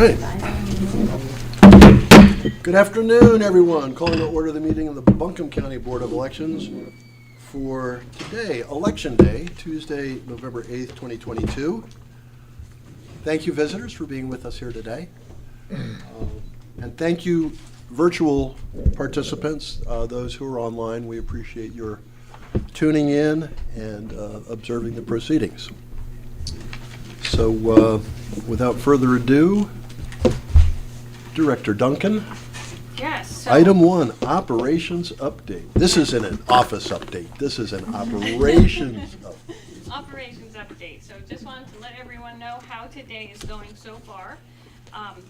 right. Good afternoon, everyone. Calling to order the meeting of the Buncombe County Board of Elections for today, Election Day, Tuesday, November 8th, 2022. Thank you, visitors, for being with us here today. And thank you, virtual participants, those who are online. We appreciate your tuning in and observing the proceedings. So without further ado, Director Duncan. Yes. So Item 1, operations update. This isn't an office update. This is an operations update. Operations update. So just wanted to let everyone know how today is going so far.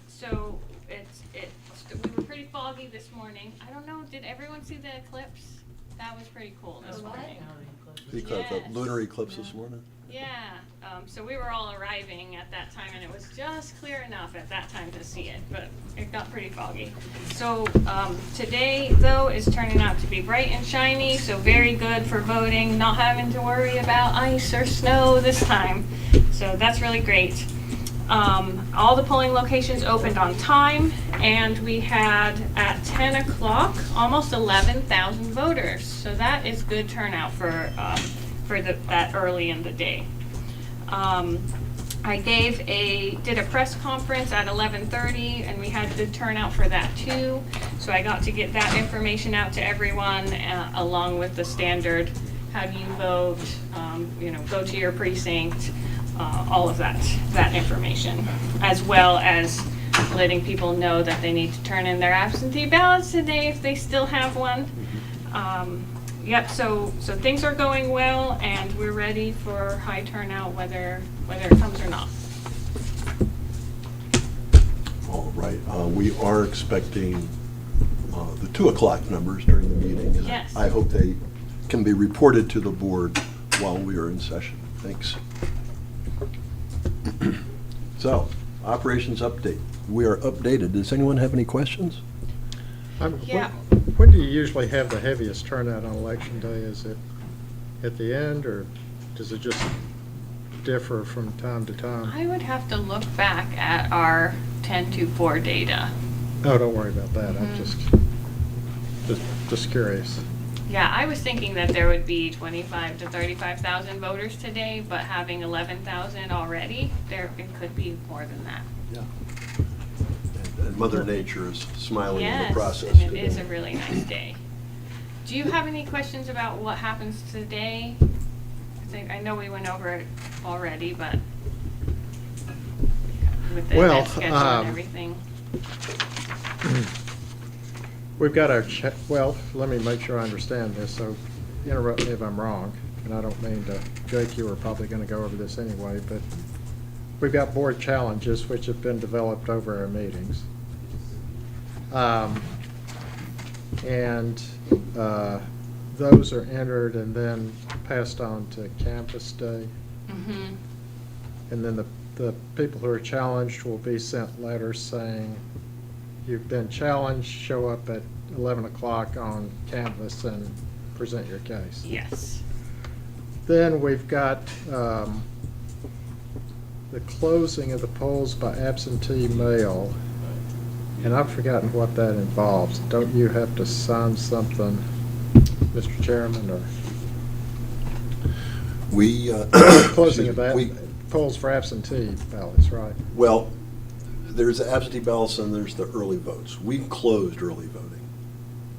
So we were pretty foggy this morning. I don't know, did everyone see the eclipse? That was pretty cool this morning. The lunar eclipse this morning. Yeah. So we were all arriving at that time, and it was just clear enough at that time to see it, but it got pretty foggy. So today, though, is turning out to be bright and shiny, so very good for voting, not having to worry about ice or snow this time. So that's really great. All the polling locations opened on time, and we had at 10 o'clock almost 11,000 voters. So that is good turnout for that early in the day. I did a press conference at 11:30, and we had good turnout for that too. So I got to get that information out to everyone, along with the standard, how do you vote, go to your precinct, all of that information, as well as letting people know that they need to turn in their absentee ballots today if they still have one. Yep, so things are going well, and we're ready for high turnout, whether it comes or not. All right. We are expecting the 2 o'clock numbers during the meeting. And Yes. I hope they can be reported to the board while we are in session. Thanks. So, operations update. We are updated. Does anyone have any questions? Yeah. When do you usually have the heaviest turnout on election day? Is it at the end, or does it just differ from time to time? I would have to look back at our 10-4 data. Oh, don't worry about that. I'm Mm-hmm. just curious. Yeah, I was thinking that there would be 25 to 35,000 voters today, but having 11,000 already, it could be more than that. Yeah. And Mother Nature is smiling in the process. Yes, and it today. is a really nice day. Do you have any questions about what happens today? I know we went over it already, but with the event schedule and everything. We've got our well, let me make sure I understand this, so interrupt me if I'm wrong, and I don't mean to, Jake, you were probably going to go over this anyway, but we've got board challenges which have been developed over our meetings. And those are entered and then passed on to Canvas Day. Mm-hmm. And then the people who are challenged will be sent letters saying, you've been challenged, show up at 11 o'clock on Canvas and present your case. Yes. Then we've got the closing of the polls by absentee mail, and I've forgotten what that involves. Don't you have to sign something, Mr. Chairman, or We closing of that polls for absentee ballots, right? Well, there's the absentee ballots and there's the early votes. We've closed early voting.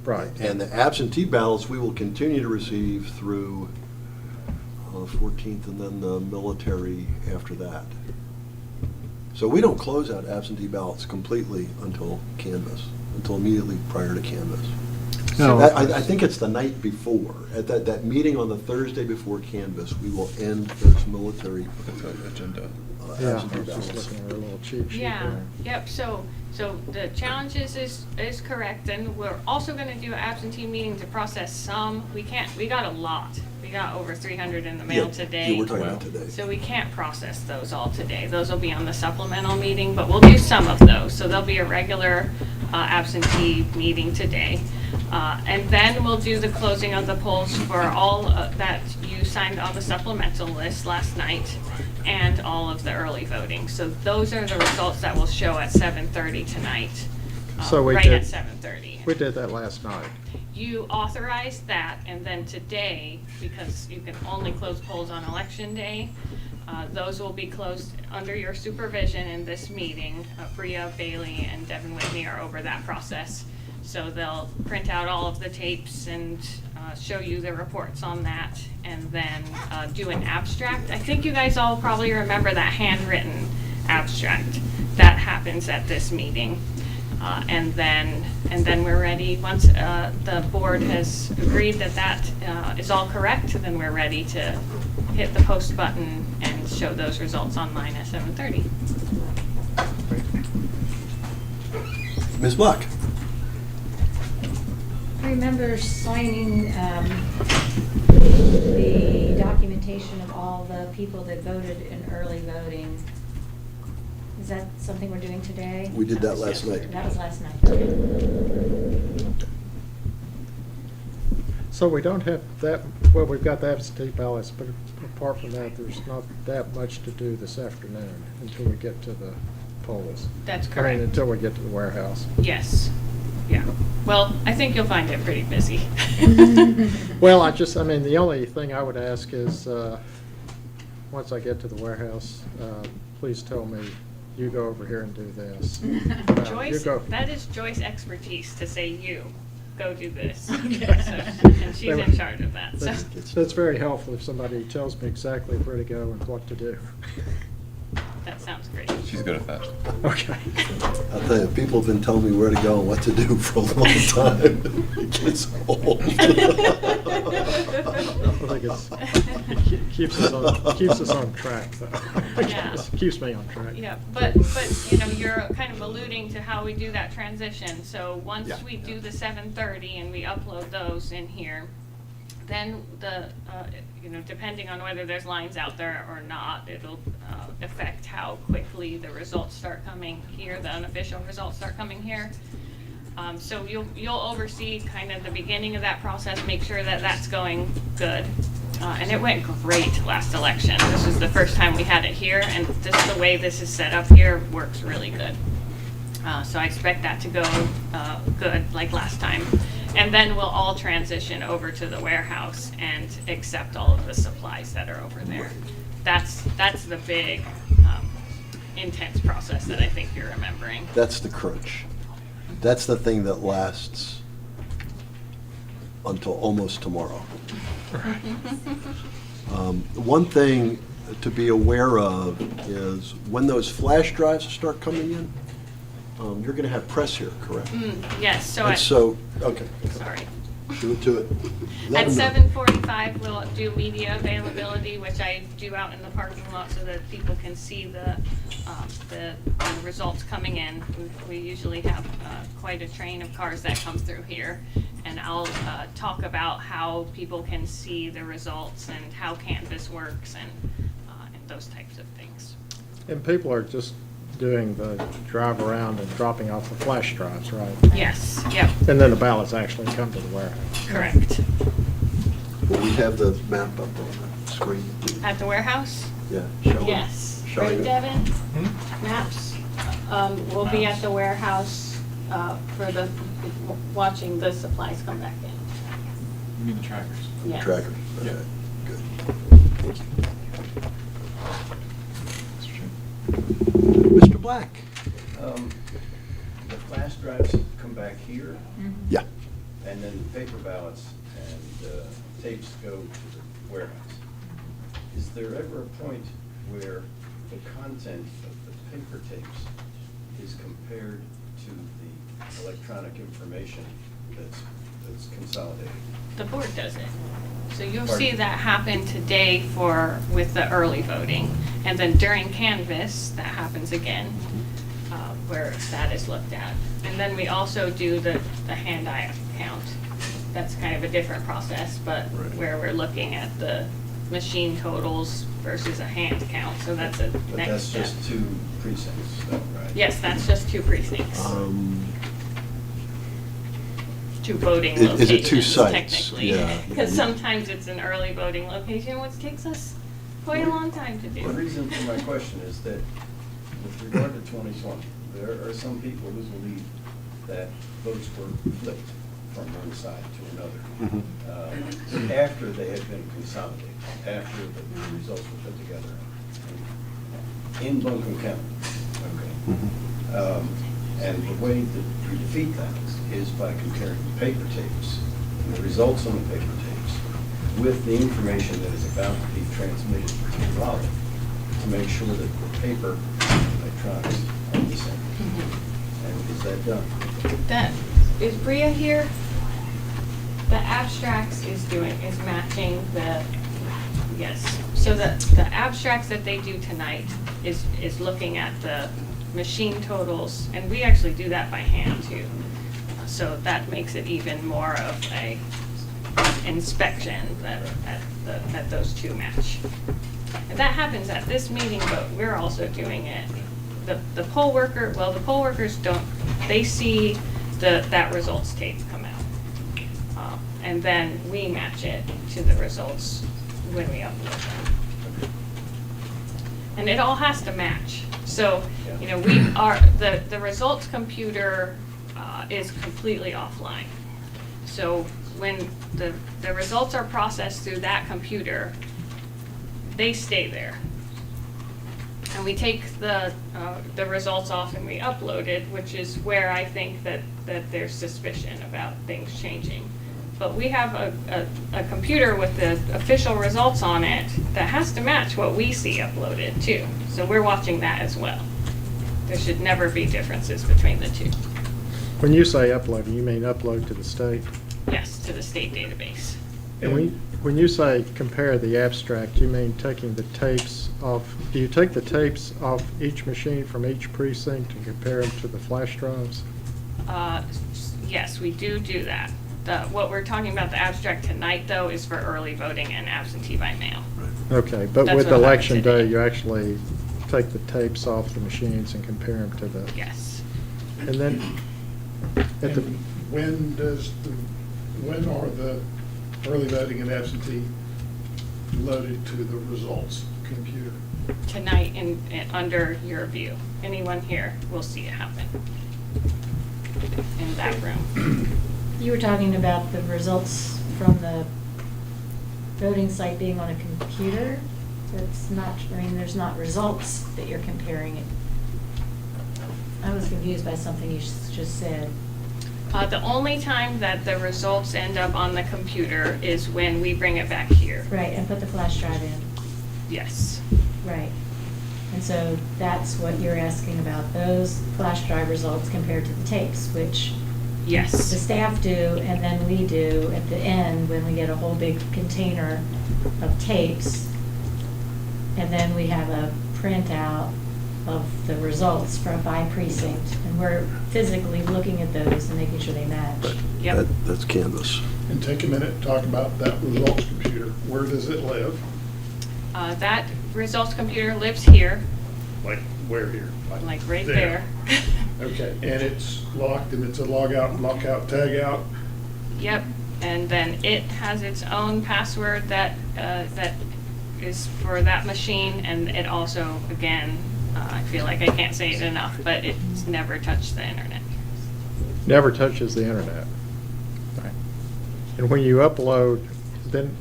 Right. And the absentee ballots we will continue to receive through 14th and then the military after that. So we don't close out absentee ballots completely until canvass, until immediately prior to canvass. No. I think it's the night before. At that meeting on the Thursday before canvass, we will end those military agenda. Yeah, I absentee was just ballots. looking at our little cheat sheet Yeah, there. yep, so the challenges is correct, and we're also gonna do an absentee meeting to process some. We got a lot. We got over 300 in the mail Yeah, today. Yeah, we're talking about today. So we can't process those all today. Those will be on the supplemental meeting, but we'll do some of those. So there'll be a regular absentee meeting today. And then we'll do the closing of the polls for all that you signed on the supplemental list last night and all of the early voting. So those are the results that will show at 7:30 tonight. So we right did- at 7:30. We did that last night. You authorized that, and then today, because you can only close polls on election day, those will be closed under your supervision in this meeting. Bria, Bailey, and Devin Whitney are over that process. So they'll print out all of the tapes and show you the reports on that, and then do an abstract. I think you guys all probably remember that handwritten abstract. That happens at this meeting. And then we're ready, once the board has agreed that that is all correct, then we're ready to hit the post button and show those results online at 7:30. Ms. Black? I remember signing the documentation of all the people that voted in early voting. Is that something we're doing today? We did that last night. That was last night. Okay. So we don't have that, well, we've got the absentee ballots, but apart from that, there's not that much to do this afternoon until we get to the polls. That's I mean, correct. until we get to the warehouse. Yes, yeah. Well, I think you'll find it pretty busy. Well, I mean, the only thing I would ask is, once I get to the warehouse, please tell me, you go over here and do this. You Joyce, go. that is Joyce's expertise to say, you, go do this. Okay. So, and she's in charge of that, so. That's very helpful if somebody tells me exactly where to go and what to do. That sounds great. She's good at that. Okay. I'll tell you, people have been telling me where to go and what to do for a long time. It gets old. I think it keeps us on track, though. Yeah. Keeps me on track. Yeah, but, you know, you're kind of alluding to how we do that transition. So once Yeah. we do the 7:30 and we upload those in here, then you know, depending on whether there's lines out there or not, it'll affect how quickly the results start coming here, the unofficial results start coming here. So you'll oversee kind of the beginning of that process, make sure that that's going good. And it went great last election. This is the first time we had it here, and the way this is set up here works really good. So I expect that to go good like last time. And then we'll all transition over to the warehouse and accept all of the supplies that are over there. That's the big, intense process that I think you're remembering. That's the crunch. That's the thing that lasts until almost tomorrow. One thing to be aware of is when those flash drives start coming in, you're going to have press here, correct? Yes, so And so, okay, sorry. do it to it. At Let 'em know. 7:45, we'll do media availability, which I do out in the parking lot so that people can see the results coming in. We usually have quite a train of cars that come through here, and I'll talk about how people can see the results and how Canvas works and those types of things. And people are just doing the drive around and dropping off the flash drives, right? Yes, yep, And then the ballots actually come to the warehouse. correct. Will we have the map up on the screen? At the warehouse? Yeah. showing- Yes. showing Right, it. Devin? Maps will be at the warehouse for the, watching the supplies come back in. You mean the trackers? Yes. Tracker. Yeah. Okay, good. Mr. Black? The flash drives come back here, Yeah. and then the paper ballots and tapes go to the warehouse. Is there ever a point where the content of the paper tapes is compared to the electronic information that's consolidated? The board does it. So you'll Pardon? see that happen today with the early voting. And then during Canvas, that happens again, where that is looked at. And then we also do the hand-eye count. That's kind of a different process, but Right. where we're looking at the machine totals versus a hand count. So that's a But next that's step. just 2 precincts, though, right? Yes, that's just 2 precincts. two voting Is locations. it two sites? Technically. Yeah. Because sometimes it's an early voting location, which takes us quite a long time to The do. reason for my question is that with regard to 2020, there are some people who believe that votes were flipped from one side to another after they had been consolidated, after the results were put together in Buncombe County. Okay. And the way that you defeat that is by comparing the paper tapes and the results on the paper tapes with the information that is about to be transmitted to the ballot to make sure that the paper and electronics are the same. And is that done? That, is Bria here? The abstracts is matching the, yes. So the abstracts that they do tonight is looking at the machine totals, and we actually do that by hand too. So that makes it even more of a inspection that those two match. And that happens at this meeting, but we're also doing it. The poll workers don't, they see that results tape come out. And then we match it to the results when we upload them. And it all has to match. So, you know, the results computer is completely offline. So when the results are processed through that computer, they stay there. And we take the results off and we upload it, which is where I think that there's suspicion about things changing. But we have a computer with the official results on it that has to match what we see uploaded too. So we're watching that as well. There should never be differences between the two. When you say upload, you mean upload to the state? Yes, to the state database. And when you say compare the abstract, you mean taking the tapes off, do you take the tapes off each machine from each precinct and compare them to the flash drives? Yes, we do that. What we're talking about, the abstract tonight, though, is for early voting and absentee by mail. Okay, but That's with what election happened day, today. you actually take the tapes off the machines and compare them to the... Yes. And then, at the, And when are the early voting and absentee loaded to the results computer? Tonight, under your view. Anyone here will see it happen in that room. You were talking about the results from the voting site being on a computer. That's not, I mean, there's not results that you're comparing it. I was confused by something you just said. The only time that the results end up on the computer is when we bring it back here. Right, and put the flash drive in. Yes. Right. And so that's what you're asking about, those flash drive results compared to the tapes, which the Yes. staff do, and then we do at the end when we get a whole big container of tapes. And then we have a printout of the results by precinct. And we're physically looking at those and making sure they match. Yep. That's Canvas. And take a minute and talk about that results computer. Where does it live? That results computer lives here, Like where here? like right there. Okay, and it's locked and it's a log out and lockout, tag out? Yep. And then it has its own password that is for that machine, and it also, again, I feel like I can't say it enough, but it's never touched the internet. never touches the internet. Right. And when you upload, then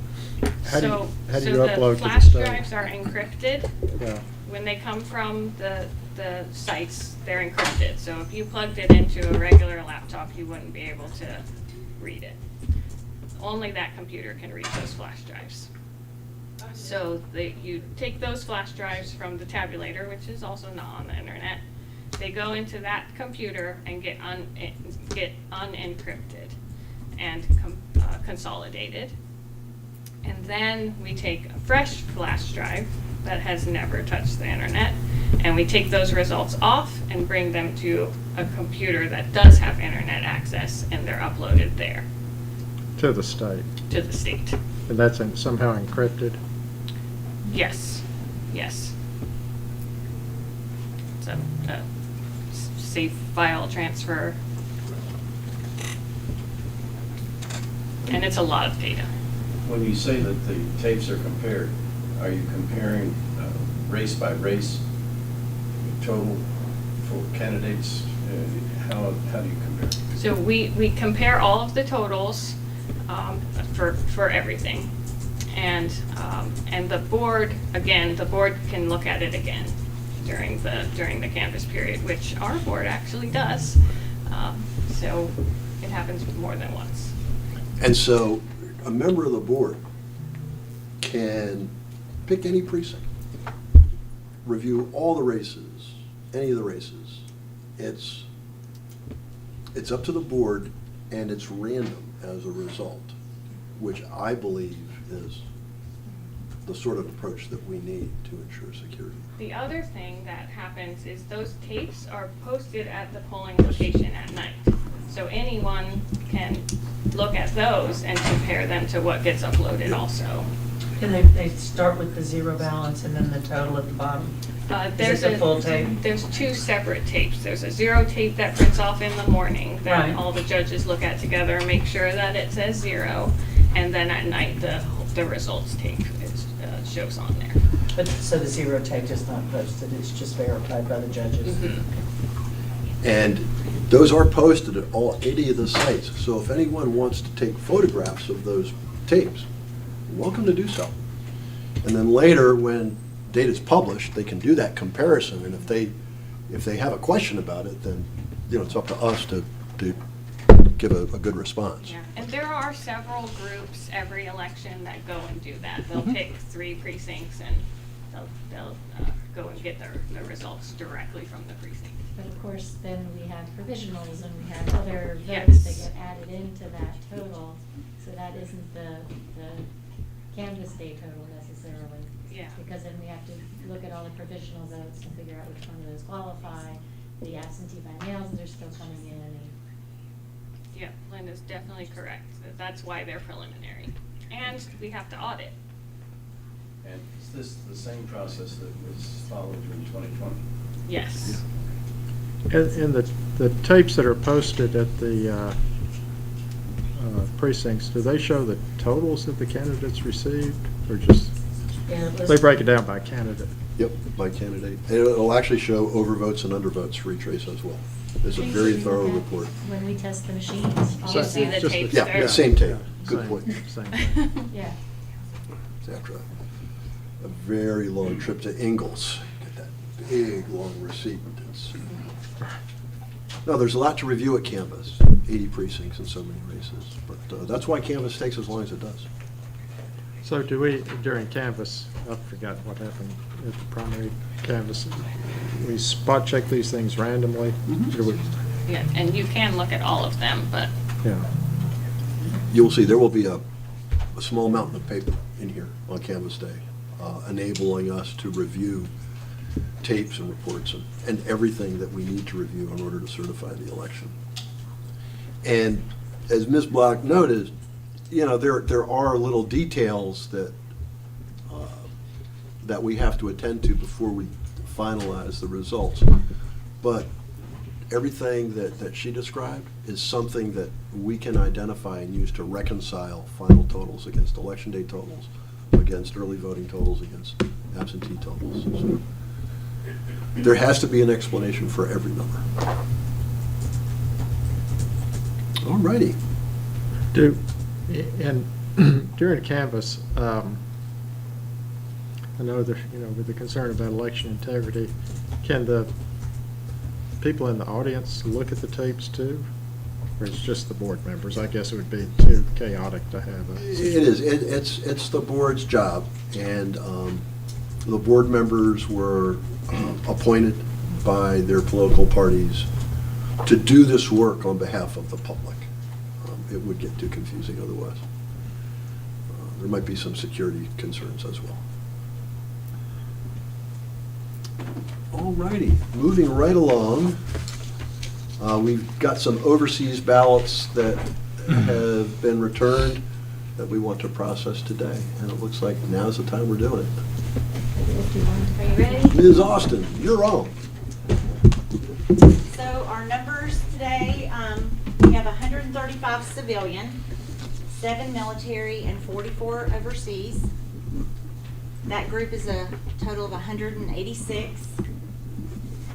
how do you upload to the So the state? flash drives are encrypted. Yeah. When they come from the sites, they're encrypted. So if you plugged it into a regular laptop, you wouldn't be able to read it. Only that computer can read those flash drives. So you take those flash drives from the tabulator, which is also not on the internet. They go into that computer and get unencrypted and consolidated. And then we take a fresh flash drive that has never touched the internet, and we take those results off and bring them to a computer that does have internet access, and they're uploaded there To the state. to the state. And that's somehow encrypted? Yes, yes. It's a safe file transfer. And it's a lot of data. When you say that the tapes are compared, are you comparing race by race, total for candidates? How do you compare? So we compare all of the totals for everything. And the board, again, the board can look at it again during the canvas period, which our board actually does. So it happens more than once. And so a member of the board can pick any precinct, review all the races, any of the races. It's up to the board, and it's random as a result, which I believe is the sort of approach that we need to ensure security. The other thing that happens is those tapes are posted at the polling location at night. So anyone can look at those and compare them to what gets uploaded also. And they start with the zero balance and then the total at the bottom? There's Is it the full tape? There's two separate tapes. There's a zero tape that prints off in the morning that Right. all the judges look at together and make sure that it says zero. And then at night, the results tape shows on there. But, so the zero tape is not posted, it's just verified by the judges? Mhm. And those are posted at all 80 of the sites. So if anyone wants to take photographs of those tapes, welcome to do so. And then later, when data's published, they can do that comparison. And if they have a question about it, then it's up to us to give a good response. Yeah, and there are several groups every election that go and do that. They'll pick 3 precincts and they'll go and get their results directly from the precinct. But of course, then we have provisionals and we have other Yes. votes that get added into that total. So that isn't the canvas day total necessarily. Yeah. Because then we have to look at all the provisional votes and figure out which one of those qualify, the absentee by mails that are still coming in. And Yeah, Linda's definitely correct. That's why they're preliminary. And we have to audit. And is this the same process that was followed in 2020? Yes. And the tapes that are posted at the precincts, do they show the totals that the candidates received, or just, Yeah, it was- they break it down by candidate? Yep, by candidate. And it'll actually show overvotes and undervotes for each race as well. It's a very thorough report. when we test the machines. all You of see that. the tapes Yeah, there. same tape. Yeah, Good same- point. Same thing. Yeah. It's after a very long trip to Ingalls. Get that big, long receipt. No, there's a lot to review at Canvas, 80 precincts and so many races. But that's why Canvas takes as long as it does. So do we, during canvas, I forgot what happened at the primary canvas, we spot check these things randomly? Do we- Yeah, and you can look at all of them, but Yeah, You'll see there will be a small mountain of paper in here on Canvas Day, enabling us to review tapes and reports and everything that we need to review in order to certify the election. And as Ms. Block noted, there are little details that we have to attend to before we finalize the results. But everything that she described is something that we can identify and use to reconcile final totals against election day totals, against early voting totals, against absentee totals. So there has to be an explanation for every number. All righty. and during canvas, I know that, with the concern about election integrity, can the people in the audience look at the tapes too? Or it's just the board members? I guess it would be too chaotic to have a. It is. It's the board's job, and the board members were appointed by their political parties to do this work on behalf of the public. It would get too confusing otherwise. There might be some security concerns as well. All righty, moving right along. We've got some overseas ballots that have been returned that we want to process today, and it looks like now's the time we're doing it. Are you ready? Ms. Austin, you're on. So our numbers today, we have 135 civilian. 7 military and 44 overseas. That group is a total of 186.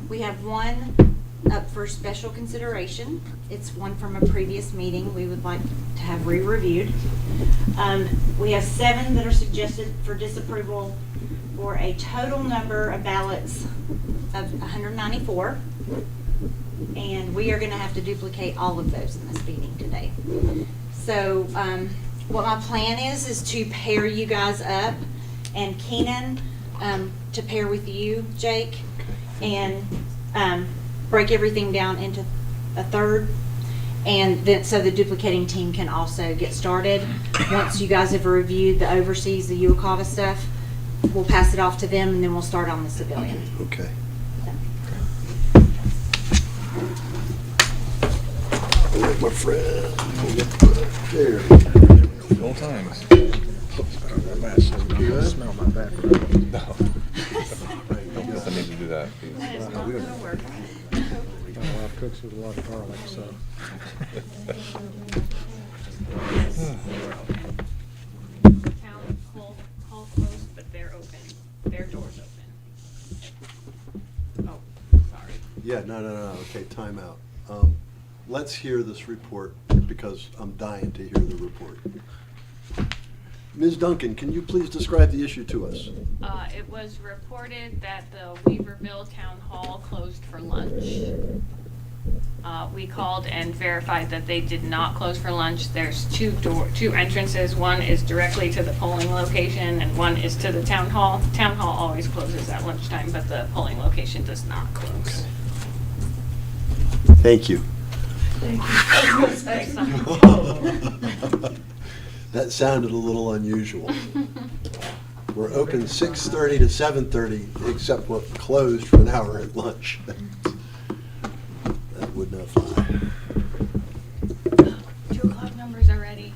We have one up for special consideration. It's one from a previous meeting we would like to have re-reviewed. We have 7 that are suggested for disapproval for a total number of ballots of 194. And we are going to have to duplicate all of those in this meeting today. So what my plan is to pair you guys up, and Keenan to pair with you, Jake, and break everything down into a third, and then so the duplicating team can also get started. Once you guys have reviewed the overseas, the Uwakava stuff, we'll pass it off to them, and then we'll start on the civilian. Okay. All right, my friend. There. Old times. You smell my back rub. No. Doesn't need to do that. Please. That is not gonna work. My wife cooks with a lot of garlic, so. Town hall closed, but they're open. Their door's open. Oh, sorry. Yeah, no. Okay, time out. Let's hear this report because I'm dying to hear the report. Ms. Duncan, can you please describe the issue to us? It was reported that the Weaverville Town Hall closed for lunch. We called and verified that they did not close for lunch. There's two entrances. One is directly to the polling location and one is to the town hall. The town hall always closes at lunchtime, but the polling location does not close. Thank you. Thank That sounded a little unusual. We're open 6:30 to 7:30, except we're closed for an hour at lunch. That would not fly. 2 o'clock numbers are ready.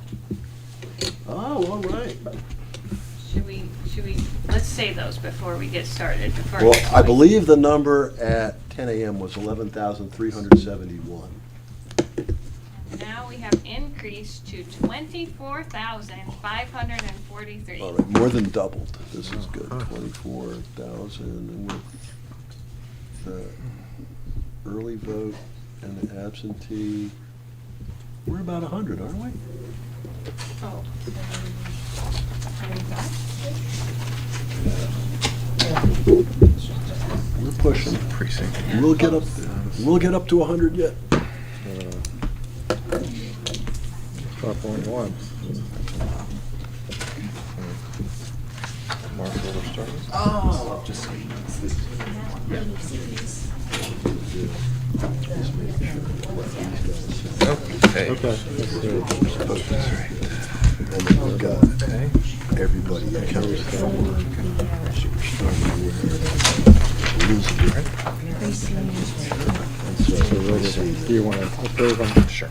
Oh, all right. Should we, let's say those before we get started. Well, I believe the number at 10 a.m. was 11,371. Now we have increased to 24,543. All right, more than doubled. This is good. 24,000 and with the early vote and the absentee, we're about 100, aren't we? Oh. Are we back? We're pushing. Precinct. We'll get up to 100 yet. 5.1. Mark where we're starting. Oh. Just so you know. Okay. Okay, let's do it. And then we've got everybody accounted for. So we're starting with Elizabeth. And So we're ready to- do you want to approve them? Sure.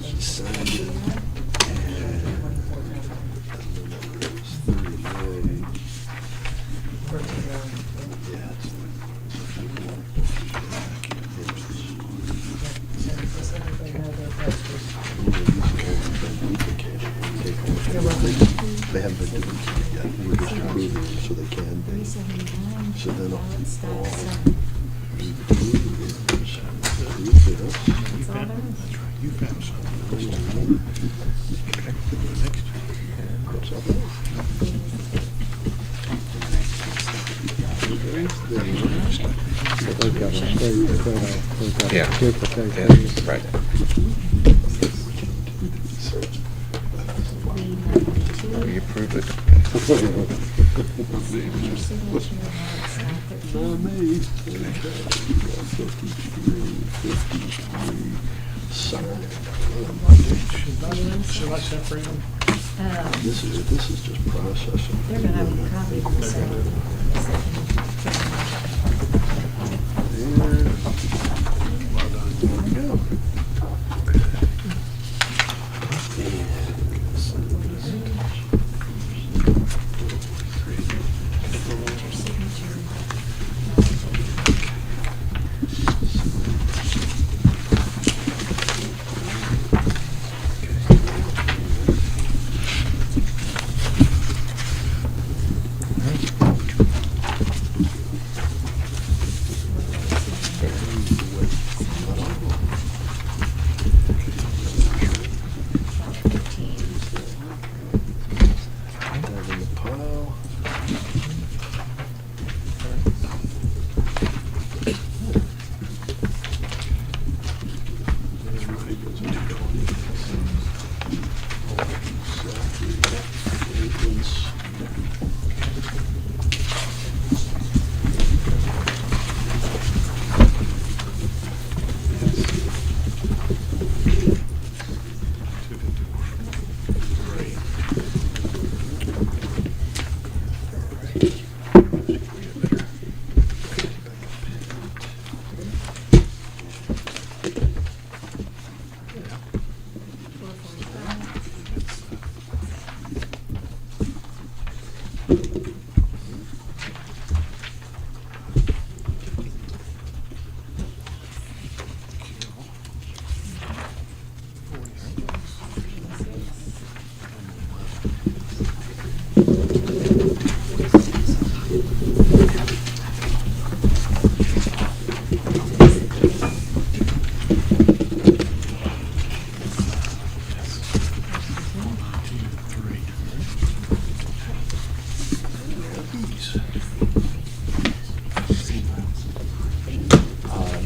She signed it. And the number is 38. Yeah, it's they haven't been duplicated yet. We're just approving them so they can be. So then all we do is approve this. You found something. Cross out that. So they've got a straight, they've got Yeah. a duplicate. Yeah, right. We approve it. Not me. 53. Sign. Shall I separate them? This is just processing. They're gonna have a copy themselves.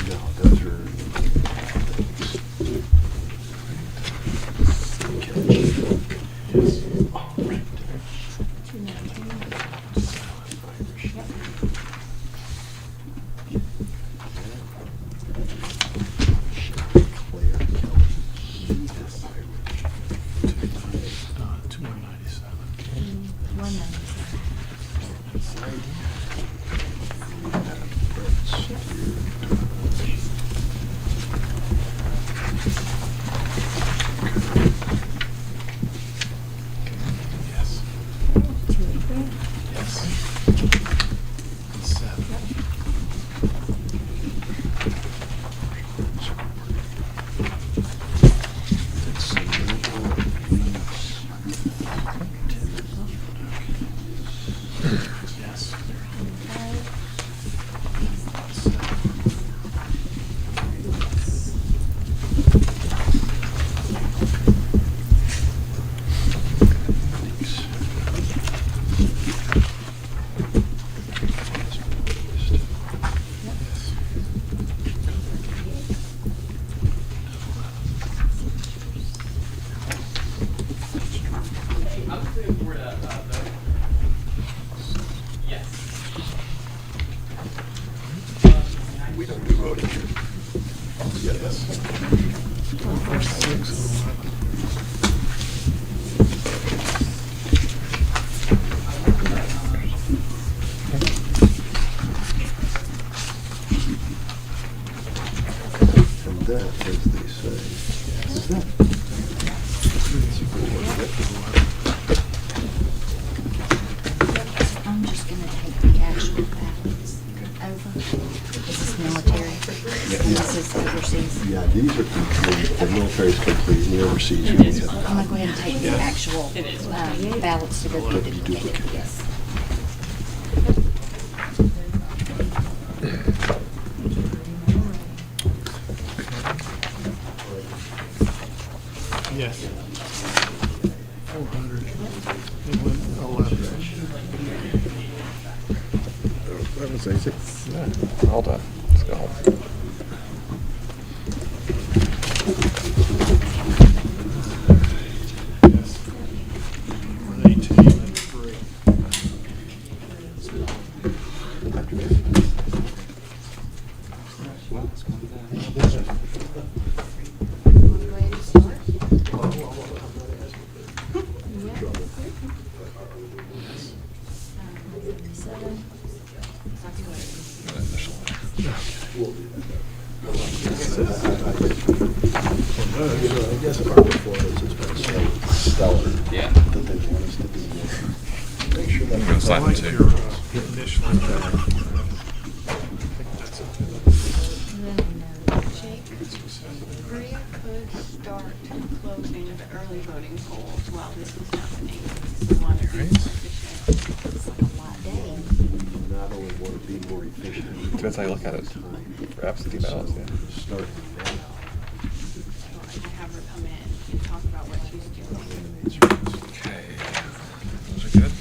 No, those are. We don't do voting here. Yes. And that, as they say, is that. I'm just gonna take the actual ballots over. This is military, and this is overseas. Yeah, these are complete, the military's complete, and the overseas. we have- I'm gonna go ahead and take the actual ballots to go through duplicate. Yes. Yes. 400. It went 11. That was easy. Yeah, all done. Let's go home. Yes. 18 and 3. Go ahead and start. I guess if our performance has been so stellar. Yeah. That they want us to be, make sure that. I'm gonna sign them too. Initial. Maria could start closing the early voting polls while this was happening. So I wanted to It's like a lot day. Not only want to be more efficient. Depends how you look at it. For absentee ballots, yeah. Start now. have her come in and talk about what she's doing. Okay. Those are good.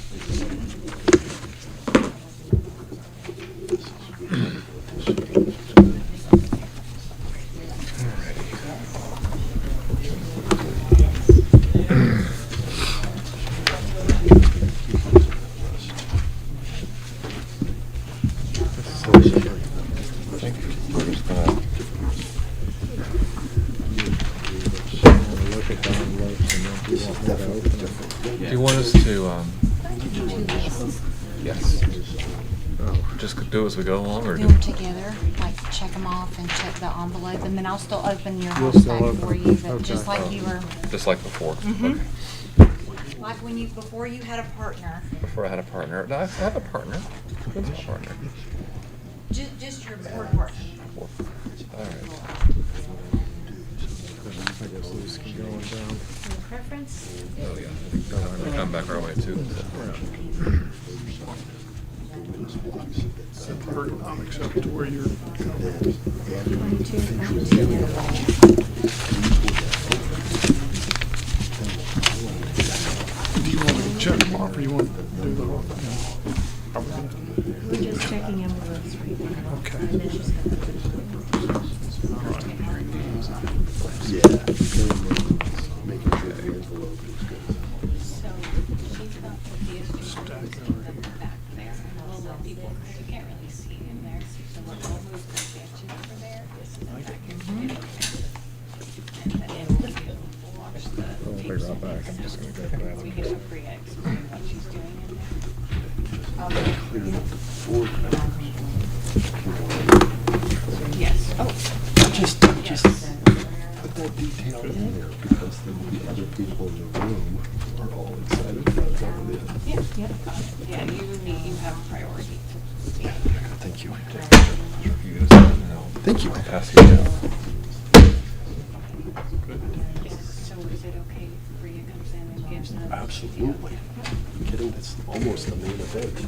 I think we're just gonna Look at the envelopes and then do you want me to open them? Do you want us to, yes. Oh. Just do it as we go along, or Do do? them together, like check them off and check the envelope, and then I'll still open your You'll house still back open for it. you, but Okay. just like you were, Just like before? Mhm. Okay. like when you, before you had a partner, Before I had a partner. No, I have a partner. Who's my partner? just your board partner. All right. I guess these can go on down. Your preference? Oh, yeah. I think I'm back our way too. Ergonomics up to where you're. Do you want to check them off or you want to do the whole thing? Are we gonna- We're just checking envelopes right now. Okay. And then she's gonna- Making sure the envelope is good. So she's got the DSG in the back there, and we'll let people, because you can't really see in there, so we'll move the statue over there. This is the back end. And then we'll watch the. We'll be right back. I'm just gonna go grab We it. can have Priya explain what she's doing in there. Clearing up the board. Yes, oh, Just put that detail in there, because there will be other people in the room who are all excited about going in. yeah, yeah, you have priority. Thank you. You guys know. Thank you. I'll pass you down. So is it okay if Priya comes in and gives them? Absolutely. Kidding, that's almost the main event.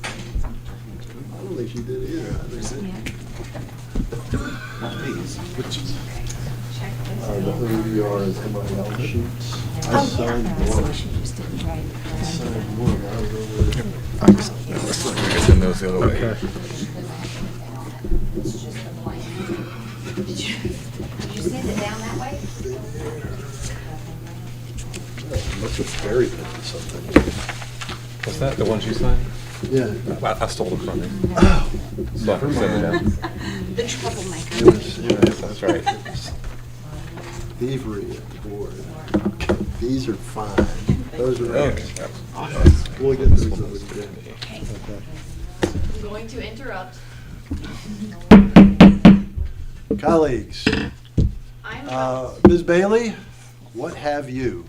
I don't think she did either. I think these, which is, the OVR and MIL sheets. I signed one. I signed one. I don't know whether- We can send those the other way. Okay. Did you send it down that way? Must have buried it in something. What's that? The one she signed? Yeah. I stole it from you. Oh, So I can send it down. The troublemaker. it was, yeah. That's right. Thievery at the board. These are fine. Those are Okay. ours. We'll get those over again. I'm going to interrupt. Colleagues, I'm Ms. Bailey, what have you?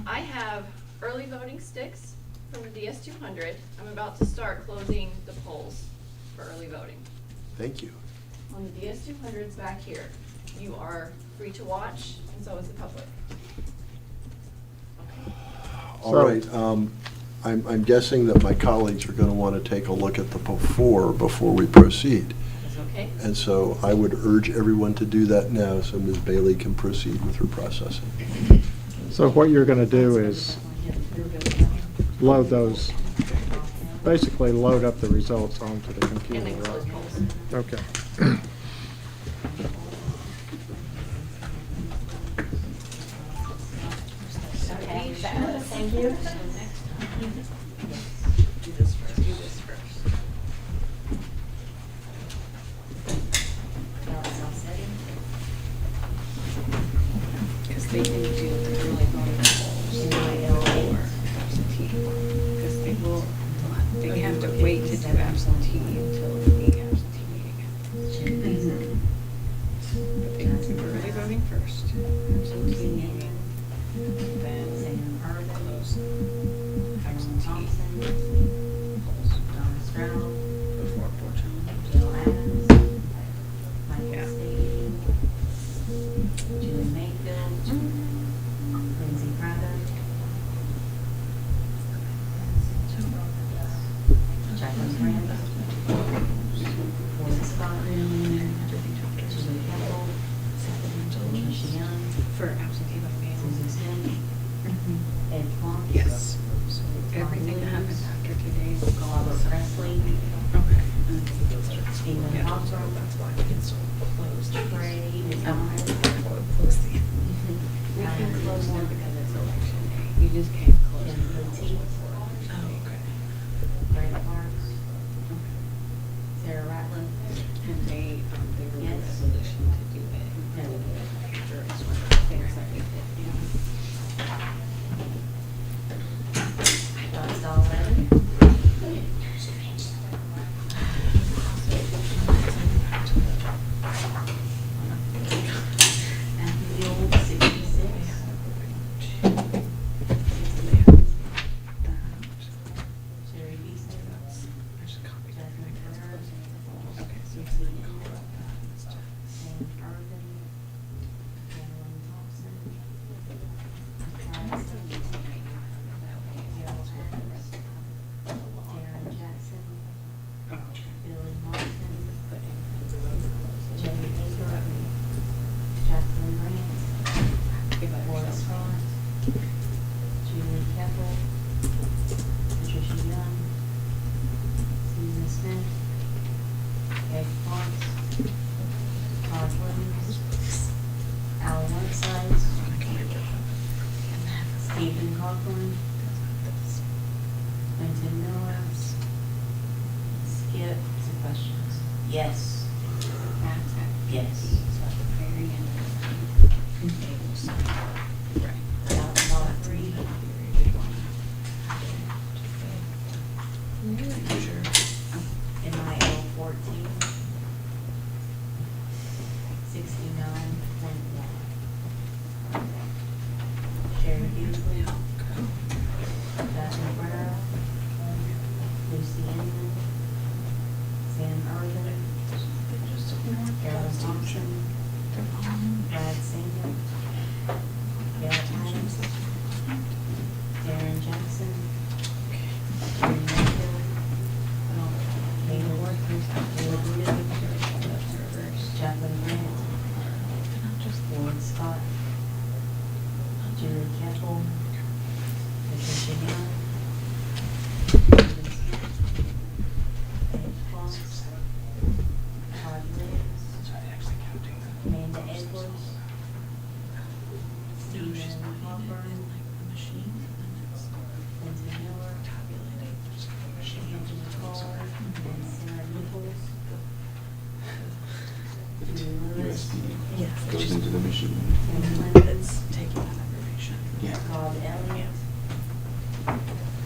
I have early voting sticks from the DS 200. I'm about to start closing the polls for early voting. Thank you. On the DS 200s back here, you are free to watch, and so is the public. All So- right, I'm guessing that my colleagues are going to want to take a look at the before we proceed. Is it okay? And so I would urge everyone to do that now so Ms. Bailey can proceed with her processing. So what you're gonna do is load those, basically load up the results onto the computer, And then close right? polls. Okay. Okay, thank you. Do this first. Because they can do the early voting polls or absentee, because they have to wait to do absentee until the absentee meeting. But they can do early voting first, absentee meeting, then close absentee polls before portion. Yeah. Julie Mayfield, Lindsay Prado, Jacqueline Miranda, Morgan Scott, Julie Campbell, Keisha Young, For absentee by mail. Susan Smith, Ed Plum. Yes. So everything that happens after today will go on Robert the Presley. Okay. Stephen Yeah, Hopper. so that's why it gets so closed. Ray Um, McDonald. close the. We can close more because it's election day. You just can't close. Jim Booty. Oh, okay. Greg Parks. Sarah Ratliff. And they wrote a Yes. resolution to do it. No. After it's one of the things that we did. That's all ready. Matthew Yule, 66. Jerry Beasley. Jasmine Carter. Okay, so Lucy Inman. Sam Irvin. Madeline Thompson. Travis Davis. Carol Adams. Darren Jackson. Billy Martin. Jamie Hager. Jacqueline Grant. Laura Scott. Julie Keppel. Patricia Young. Susan Smith. Ed Fox. Todd Williams. Al Whiteside. Stephen Coughlin. Quentin Miller. Skip. Some questions. Yes. Yes. So at the very end of the they will sign. Right. All three. MIL 14. 69.1. Sherry Beasley. Jasmine Brown. Lucy Inman. Sam Irvin. Carolyn Thompson. Brad Samuel. Gail Adams. Darren Jackson. Jerry Mayfield. Taylor Workers. Jacqueline Grant. Ward Scott. Julie Keppel. Patricia Young. Susan Smith. Ed Fox. Todd Williams. Amanda Edwards. Stephen Hopper. Quentin Miller. Angela Cole. And Sarah Nichols. Julie Lewis. Goes into the machine. Sam Clemens. Taking that information. Yeah. Bob Elliott.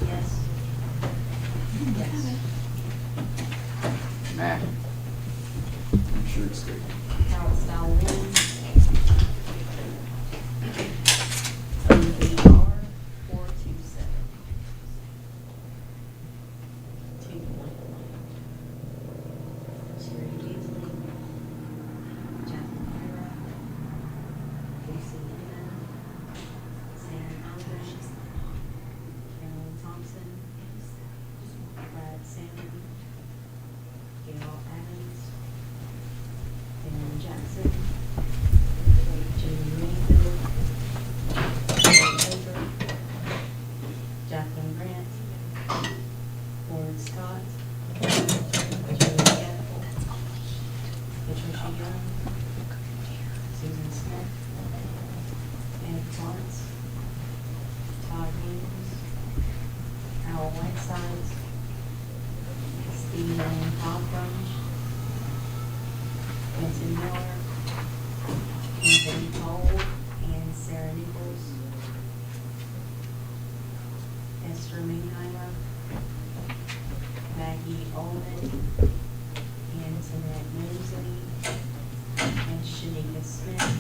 Yes. Yes. Nah. I'm sure it's great. Howard Style 1. OVR 427. 2.1. Sherry Beasley. Jacqueline Farah. Lucy Inman. Sam Irvin. Carolyn Thompson. Brad Samuel. Gail Adams. Darren Jackson. Julie Mayfield. Jerry Hager. Jacqueline Grant. Ward Scott. Julie Keppel. Patricia Young. Susan Smith. Ed Florence. Todd Williams. Al Whiteside. Stephen Cochran. Quentin Miller. Anthony Cole and Sarah Nichols. Esther Mingheimer. Maggie Ullman. Antoinette Mosley. And Shanika Smith.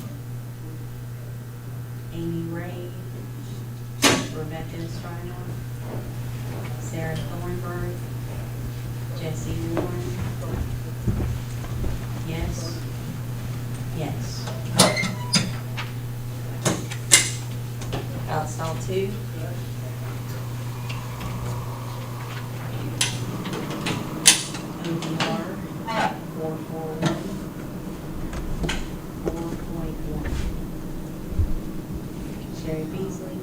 Amy Ray. Rebecca Estrada. Sarah Thornburg. Jesse Warren. Yes. Yes. Outside 2. ODR 441. 4.1. Sherry Beasley.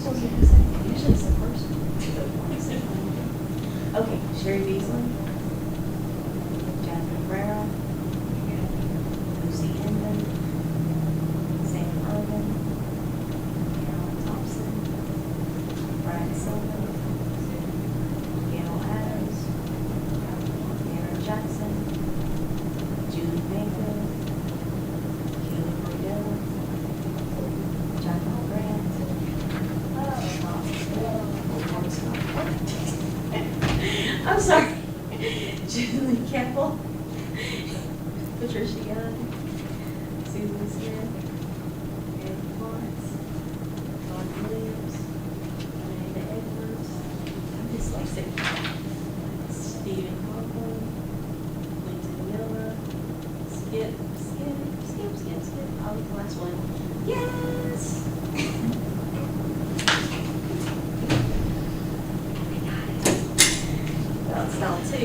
This was the second, usually it's the first one. Okay, Sherry Beasley, Jasmine Herrera, Lucy Inman, Sam Irvin, Carol Thompson, Brian Silver, Gail Adams, Aaron Jackson, Julie Mayfield, Keely Cordell, John Grant. I'm sorry. Julie Keppel, Patricia Young, Susan Smith, Ed Florence, Dawn Williams, Amanda Edwards, I'm dyslexic, Stephen Copeland, Linton Miller, Skip, I was the last one. Yes! Well, it's down to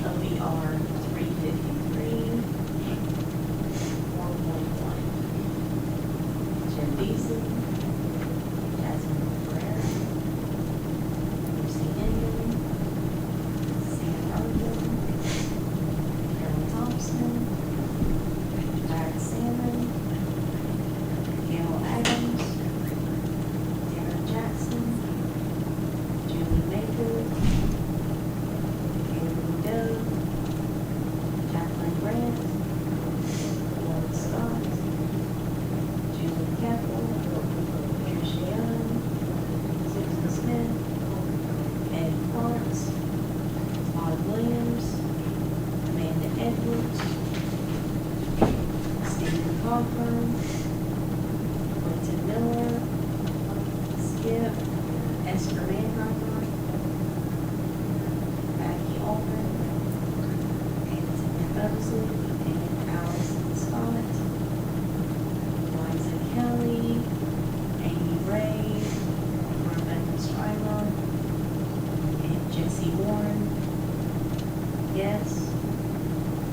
OER 353, 4.1. Jim Beasley, Jasmine Herrera, Lucy Inman, Sam Irvin, Carol Thompson, Larry Salmon, Gail Adams, Darren Jackson, Julie Mayfield, Andrew Doe, Jacqueline Grant, Lauren Scott, Julie Campbell, Patricia Young, Susan Smith, Ed Florence, Todd Williams, Amanda Edwards, Stephen Cochran, Quentin Miller, Skip, Esther Manheimer, Maggie Altman, Anthony Mosley, and Allison Scott, Liza Kelly, Amy Ray, Rebecca Stryler, and Jesse Warren. Yes.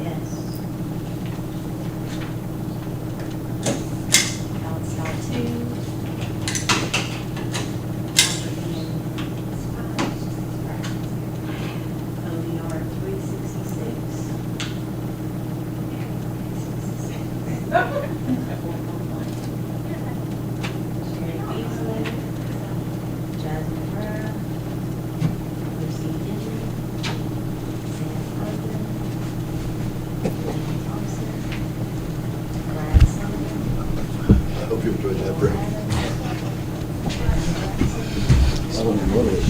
Yes. Alex Daltu. ODR 366. Sherry Beasley, Jasmine Herrera, Lucy Inman, Sam Irvin, Lynn Thompson, Brad Sullivan, I hope you enjoyed that break. I don't even know this.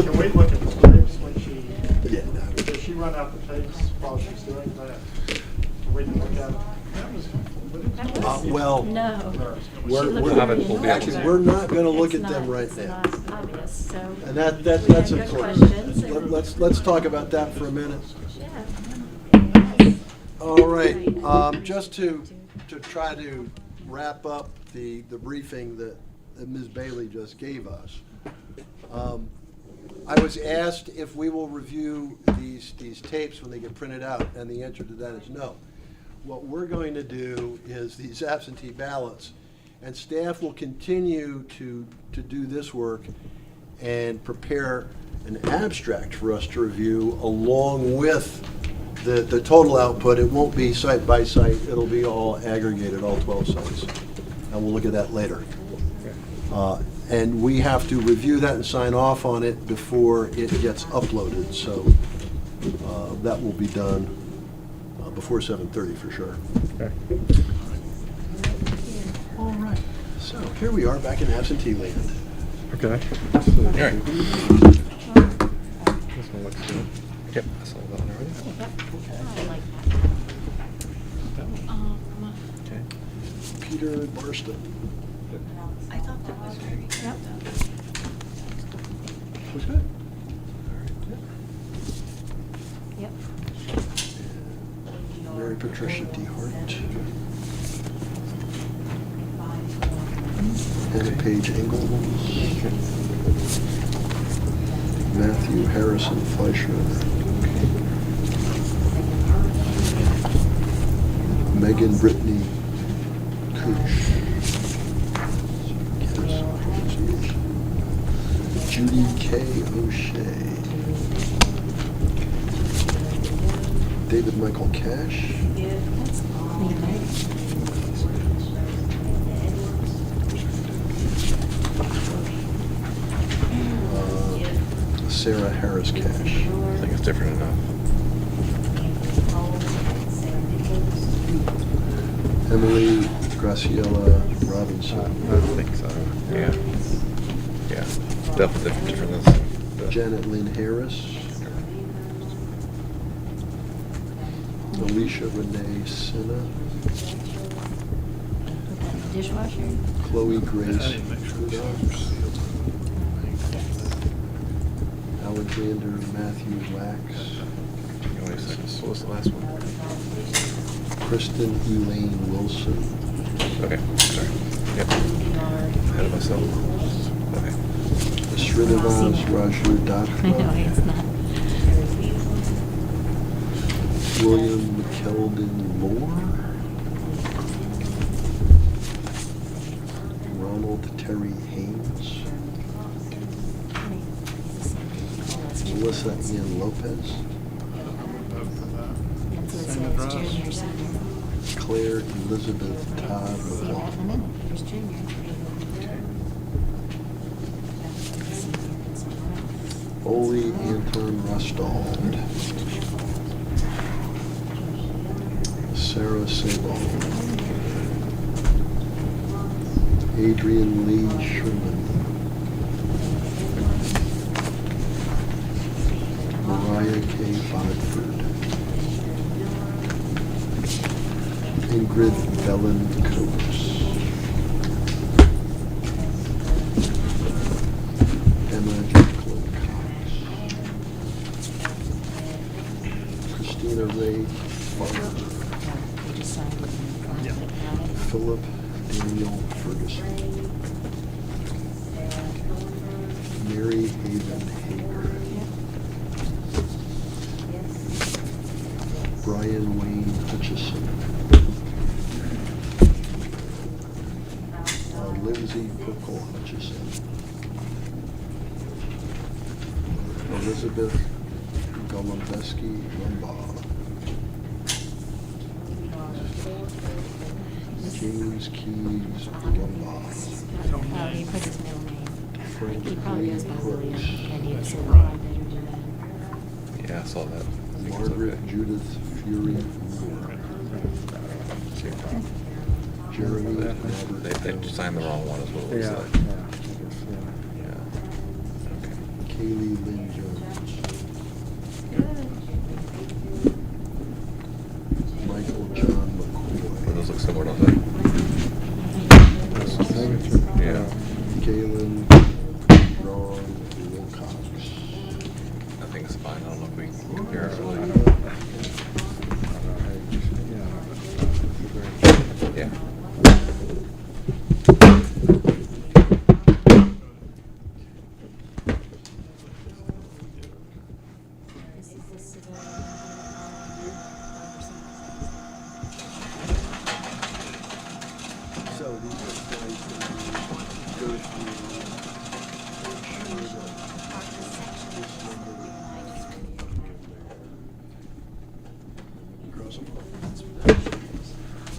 Can we look at the tapes when she, Yeah, no. does she run out the tapes while she's doing that? Can we look at it? Well, No. we're, have it pulled actually, up. we're not gonna look It's at them not- right it's now. not obvious, so. And that's We had good important. questions and- Let's talk about that for a minute. Yeah. All right, just to try to wrap up the briefing that Ms. Bailey just gave us. I was asked if we will review these tapes when they get printed out, and the answer to that is no. What we're going to do is these absentee ballots, and staff will continue to do this work and prepare an abstract for us to review along with the total output. It won't be site by site, it'll be all aggregated, all 12 sites. And we'll look at that later. And we have to review that and sign off on it before it gets uploaded, so that will be done before 7:30 for sure. Okay. All right, so here we are back in absentee land. Okay. All right. This one looks good. Yep, I saw that one already. I like that. Okay. Peter Barston. I thought that was very good. Yep. Was good. Yep. Mary Patricia DeHart. Anna Page Ingalls. Matthew Harrison Fleischer. Megan Brittany Cooch. Judy K. O'Shea. David Michael Cash. Sarah Harris Cash. I think it's different enough. Emily Graciela Robinson. I think so. Yeah. Yeah. Definitely different than this. Janet Lynn Harris. Alicia Renee Senna. Dishwasher? Chloe Grace Huda. Alexander Matthew Wax. Wait a second. What was the last one? Kristen Elaine Wilson. Okay, sorry. Yep. Ahead of myself. Okay. Srinivas Raju No, it's Datra. not. William McKeldin Moore. Ronald Terry Haynes. Melissa Ann Lopez. That's what it says, junior, senior. Claire Elizabeth Todd See that in a McLaughlin. minute, there's junior. Ole Anton Rostald. Sarah Sabal. Adrian Lee Sherman. Mariah K. Bodford. Ingrid Bellen Coates. Emma Jacqueline Cox. Christina Ray Farmer. Philip Daniel Ferguson. Mary Haven Hager. Brian Wayne Hutchison. Lindsay Perkle Hutchison. Elizabeth Golombeski Lumbaugh. James Keys Lumbaugh. Oh, he put his middle name. Frank He probably goes by Lee William, Crooks. and he said, well, I better do that. Yeah, I saw that. I think it's Margaret okay. Judith Fury Moore. Jeremy They, Robert they Hill. signed the wrong one, is what it was Yeah, like. yeah, I guess, yeah. Yeah. Okay. Kaylee Lynn Jones. Michael John Well, those McCoy. look similar, don't they? Yeah. Galen Ron Wilcox. I think it's fine. I don't know if we can compare it really. Yeah. This is the civilian. So these are guys that we go through. Ensure that this number cross them off.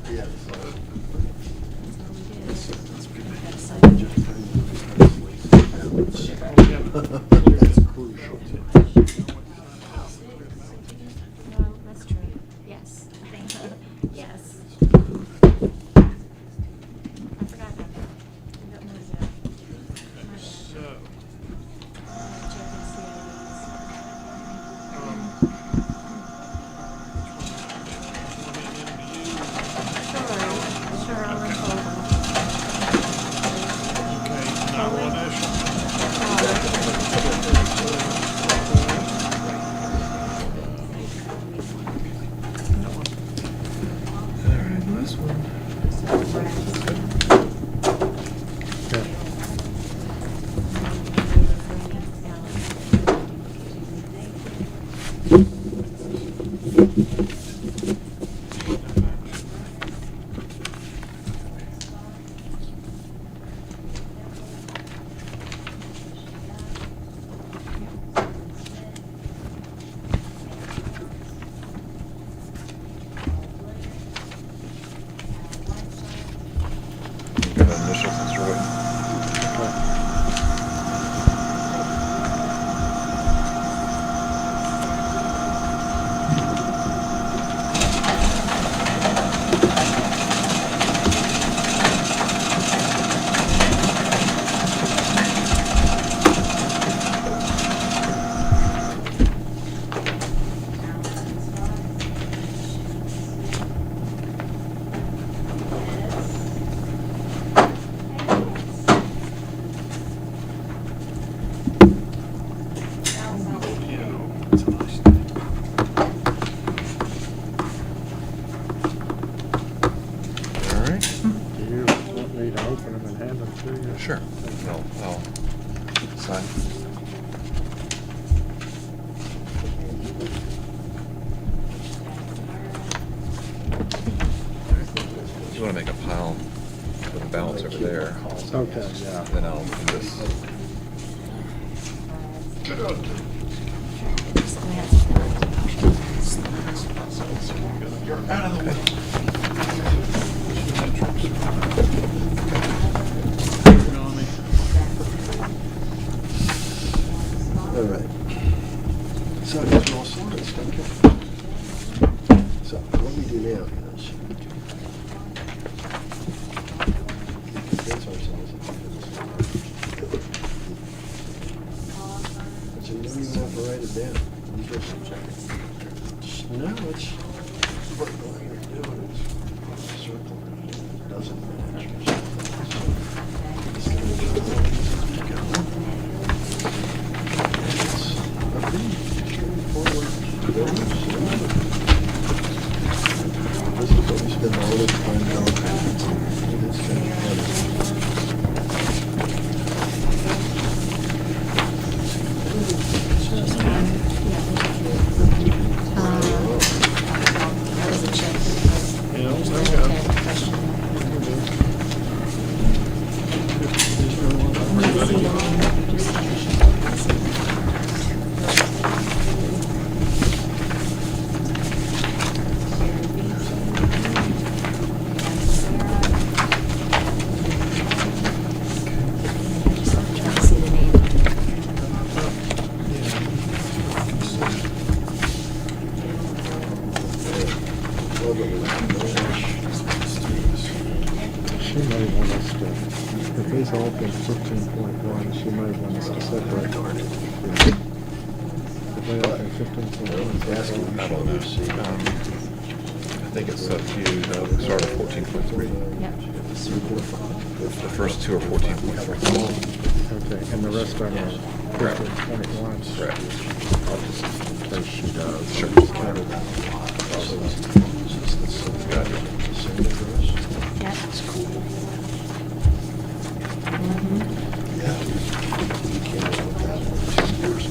Yeah. That's good. Just trying to That's crucial. Well, that's true, yes. Yes. I forgot about that. I don't know that. My bad. Check and see. Sure, I'll unfold them. Alright, last one. Do you want me to open them and hand them to you? Sure. I'll sign. You want to make a pile with the ballots over there. Okay, yeah. Then I'll do this. All right. So I guess we're all sorted, okay? So what we do now is convince ourselves that it's you don't even have to write it down. You just no, it's what you're doing is circle it. It doesn't match. This is what we spend all this time going That was a check. She may want us to, if these all been 15.1, she may want us to separate. If they all been 15.1. I don't know. I think it's up to you, though. We start at 14.3. Yep. The first two are 14.3. Okay, and the rest of them are 15.1. Correct. I'll just, in case she does. Sure. Just have it. Gotcha. Yep. It's cool. Mhm. Yeah. You can't live with that for 2 years.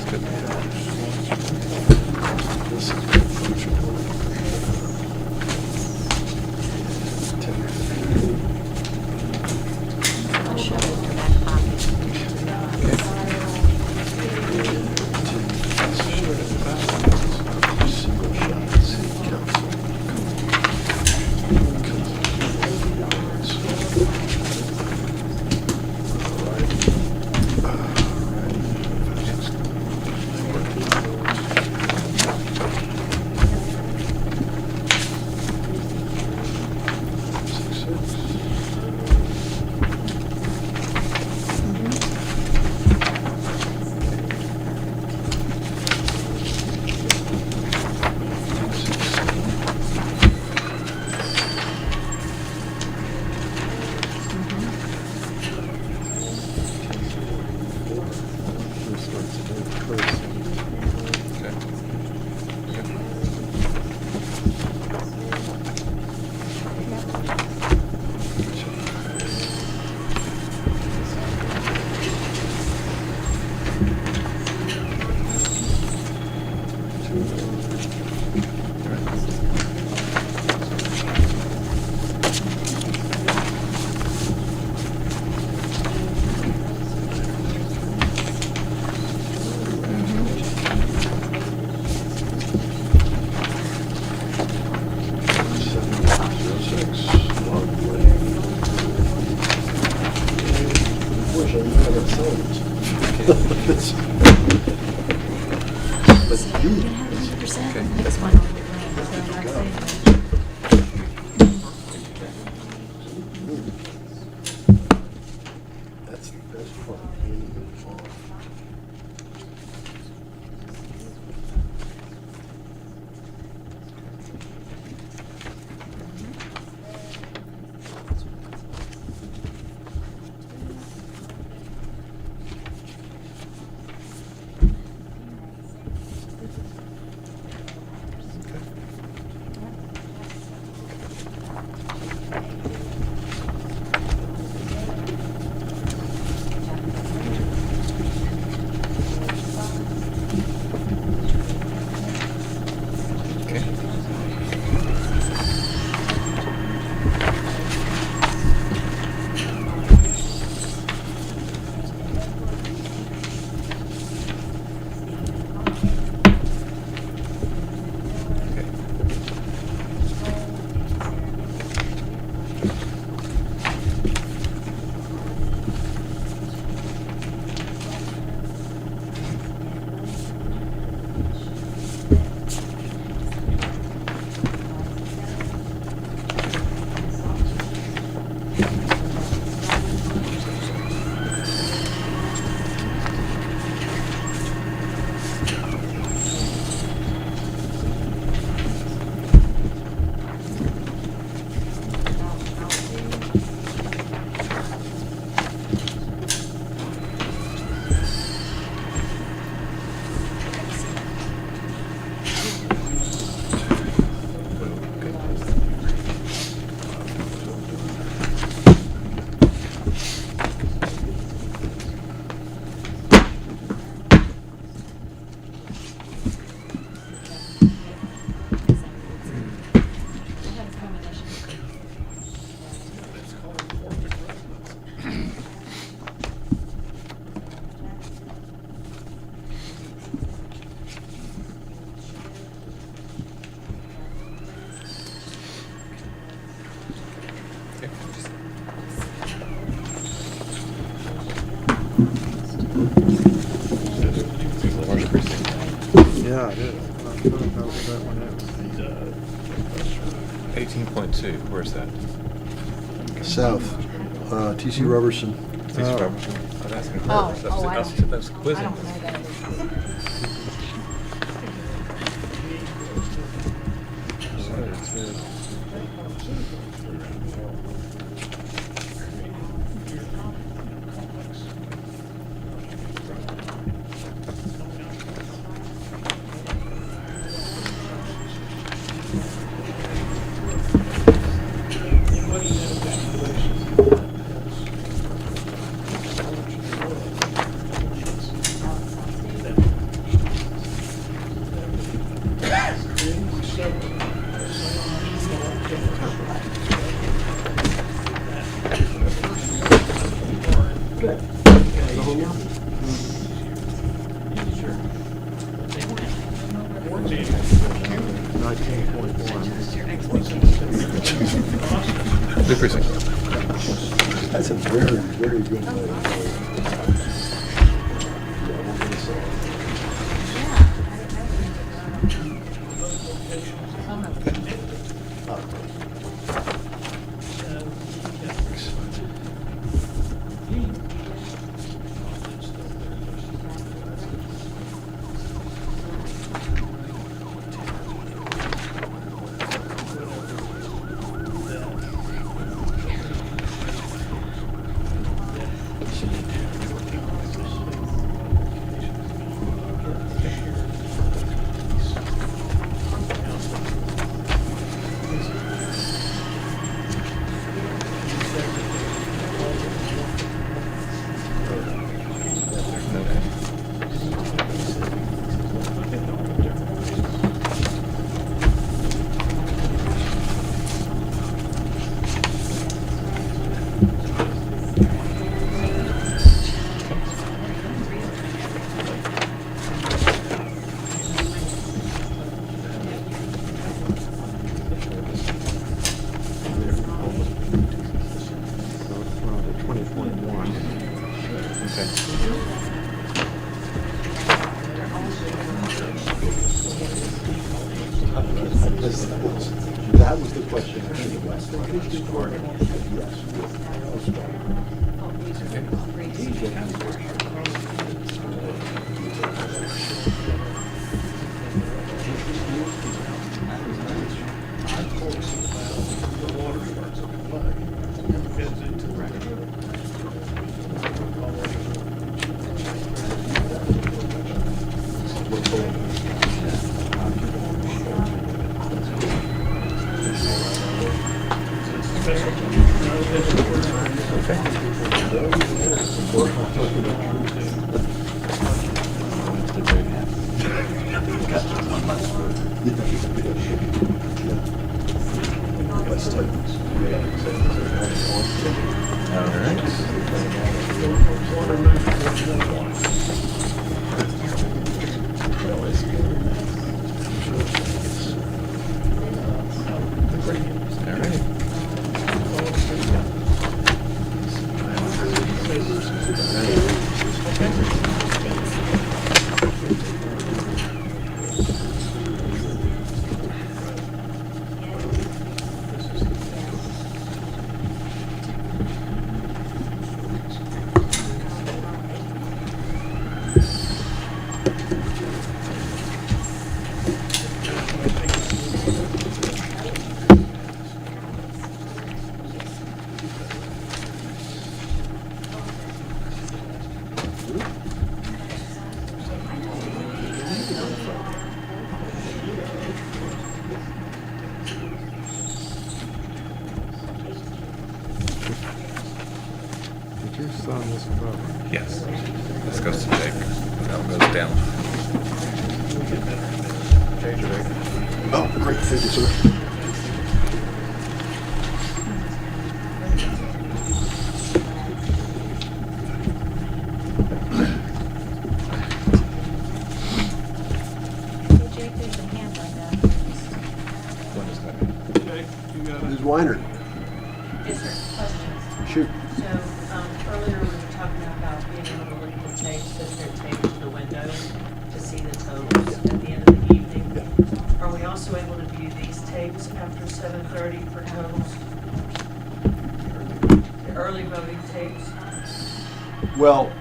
This is good functional. I'll shove it in your back pocket. Single shot city council. But you, This one on the ground, so I'm saying. that's the best part. Yeah, it is. I don't know where that one is. 18.2, where's that? South, T.C. Robertson. T.C. Robertson. I'm asking her. Oh, That's- oh, I that's- don't- that's I quizzing. don't know that. The home run. 19.1. New precinct. That's a very, very good one. That was the question I should have asked. Did you sign this one over? Yes. This goes to Jake. That one goes down. Oh, great, thank you, sir. Jake, there's a hand like that. Okay, you got it. Ms. Weiner, Yes, sir. Questions? shoot. So, earlier we were talking about being able to look at the tapes as they're taped to the window to see the totals at the end of the evening. Are we also able to view these tapes after 7:30 for totals? The early voting tapes? Well,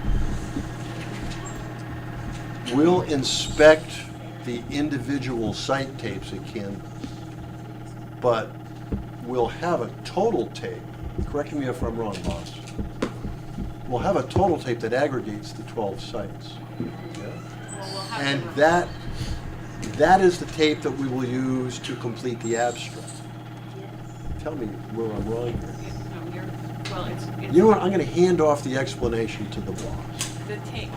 we'll inspect the individual site tapes again, but we'll have a total tape. Correct me if I'm wrong, boss. We'll have a total tape that aggregates the 12 sites. Well, we'll have And to- that is the tape that we will use to complete the abstract. Tell me where I'm wrong here. No, well, it's. You know what, I'm gonna hand off the explanation to the boss. The tape,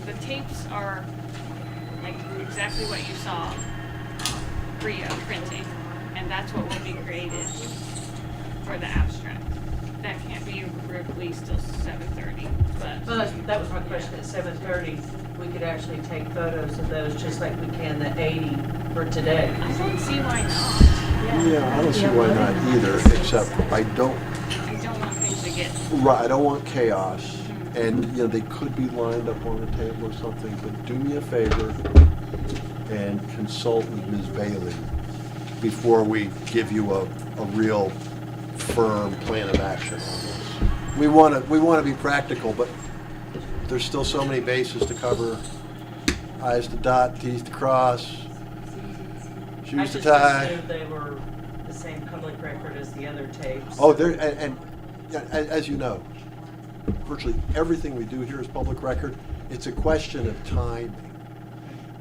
the tapes are like exactly what you saw pre-printing, and that's what will be created for the abstract. that can't be released till 7:30, but. Well, that was my question, at 7:30, we could actually take photos of those, just like we can the 80 for today. I don't see why not. Yeah, I don't see why not either, except I don't, I don't want things to get, right, I don't want chaos. And, you know, they could be lined up on a table or something, but do me a favor and consult with Ms. Bailey before we give you a real firm plan of action on this. We want to be practical, but there's still so many bases to cover. I's to dot, T's to cross, shoes to tie. I just assumed they were the same public record as the other tapes. Oh, there, and yeah, as you know, virtually everything we do here is public record. It's a question of timing,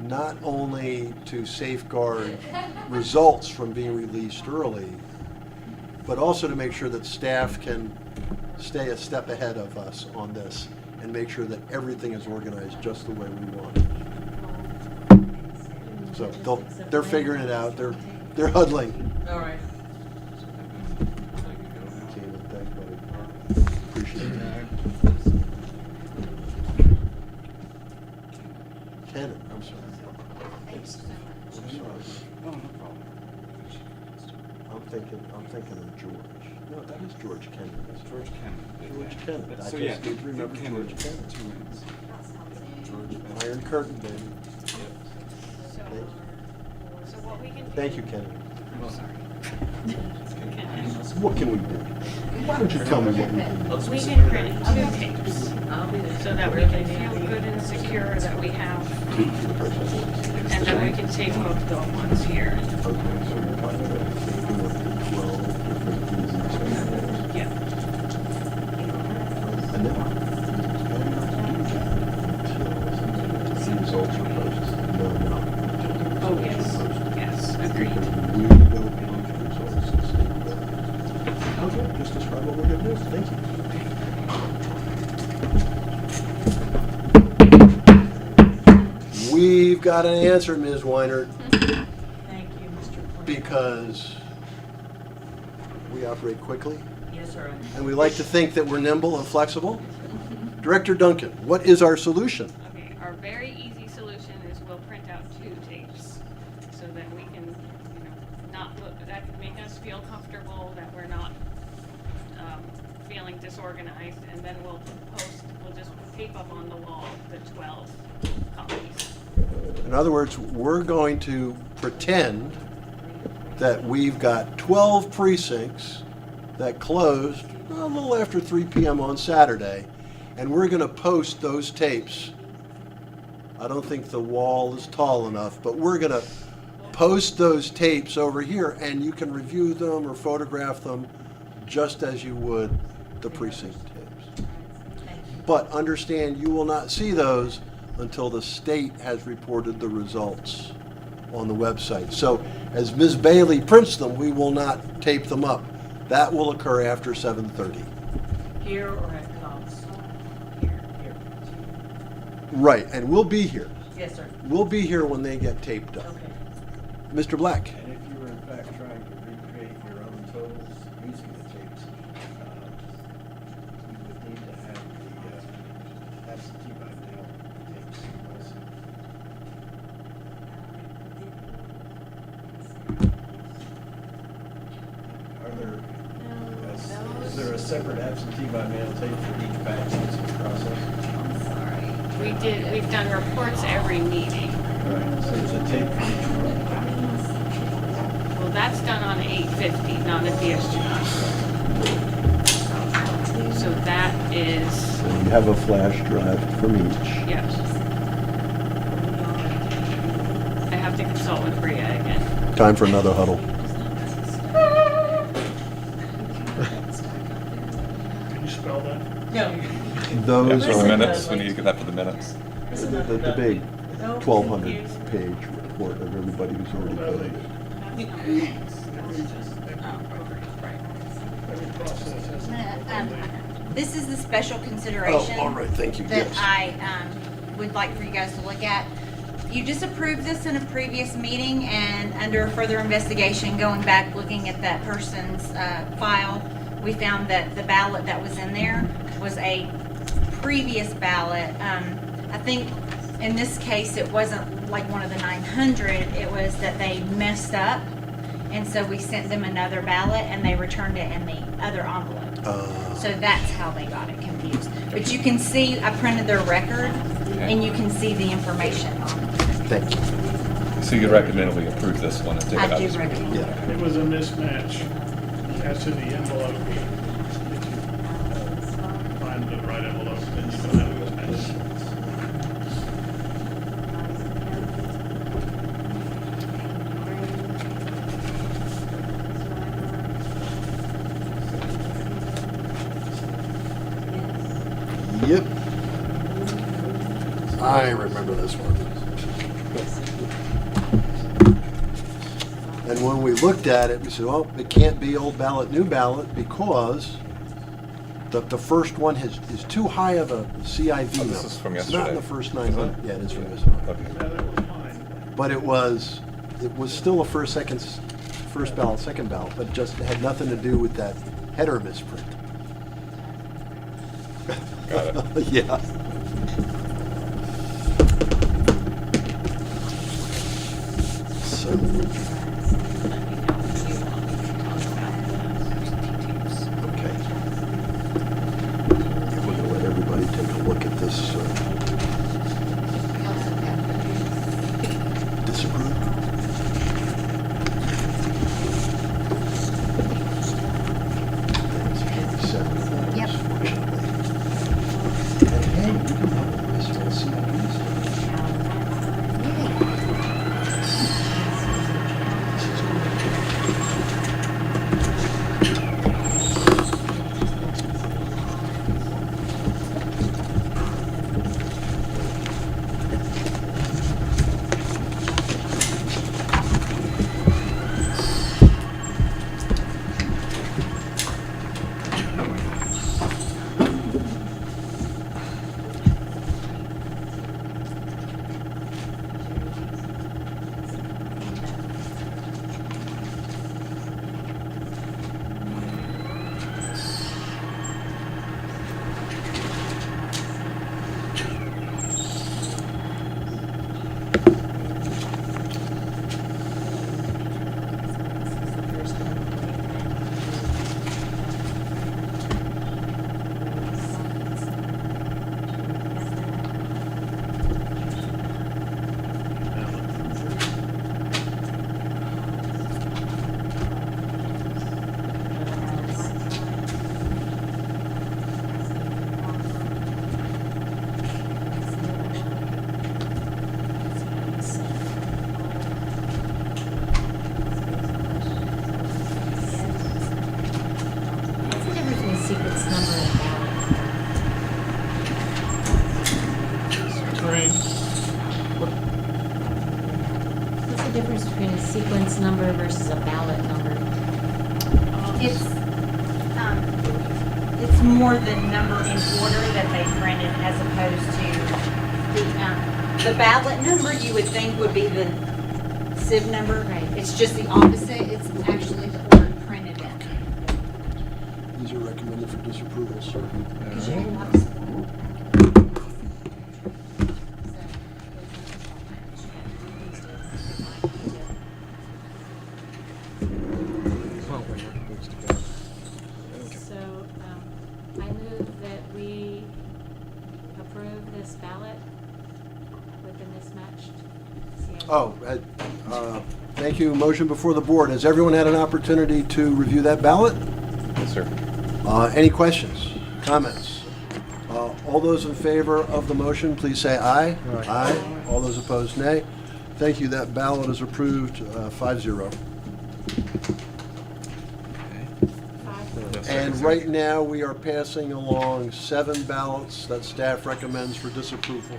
not only to safeguard results from being released early, but also to make sure that staff can stay a step ahead of us on this and make sure that everything is organized just the way we want it. So they're figuring it out. They're huddling. All right. Appreciate it. Cannon, I'm sorry. I'm sorry. I'm thinking of George. No, that is George Kennan. That's George Kennan. George Kennan. I So, just yeah, did remember Kennan, George Kennan. 2 wins. George. Iron Curtain, baby. so, Thank you. so what we can do. Thank you, Kennan. I'm sorry. What can we do? Why don't you tell me what we can do? We can print 2 tapes so that we can feel good and secure that we have, and then we can take both the ones here. Okay, so you're talking about taking up to 12 different pieces. Yeah. And then the results are posted. No, no. Oh, yes, yes, agreed. Because we don't post results and stay there. Okay, just describe what we're gonna do. Thank you. We've got an answer, Ms. Weinert, Thank you, Mr. Quinn. because we operate quickly, Yes, sir. and we like to think that we're nimble and flexible. Director Duncan, what is our solution? Okay, our very easy solution is we'll print out 2 tapes so that we can, not look, that can make us feel comfortable that we're not feeling disorganized, and then we'll just tape up on the wall the 12 copies. In other words, we're going to pretend that we've got 12 precincts that closed a little after 3 p.m. on Saturday, and we're going to post those tapes. I don't think the wall is tall enough, but we're going to post those tapes over here, and you can review them or photograph them just as you would the precinct tapes. But understand, you will not see those until the state has reported the results on the website. So as Ms. Bailey prints them, we will not tape them up. That will occur after 7:30. Here or at Cobb's? Here. Right, and we'll be here. Yes, sir. We'll be here when they get taped up. Okay. Mr. Black? And if you were in fact trying to recreate your own totals using the tapes, you would need to have the absentee by mail tapes also. Are there, is there a separate absentee by mail tape for each batch that's in process? I'm sorry. We've done reports every meeting. Right, so there's a tape for each one. Well, that's done on 850, not at the SGI. So that is, So you have a flash drive from each. yes. I have to consult with Bria again. Time for another huddle. Can you spell that? No. Those For the are minutes, we need to get that for the minutes. the big 1,200 page report of everybody who's already voted. Every process has. This is the special consideration. Oh, all right, thank you, That yes. I would like for you guys to look at. You just approved this in a previous meeting, and under further investigation, going back, looking at that person's file, we found that the ballot that was in there was a previous ballot. I think in this case, it wasn't like one of the 900, it was that they messed up. And so we sent them another ballot and they returned it in the other envelope. So that's how they got it confused. But you can see, I printed their record and you can see the information on it. Thank you. So you recommend we approve this one and take it out? I do recommend it. Yeah. It was a mismatch as to the envelope. If you find the right envelope, then you don't have a mismatch. Yep. I remember this one. And when we looked at it, we said, well, it can't be old ballot, new ballot, because the first one is too high of a CIV number. This is from It's not in the yesterday. first Is 900. it? Yeah, it is from yesterday. Okay. Yeah, that was fine. But it was still a first ballot, second ballot, but just had nothing to do with that header misprint. Got it. Yeah. So, okay. Yeah, we're gonna let everybody take a look at this. Disapprove? Yep. And hey, you can have a nice little CIVs. What's the difference between sequence number and ballot? Green. What's the difference between a sequence number versus a ballot number? It's more the number in order that they printed as opposed to the ballot number you would think would be the sieve number. Right. It's just the opposite. It's actually the order printed in. These are recommended for disapproval, sir. Because you have a lot of support. So, I move that we approve this ballot with the mismatched CIV. Oh, thank you. Motion before the board. Has everyone had an opportunity to review that ballot? Yes, sir. Any questions, comments? All those in favor of the motion, please say aye. Aye. All those opposed, nay. Thank you. That ballot is approved 5-0. Yes, sir. And right now, we are passing along 7 ballots that staff recommends for disapproval.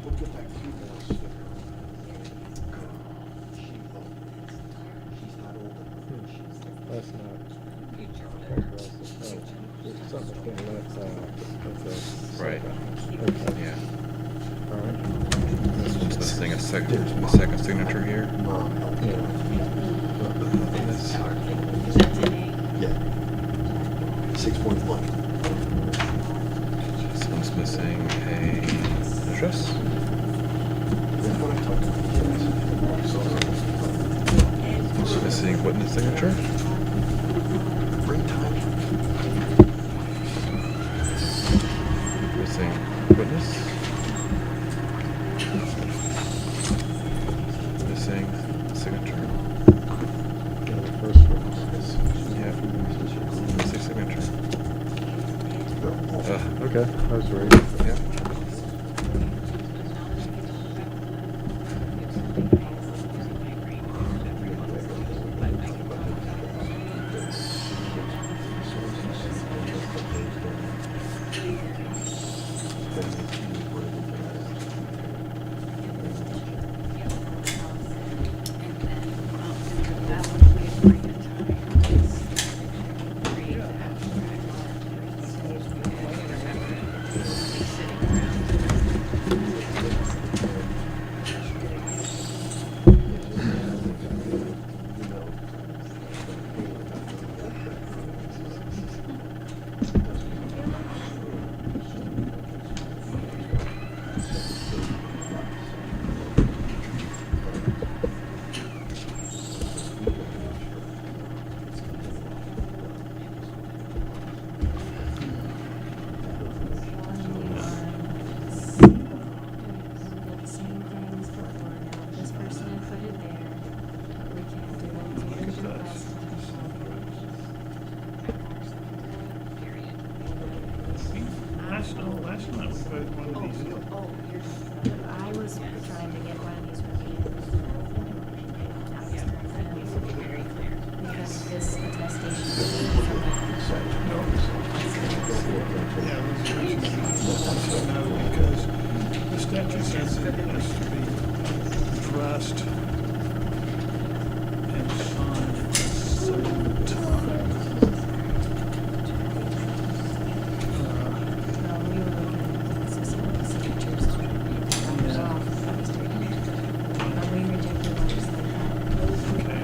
Look at that cute little sticker. She's not old enough. That's not. It's something that left out. Right. Okay. Yeah. All right. This one's missing a second signature here. Mom, help me. Yeah. entire thing. Is that today? Yeah. 6.1. Someone's missing a address. That's what I talked about. Someone's missing witness signature. Bring time. Missing witness. Missing signature. Yeah, the first one. Yeah. Missing signature. Okay, I was right. Yeah. Last night we put one of these in. I was trying to get one of these reviewed. Because this attestation. Yeah, resolution. No, because the statute says it has to be addressed and signed at the same time. Well, we were looking at the signatures on it. That was off. But we rejected one just like that. Okay.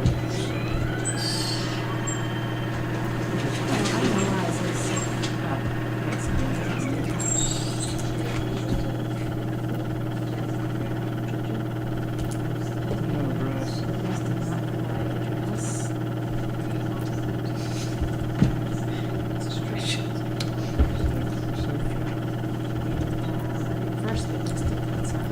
I realize it's, No address. First, we just did not sign.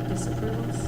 Disapprovals?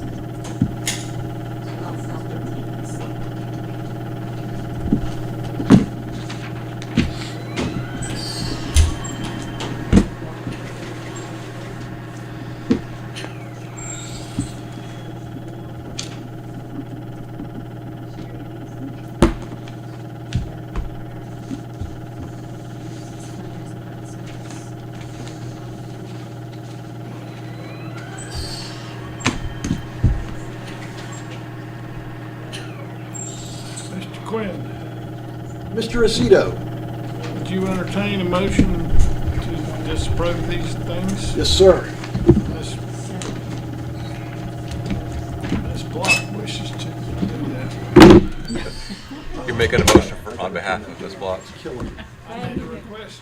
Mr. Quinn, Mr. Aceto? would you entertain a motion to disapprove these things? Yes, sir. Ms. Block wishes to do that. You're making a motion on behalf of Ms. Blotz. I need a request.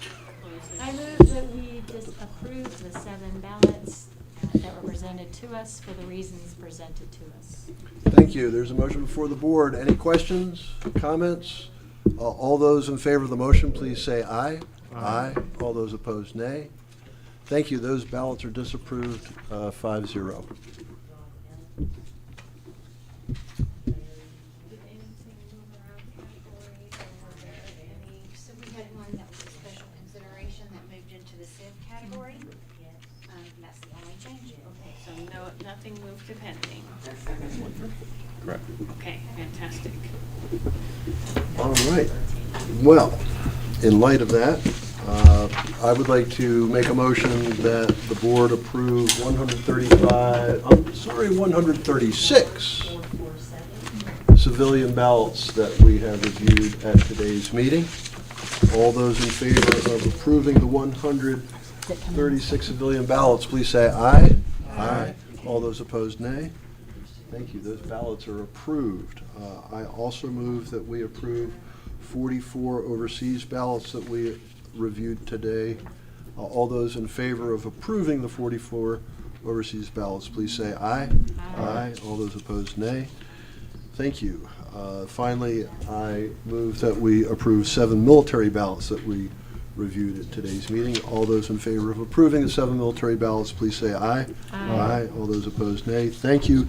I move that we just approve the 7 ballots that were presented to us for the reasons presented to us. Thank you. There's a motion before the board. Any questions, comments? All those in favor of the motion, please say aye. Aye. All those opposed, nay. Thank you. Those ballots are disapproved, 5-0. Did anything move around categories, or were there any? So we had one that was a special consideration that moved into the civ category. That's the only change. Okay, so no, nothing moved to pending. Correct. Okay, fantastic. All right. Well, in light of that, I would like to make a motion that the board approve 136 civilian ballots that we have reviewed at today's meeting. All those in favor of approving the 136 civilian ballots, please say aye. Aye. All those opposed, nay. Thank you. Those ballots are approved. I also move that we approve 44 overseas ballots that we reviewed today. All those in favor of approving the 44 overseas ballots, please say aye. Aye. All those opposed, nay. Thank you. Finally, I move that we approve 7 military ballots that we reviewed at today's meeting. All those in favor of approving the 7 military ballots, please say aye. Aye. All those opposed, nay. Thank you.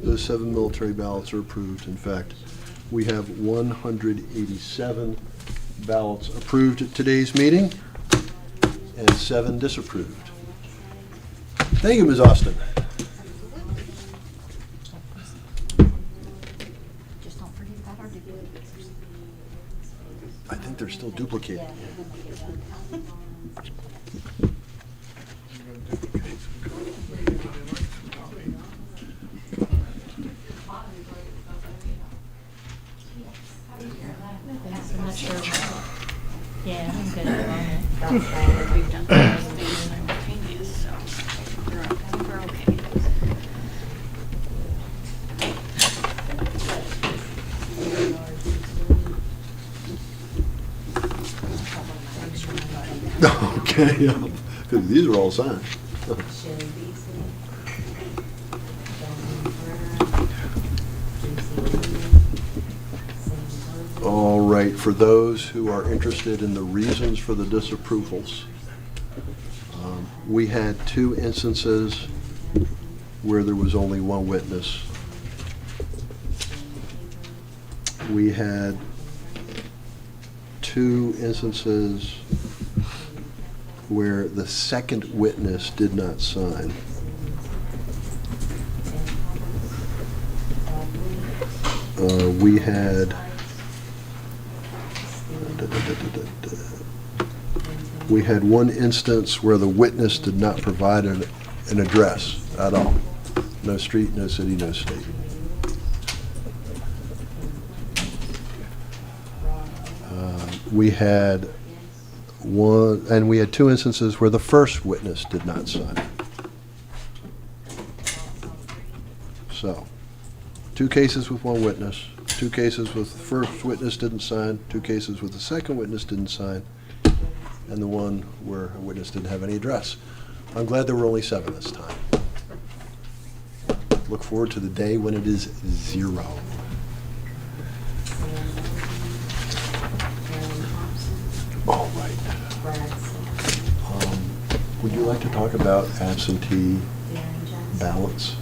Those 7 military ballots are approved. In fact, we have 187 ballots approved at today's meeting and 7 disapproved. Thank you, Ms. Austin. Just don't forget about our duplicates. I think they're still duplicating. I'm not sure. Yeah, I'm good at it. We've done those things simultaneous, so we're okay. Okay, yeah, because these are all signed. All right, for those who are interested in the reasons for the disapprovals, we had 2 instances where there was only 1 witness. We had 2 instances where the second witness did not sign. We had one instance where the witness did not provide an address at all. No street, no city, no state. We had 2 instances where the first witness did not sign. So, 2 cases with 1 witness, 2 cases with the first witness didn't sign, 2 cases with the second witness didn't sign, and the one where a witness didn't have any address. I'm glad there were only 7 this time. Look forward to the day when it is 0. All right. Would you like to talk about absentee ballots?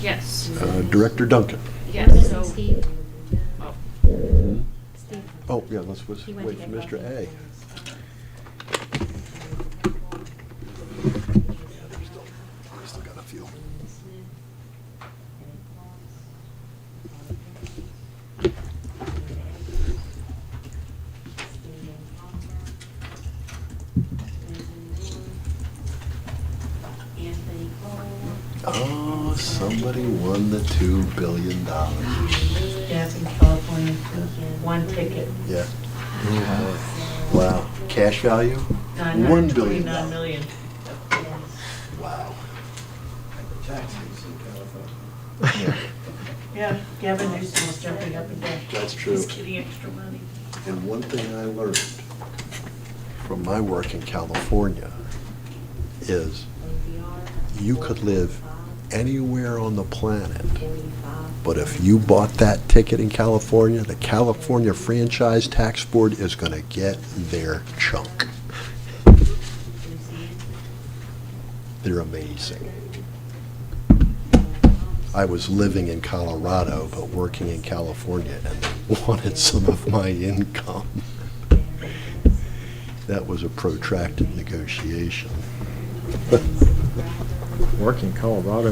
Yes. Director Duncan. Yes, so. Steve. Hmm? Steve. Oh, yeah, let's wait He for went to get Mr. coffee. A. We still got a few. Oh, somebody won the $2 billion. Yeah, from California, 1 ticket. Yeah. Wow. Cash value? $1 billion. $929 million. Wow. Taxes in California. Yeah, Gavin Newsom's jumping up and down. That's true. He's getting extra money. And one thing I learned from my work in California is you could live anywhere on the planet. But if you bought that ticket in California, the California Franchise Tax Board is going to get their chunk. They're amazing. I was living in Colorado, but working in California, and they wanted some of my income. That was a protracted negotiation. Work in Colorado.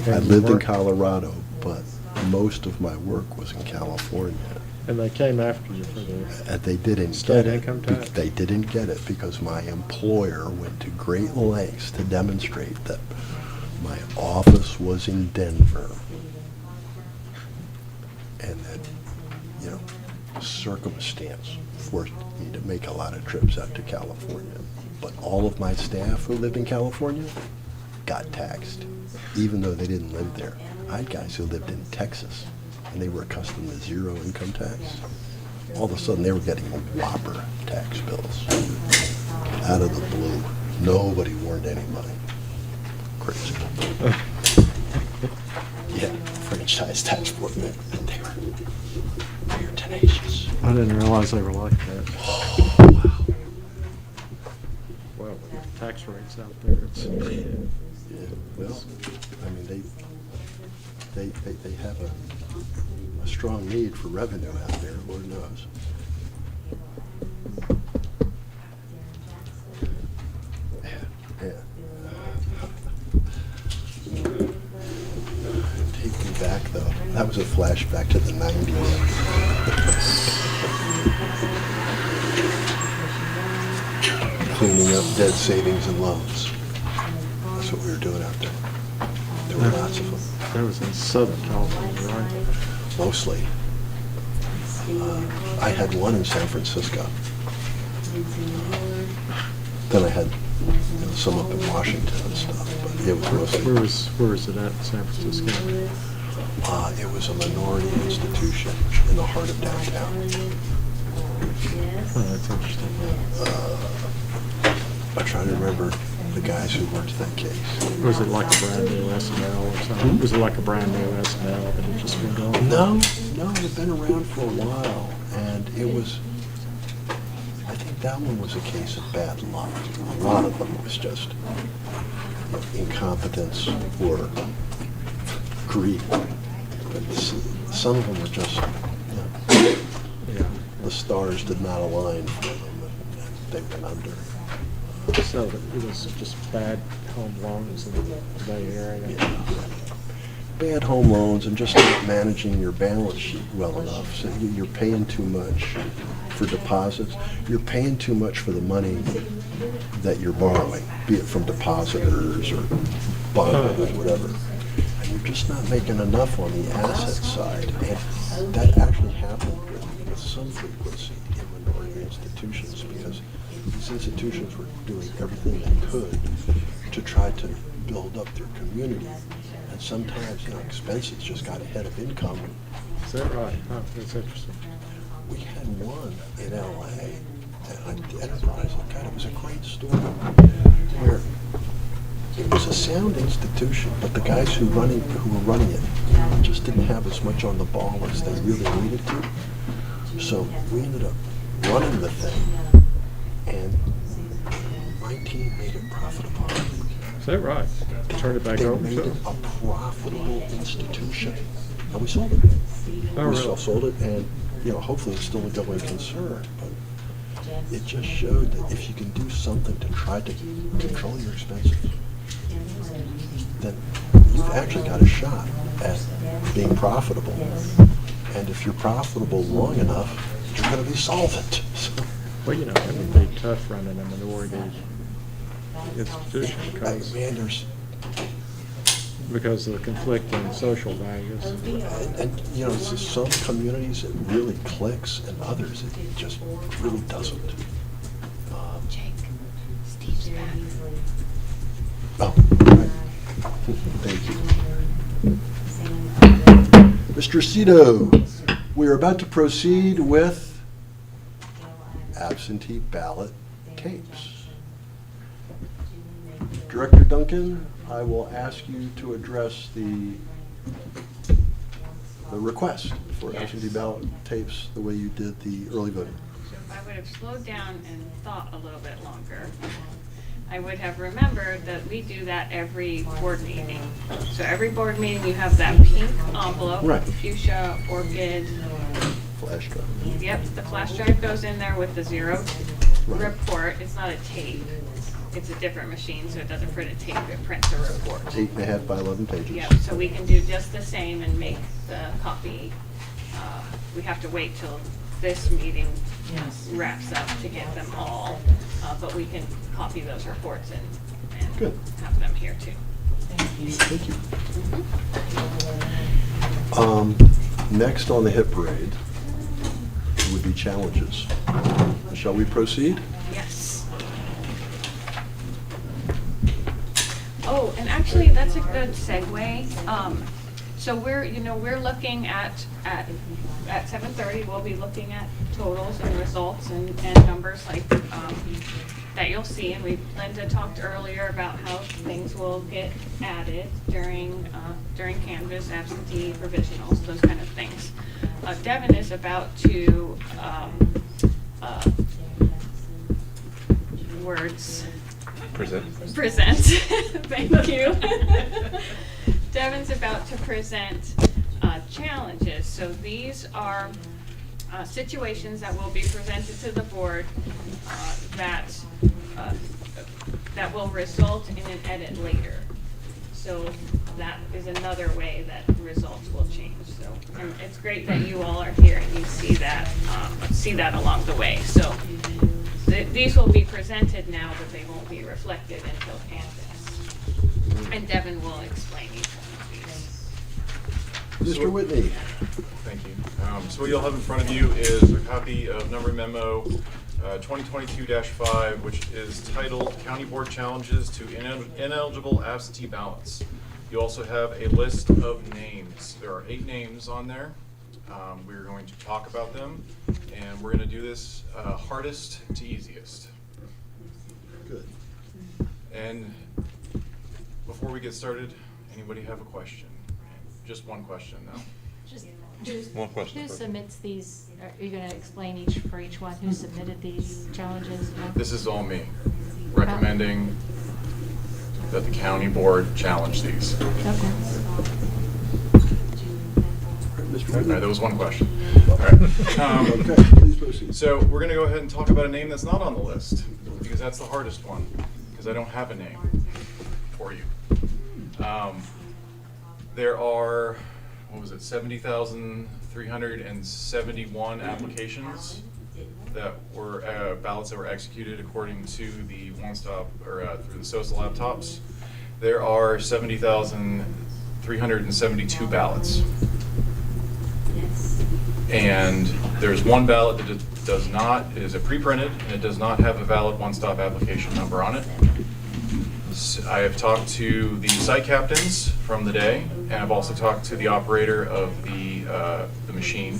I lived in Colorado, but most of my work was in California. And they came after you for the And they didn't state get it. income tax? They didn't get it because my employer went to great lengths to demonstrate that my office was in Denver. And that, you know, circumstance forced me to make a lot of trips out to California. But all of my staff who lived in California got taxed, even though they didn't live there. I had guys who lived in Texas, and they were accustomed to zero income tax. All of a sudden, they were getting whopper tax bills out of the blue. Nobody warned anybody. Crazy. Yeah, franchise tax board, man, they were tenacious. I didn't realize they were like that. Oh, wow. Well, with the tax rates out there, it's, Yeah, well, I mean, they have a strong need for revenue out there, Lord knows. Yeah. Take me back, though. That was a flashback to the 90s. Cleaning up dead savings and loans. That's what we were doing out there. There were lots of them. that was in Southern California, right? Mostly. I had one in San Francisco. Then I had some up in Washington and stuff, but it was mostly. Where was it at in San Francisco? It was a minority institution in the heart of downtown. Oh, that's interesting. I'm trying to remember the guys who worked that case. Was it like a brand new SNL or something? Was it like a brand new SNL that had just been going? No, it had been around for a while, and it was, I think that one was a case of bad luck. A lot of them was just incompetence or greed. But some of them were just, Yeah. the stars did not align for them, and they went under. So it was just bad home loans in the Bay Area. Yeah. Bad home loans and just not managing your balance sheet well enough. So you're paying too much for deposits. You're paying too much for the money that you're borrowing, be it from depositors or bondholders, whatever. And you're just not making enough on the asset side. And that actually happened with some frequency in minority institutions, because these institutions were doing everything they could to try to build up their community. And sometimes, expenses just got ahead of income. Is that right? Oh, that's interesting. We had one in LA, and Enterprise, God, it was a great story, where it was a sound institution, but the guys who were running it just didn't have as much on the ball as they really needed to. So we ended up running the thing, and my team made it profitable. Is that right? Turn it back They over made to it them? a profitable institution, and we sold it. Oh, We really? still sold it, and hopefully it's still a going concern. But it just showed that if you can do something to try to control your expenses, then you've actually got a shot at being profitable. And if you're profitable long enough, you're going to be solvent. So, Well, it would be tough running a minority institution because of the conflicting social values. and so some communities it really clicks, and others it just really doesn't. Jake, Steve's back. Oh, right. Thank you. Mr. Cito, we're about to proceed with absentee ballot tapes. Director Duncan, I will ask you to address the request for Yes. absentee ballot tapes the way you did the early voting. So if I would have slowed down and thought a little bit longer, I would have remembered that we do that every board meeting. So every board meeting, you have that pink envelope, Right. fuchsia, orchid. Flash drive. Yep, the flash drive goes in there with the zero Right. report. It's not a tape. It's a different machine, so it doesn't print a tape, it prints a report. 8.5 by 11 pages. Yep, so we can do just the same and make the copy. We have to wait till this meeting Yes. wraps up to get them all, but we can copy those reports and Good. have them here too. Thank you. Thank you. Next on the hit parade would be challenges. Shall we proceed? Yes. Oh, and actually, that's a good segue. So we're looking at 7:30, we'll be looking at totals and results and numbers like, that you'll see. And Linda talked earlier about how things will get added during canvass, absentee, provisionals, those kind of things. Devin is about to, Present. Thank you. Devin's about to present challenges. So these are situations that will be presented to the board that will result in an edit later. So that is another way that results will change. So, and it's great that you all are here and you see that along the way. So these will be presented now, but they won't be reflected until canvass. And Devin will explain each one of these. Mr. Whitney. Thank you. So what you'll have in front of you is a copy of number memo 2022-5, which is titled County Board Challenges to Ineligible Absentee Ballots. You also have a list of names. There are 8 names on there. We're going to talk about them, and we're going to do this hardest to easiest. Good. And before we get started, anybody have a question? Just one question, though. Just One question who first. submits these? Are you going to explain for each one who submitted these challenges? This is all me recommending that the county board challenge these. Okay. Mr. All right, Whitney. there was one question. All right. Okay, please proceed. So we're going to go ahead and talk about a name that's not on the list, because that's the hardest one, because I don't have a name for you. There are, 70,371 applications that were ballots that were executed according to the one-stop or through the SOSA laptops. There are 70,372 ballots. And there's one ballot that does not, it is a pre-printed, and it does not have a valid one-stop application number on it. I have talked to the site captains from the day, and I've also talked to the operator of the machine,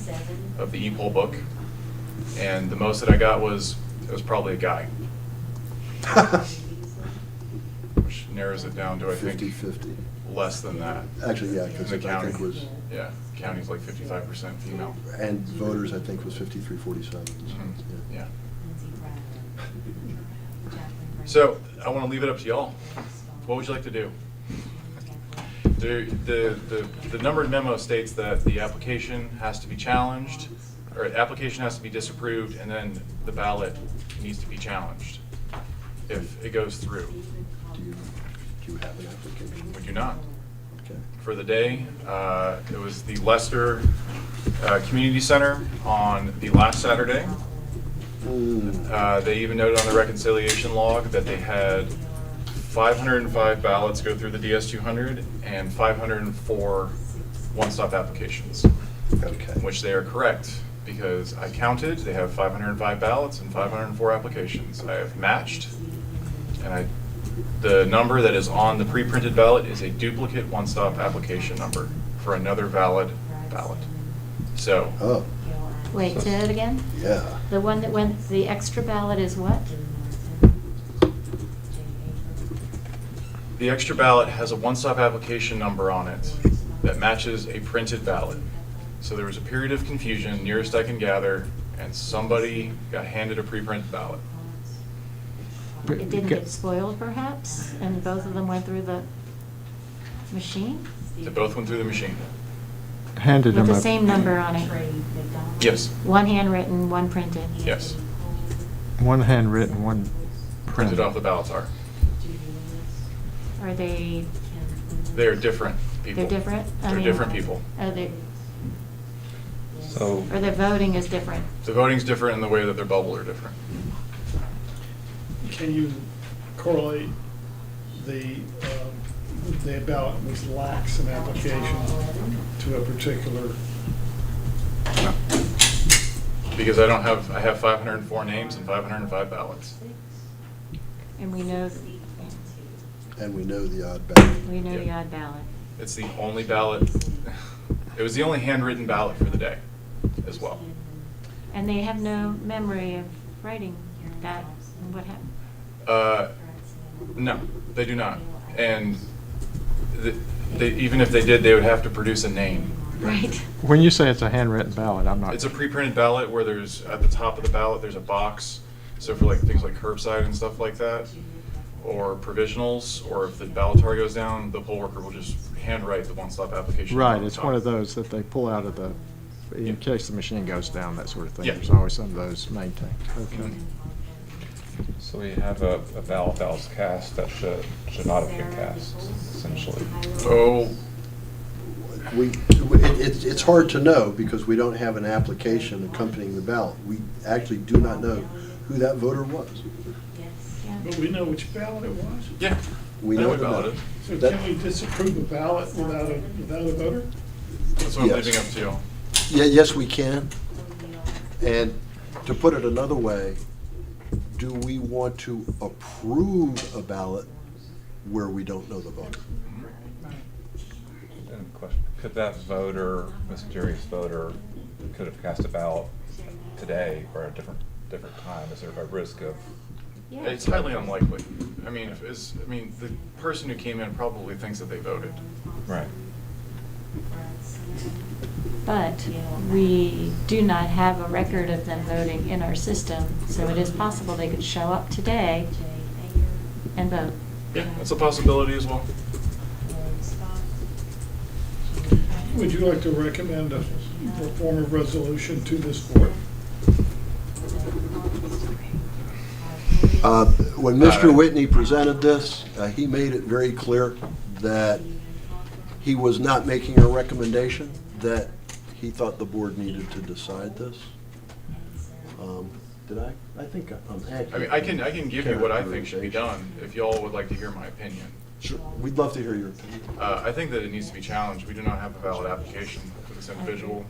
of the e-poll book. And the most that I got was, it was probably a guy. Which narrows it down to, I think, 50-50. less than that. Actually, yeah, because The I county think was, Yeah, county's like 55% female. and voters, I think, was 53-47. Yeah. So, I want to leave it up to y'all. What would you like to do? The numbered memo states that the application has to be challenged, or application has to be disapproved, and then the ballot needs to be challenged if it goes through. Do you have an application? We do not. Okay. For the day, it was the Leicester Community Center on the last Saturday. They even noted on the reconciliation log that they had 505 ballots go through the DS200 and 504 one-stop applications. Okay. Which they are correct, because I counted, they have 505 ballots and 504 applications. I have matched, and the number that is on the pre-printed ballot is a duplicate one-stop application number for another valid ballot. So, Oh, Wait, say that again? yeah. The one that went, the extra ballot is what? The extra ballot has a one-stop application number on it that matches a printed ballot. So there was a period of confusion, nearest I can gather, and somebody got handed a pre-printed ballot. It didn't get spoiled perhaps, and both of them went through the machine? They both went through the machine. Handed With them the a- same number on it? Yes, One handwritten, one printed? yes. One handwritten, one Printed printed. off the ballots are. Are they, They're different people. they're different? I They're mean, different people. Are they, So, or their voting is different? The voting's different and the way that they're bubbled are different. Can you correlate the ballot which lacks an application to a particular? Because I have 504 names and 505 ballots. And we know, And we know the odd ballot. we know the Yeah. odd ballot. It's the only ballot, it was the only handwritten ballot for the day as well. And they have no memory of writing that, and what happened? No, they do not. And even if they did, they would have to produce a name. Right. When you say it's a handwritten ballot, I'm not. It's a pre-printed ballot where there's, at the top of the ballot, there's a box. So for like things like curbside and stuff like that, or provisionals, or if the ballotar goes down, the poll worker will just handwrite the one-stop application. Right, on it's top. one of those that they pull out of the, Yeah. in case the machine goes down, that sort of thing. Yeah. There's always some of those maintained. Okay. so we have a ballot that was cast that should not have been cast, essentially. Oh, It's hard to know because we don't have an application accompanying the ballot. We actually do not know who that voter was. But we know which ballot it was. yeah. We I know what the ballot ballot. it is. So That- can we disapprove a ballot without a voter? That's what I'm Yes. leaving up to y'all. Yeah, yes, we can. And to put it another way, do we want to approve a ballot where we don't know the voter? And question, could that voter, mysterious voter, could have cast a ballot today or at a different time? Is there a risk of? Yeah. It's highly unlikely. I mean, the person who came in probably thinks that they voted. Right. But we do not have a record of them voting in our system, so it is possible they could show up today and vote. Yeah, that's a possibility as well. Would you like to recommend a form of resolution to this board? When Mr. Whitney presented this, he made it very clear that he was not making a recommendation, that he thought the board needed to decide this. Did I? I think I'm accurate. I mean, I can give you what I think should be done if y'all would like to hear my opinion. Sure, we'd love to hear your opinion. I think that it needs to be challenged. We do not have a valid application for this individual.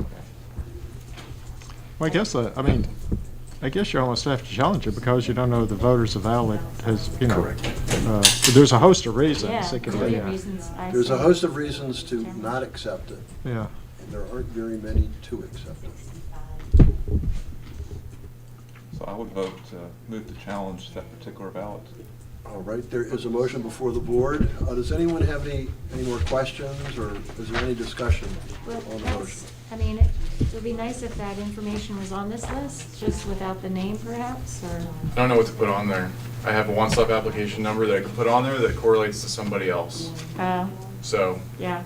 Well, I guess you almost have to challenge it because you don't know the voters of valid has, Correct. There's a host of reasons. Yeah, It could be, million reasons I There's a see. host of reasons to not accept it, Yeah. and there aren't very many to accept it. So I would vote to move to challenge that particular ballot. All right, there is a motion before the board. Does anyone have any more questions, or is there any discussion Well, on the motion? that's, I mean, it would be nice if that information was on this list, just without the name perhaps, or, I don't know what to put on there. I have a one-stop application number that I can put on there that correlates to somebody else. So yeah.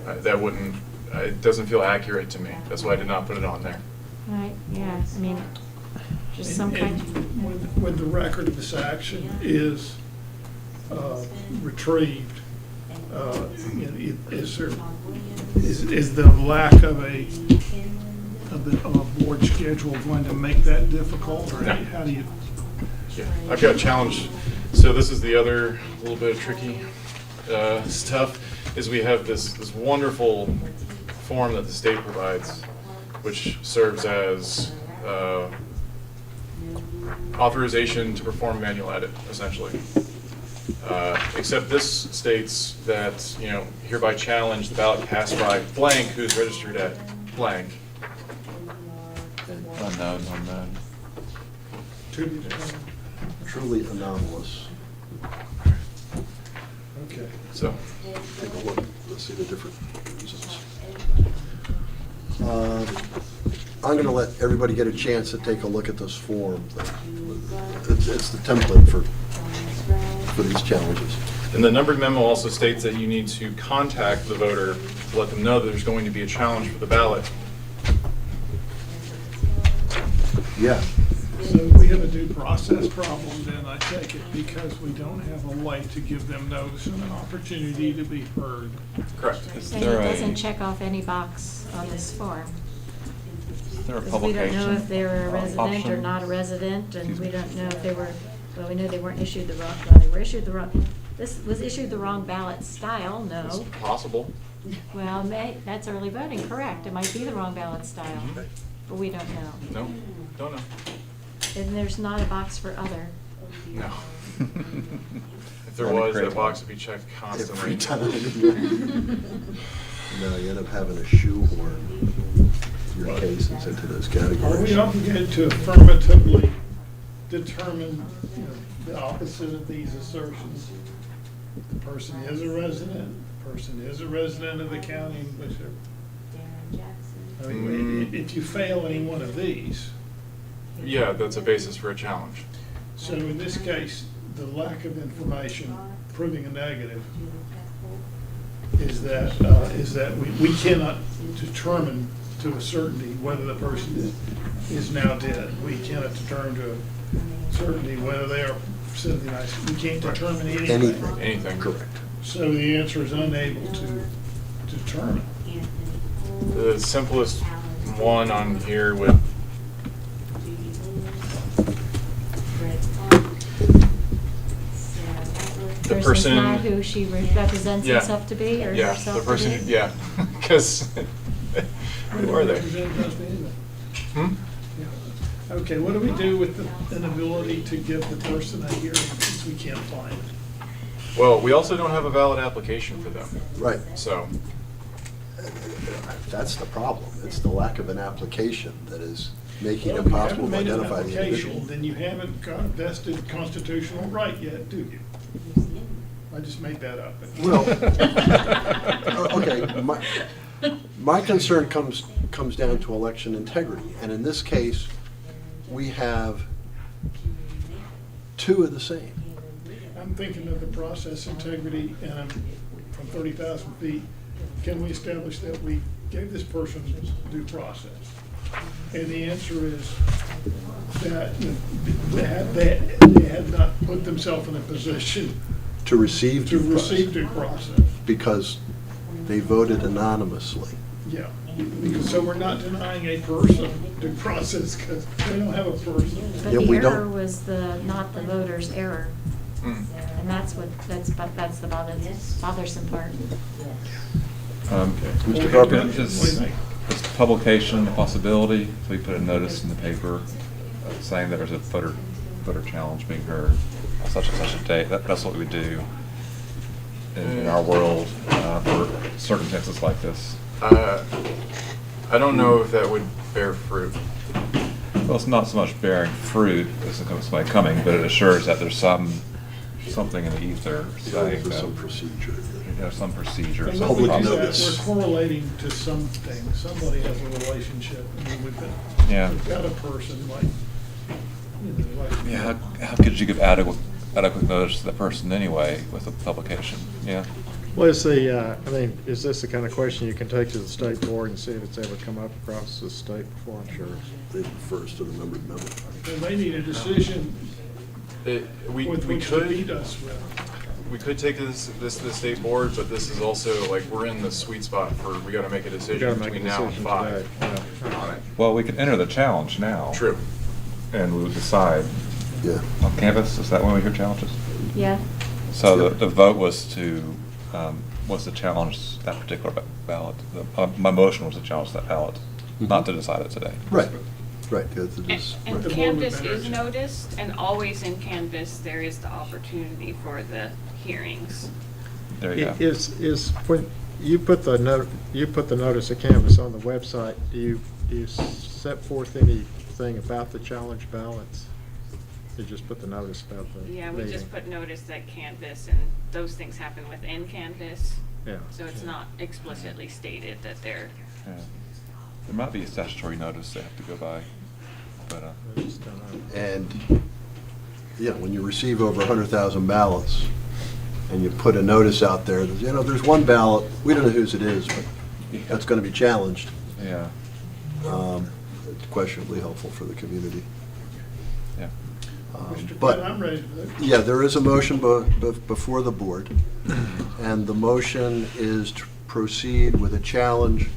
that wouldn't, it doesn't feel accurate to me. That's why I did not put it on there. Right, yeah, I mean, just some kind. When the record of this action is retrieved, is the lack of a board schedule going to make that difficult, or No. how do you? Yeah, I've got challenged. So this is the other little bit of tricky stuff, is we have this wonderful form that the state provides, which serves as authorization to perform manual edit, essentially. Except this states that, hereby challenge the ballot cast by blank who's registered at blank. Unknown. To be determined. Truly anomalous. So, take a look, let's see the different results. I'm gonna let everybody get a chance to take a look at this form. It's the template for these challenges. and the numbered memo also states that you need to contact the voter to let them know that there's going to be a challenge for the ballot. Yeah, So we have a due process problem then, I take it, because we don't have a way to give them notice and an opportunity to be heard. Correct. Is And it there doesn't a, check off any box on this form. is there a Because we don't know if they were a resident or option? not a resident, and Excuse we me. don't know if they were, well, we know they weren't issued the wrong, well, they were issued the wrong, this was issued the wrong ballot style, It's no. possible. Well, that's early voting, correct, it might be the wrong ballot style, Mhm. but we don't know. No, don't know. And there's not a box for other. No. If there Trying to was, create that box one. would be checked every constantly. time. No, you end up having a shoehorn your cases into those Are we categories. obligated to affirmatively determine, you know, the opposite of these assertions? The person is a resident, the person is a resident of the county, whichever. I mean, if you fail any one of these, Yeah, that's a basis for a challenge. so in this case, the lack of information proving a negative is that we cannot determine to a certainty whether the person is now dead. We cannot determine to a certainty whether they are citizens of the United States. We can't determine anything. Anything. Anything. Correct. So the answer is unable to determine. The simplest one on here would, the Person's person. not who she represents Yeah. himself to be or Yeah, herself the to person, be? yeah, because, who are they? Represent us either. Hmm? Yeah. Okay, what do we do with the inability to give the person a hearing since we can't find it? Well, we also don't have a valid application for them, Right. so, That's the problem. It's the lack of an application that is making Well, it if you impossible haven't to made an identify the application, individual. then you haven't got a vested constitutional right yet, do you? I just made that up. Well, okay, my concern comes down to election integrity, and in this case, we have two of the same. I'm thinking of the process integrity, and I'm from 30,000 feet, can we establish that we gave this person due process? And the answer is that they had not put themselves in a position To receive to due receive process, due process. because they voted anonymously. Yeah, because, so we're not denying a person due process because they don't have a person. But Yeah, the we error don't. was not the voter's error. mm. And that's the bothersome part. Mr. Carpenter? What do you think? Is publication a possibility? So we put a notice in the paper saying that there's a voter challenge being heard on such and such a date. That's what we would do in our world for circumstances like this. I don't know if that would bear fruit. Well, it's not so much bearing fruit as somebody coming, but it assures that there's something in the ether saying There's that some procedure. some procedure. And some when we do Public that, notice. we're correlating to something. Somebody has a relationship. I mean, Yeah. we've got a person like, you know, like. Yeah, how could you give adequate notice to that person anyway with a publication? Yeah. Well, is this the kind of question you can take to the state board and see if it's ever come up across the state before? I'm sure. It refers to the numbered memo. And they need a decision We with which to beat us with. We could take this to the state board, but this is also, like, we're in the sweet spot for, we gotta make a We decision gotta make a between now and decision 5. today. Yeah. On it. Well, we could enter the challenge now. True. And we would decide Yeah. on canvas. Is that when we hear challenges? Yeah. So the vote was to challenge that particular ballot. My motion was to challenge that ballot, not to decide it today. Right, right. That's And right. The board would Canvas better is check. noticed, and always in Canvas, there is the opportunity for the hearings. There you go. Is when you put the notice of canvas on the website, do you set forth anything about the challenge ballots? You just put the notice about the Yeah, we meeting. just put notice that Canvas and those things happen within Canvas. Yeah. So it's not explicitly stated that they're, Yeah. There might be a statutory notice they have to go by, but, I just don't know. And, yeah, when you receive over 100,000 ballots, and you put a notice out there, that, you know, there's one ballot, we don't know whose it is, but that's going to be challenged. yeah, It's questionably helpful for the community. yeah. Mr. But, Pitt, I'm ready for that. yeah, there is a motion before the board, and the motion is to proceed with a challenge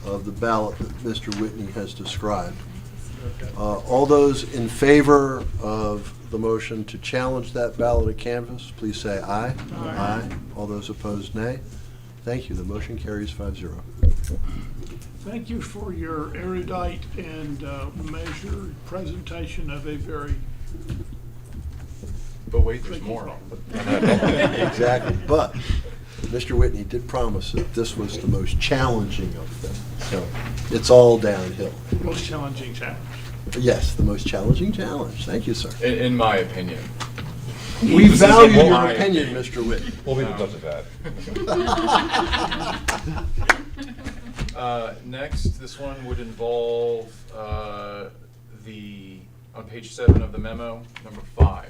of the ballot that Mr. Whitney has described. Okay. All those in favor of the motion to challenge that ballot at Canvas, please say aye. Aye. All those opposed, nay. Thank you. The motion carries 5-0. Thank you for your erudite and measured presentation of a very, But wait, there's more. Exactly. But Mr. Whitney did promise that this was the most challenging of them. So it's all downhill. most challenging challenge. Yes, the most challenging challenge. Thank you, sir. In my opinion. We This is value in your my opinion, Mr. Whitney. We'll leave it up to that. Next, this one would involve on page 7 of the memo, number 5.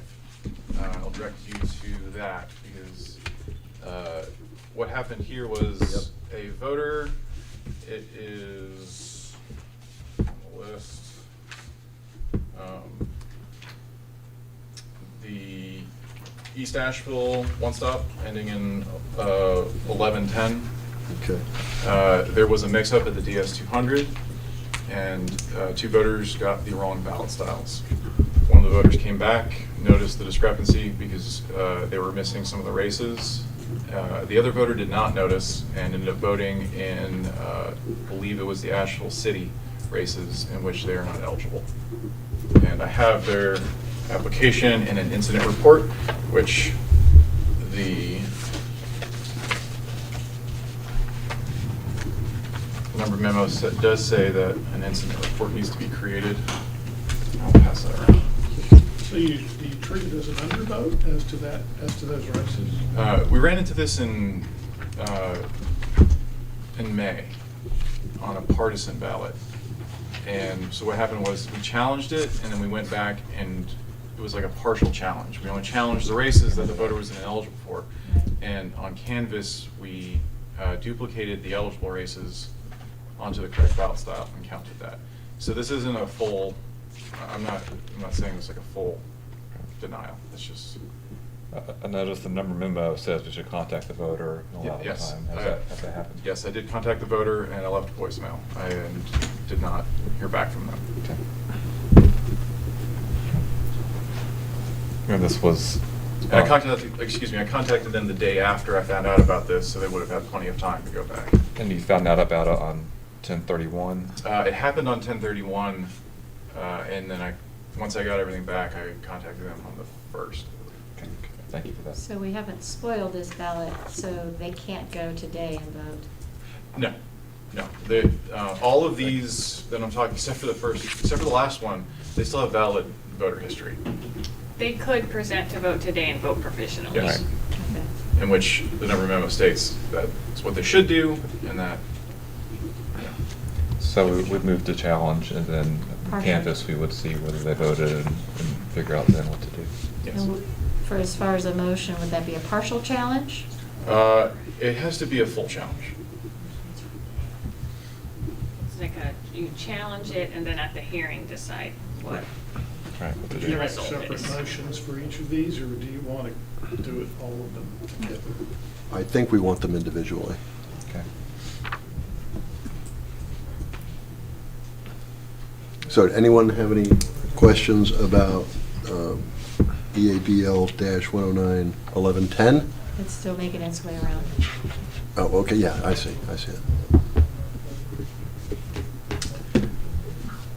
I'll direct you to that because what happened here was a voter, it is on the list, the East Asheville one stop ending in 1110. Okay. There was a mix-up at the DS200, and 2 voters got the wrong ballot styles. One of the voters came back, noticed the discrepancy because they were missing some of the races. The other voter did not notice and ended up voting in, I believe it was the Asheville City races in which they are not eligible. And I have their application and an incident report, which the number memo does say that an incident report needs to be created. I'll pass that around. So do you treat it as an undervote as to those races? We ran into this in May on a partisan ballot. And so what happened was we challenged it, and then we went back and it was like a partial challenge. We only challenged the races that the voter was ineligible for. And on Canvas, we duplicated the eligible races onto the correct ballot style and counted that. So this isn't a full, I'm not saying it's like a full denial. It's just. I noticed the number memo says we should contact the voter and allow the Yes. time. Has that happened? Yes, I did contact the voter and I left a voicemail. I did not hear back from them. Okay. And this was. And I contacted them the day after I found out about this, so they would have had plenty of time to go back. And you found out about it on 10/31? It happened on 10/31, and then once I got everything back, I contacted them on the 1st. Okay. Thank you for that. So we haven't spoiled this ballot, so they can't go today and vote. No. All of these that I'm talking, except for the last one, they still have valid voter history, they could present to vote today and vote provisionally. Yes. Okay. in which the number memo states that it's what they should do, and that. So we'd move to challenge, and then Partial. Canvas, we would see whether they voted and figure out then what to do. Yes. And for as far as a motion, would that be a partial challenge? It has to be a full challenge. It's like you challenge it and then at the hearing decide what. Right, what to Do do. you have result separate is. motions for each of these, or do you want to do it all of them together? I think we want them individually. Okay. So, anyone have any questions about EABL-109-1110? It's still making its way around. Oh, okay, yeah, I see it.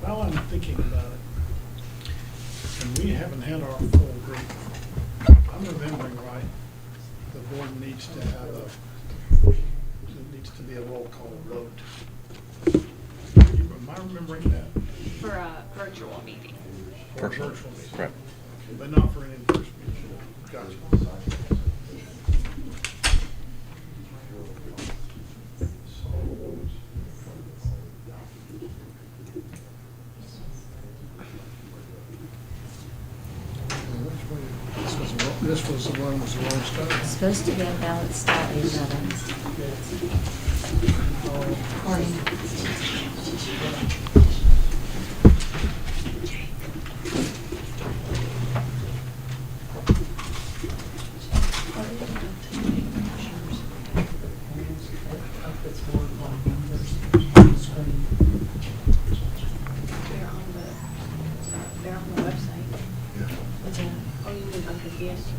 While I'm thinking about it, and we haven't had our full group, I'm remembering right, the board needs to have there needs to be a roll call vote. Am I remembering that? For a virtual meeting. For a Virtual. virtual meeting? Right. but not for an in-person meeting. Gotcha. This was the one was the wrong stuff. It's supposed to be a ballot style 11. They're on the website. What's that? Oh, you did, okay, yes,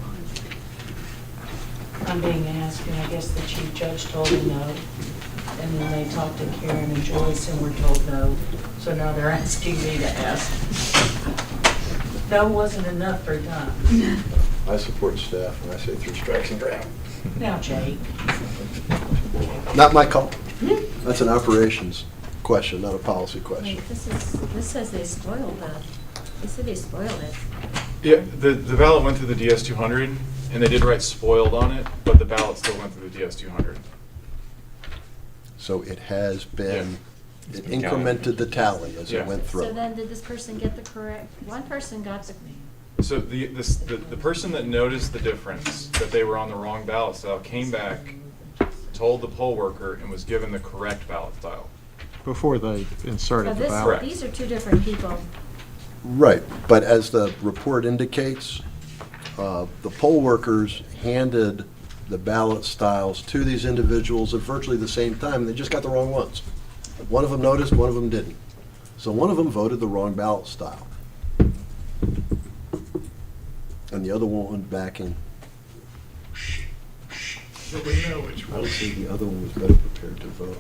I'm being asked, and I guess the chief judge told me no. And then they talked to Karen and Joyce and were told no. So now they're asking me to ask. No wasn't enough for time. I support staff when I say three strikes and you're out. Now, Jake. Not my call. That's an operations question, not a policy question. Wait, this says they spoiled that. They said they spoiled it. Yeah, the ballot went through the DS-200, and they did write spoiled on it, but the ballot still went through the DS-200. So it has been, It's it been counted. incremented the tally as Yeah. it went through. So then did this person get the correct, one person got the, So the person that noticed the difference, that they were on the wrong ballot style, came back, told the poll worker, and was given the correct ballot style. Before they now inserted the this, ballot. these are two different people. Right, but as the report indicates, the poll workers handed the ballot styles to these individuals at virtually the same time, and they just got the wrong ones. One of them noticed, one of them didn't. So one of them voted the wrong ballot style. And the other one went back and, So we know which I one. would say the other one was better prepared to vote.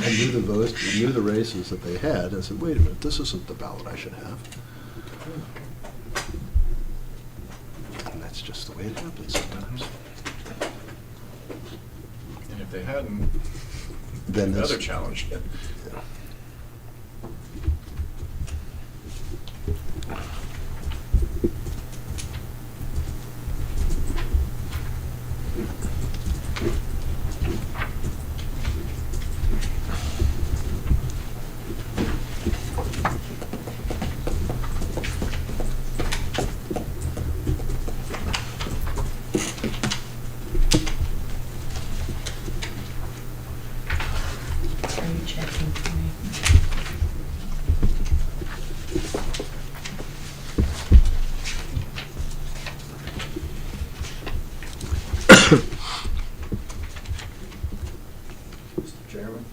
I knew the votes, I knew the races that they had, I said, wait a minute, this isn't the ballot I should have. And that's just the way it happens sometimes. And if they hadn't, Then this- another challenge. Are you checking for me? Mr. Chairman,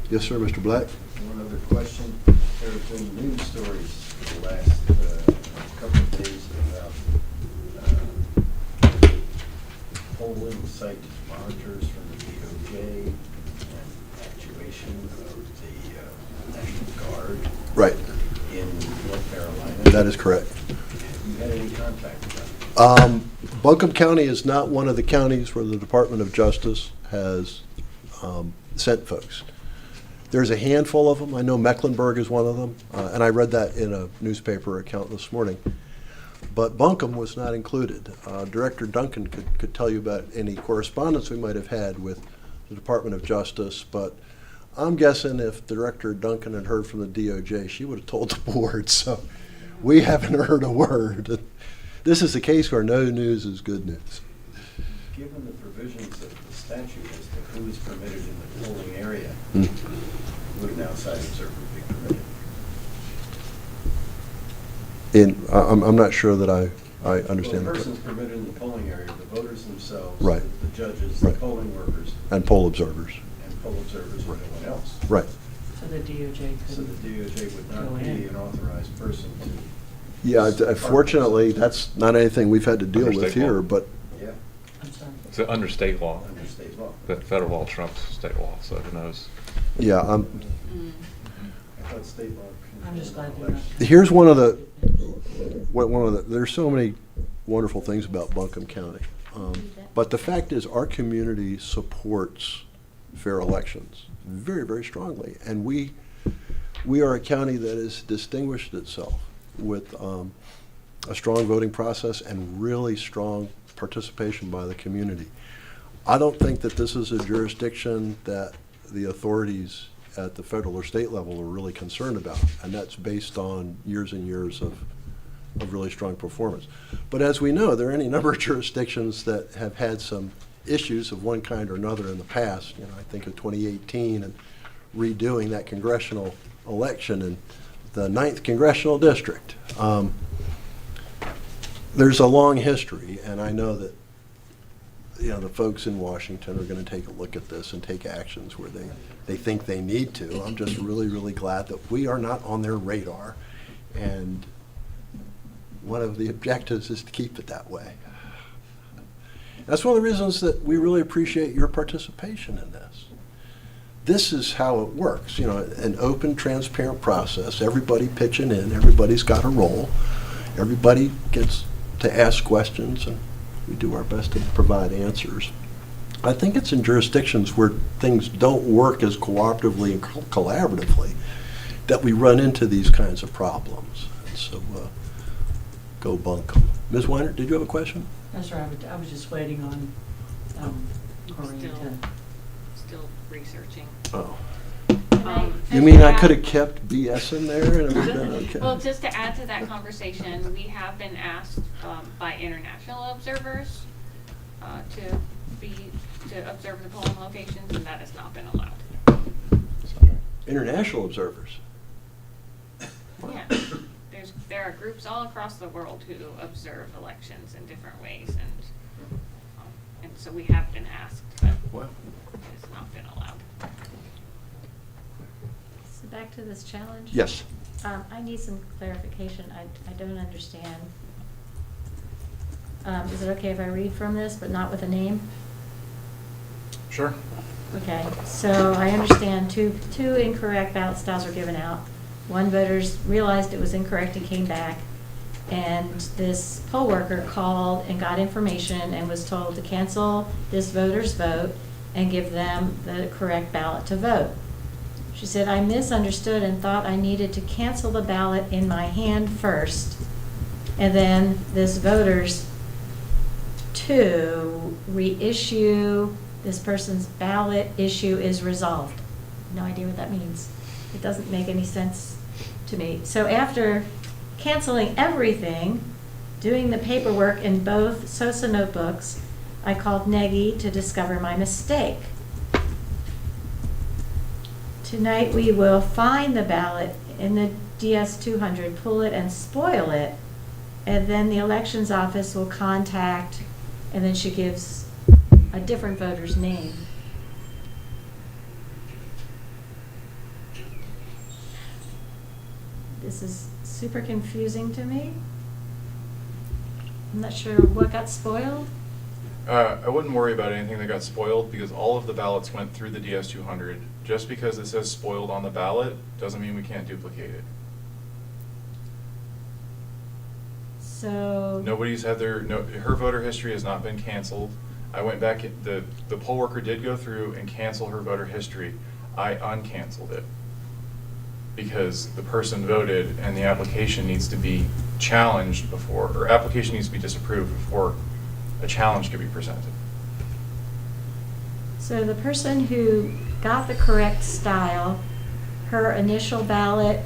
Yes, sir, Mr. Black? one other question. There have been news stories for the last couple of days about polling site monitors from the DOJ and actuation of the National Guard Right, in North Carolina. that is correct. Have you had any contact about that? Buncombe County is not one of the counties where the Department of Justice has sent folks. There's a handful of them. I know Mecklenburg is one of them, and I read that in a newspaper account this morning. But Buncombe was not included. Director Duncan could tell you about any correspondence we might have had with the Department of Justice, but I'm guessing if Director Duncan had heard from the DOJ, she would have told the board, so we haven't heard a word. This is a case where no news is good news. Given the provisions of the statute as to who is permitted in the polling area, would an outside observer be permitted? I'm not sure that I understand. Well, the the person's permitted in the polling area, the voters themselves, Right. the judges, the Right. polling workers, And poll observers. and poll observers, and no one else. Right. So the DOJ So the couldn't. DOJ would Go not be in. an authorized person to. Yeah, fortunately, that's not anything we've had to deal Under with state law. here, but Yeah, I'm sorry. So under state law, under state law. but federal law trumps state law, so who knows? yeah, I thought state law. I'm just glad they're elections. not. here's there's so many wonderful things about Buncombe County. But the fact is, our community supports fair elections very, very strongly. And we are a county that has distinguished itself with a strong voting process and really strong participation by the community. I don't think that this is a jurisdiction that the authorities at the federal or state level are really concerned about, and that's based on years and years of really strong performance. But as we know, there are any number of jurisdictions that have had some issues of one kind or another in the past. You know, I think of 2018 and redoing that congressional election in the 9th Congressional District. There's a long history, and I know that, you know, the folks in Washington are going to take a look at this and take actions where they think they need to. I'm just really, really glad that we are not on their radar, and one of the objectives is to keep it that way. That's one of the reasons that we really appreciate your participation in this. This is how it works, you know, an open, transparent process, everybody pitching in, everybody's got a role, everybody gets to ask questions, and we do our best to provide answers. I think it's in jurisdictions where things don't work as cooperatively and collaboratively that we run into these kinds of problems. And so, go Buncombe. Ms. Weiner, did you have a question? That's right, I was just waiting on Corinne to. Still researching. Oh. Um, You mean I could have kept BS in there and it would have been okay? Well, just to add to that conversation, we have been asked by international observers to observe the polling locations, and that has not been allowed. International observers? Yeah, there are groups all across the world who observe elections in different ways, and so we have been asked, but Wow. it has not been allowed. So back to this challenge? Yes. I need some clarification. I don't understand. Is it okay if I read from this, but not with a name? Sure. Okay, so I understand two incorrect ballot styles were given out. One voters realized it was incorrect and came back, and this poll worker called and got information and was told to cancel this voter's vote and give them the correct ballot to vote. She said, I misunderstood and thought I needed to cancel the ballot in my hand first, and then this voter's to reissue this person's ballot issue is resolved. No idea what that means. It doesn't make any sense to me. So after canceling everything, doing the paperwork in both SOSA notebooks, I called Negi to discover my mistake. Tonight we will find the ballot in the DS-200, pull it and spoil it, and then the elections office will contact, and then she gives a different voter's name. This is super confusing to me. I'm not sure what got spoiled. I wouldn't worry about anything that got spoiled because all of the ballots went through the DS-200. Just because it says spoiled on the ballot doesn't mean we can't duplicate it. So. Nobody's had her voter history has not been canceled. I went back, the poll worker did go through and cancel her voter history. I uncanceled it because the person voted and the application needs to be challenged before, or application needs to be disapproved before a challenge can be presented. So the person who got the correct style, her initial ballot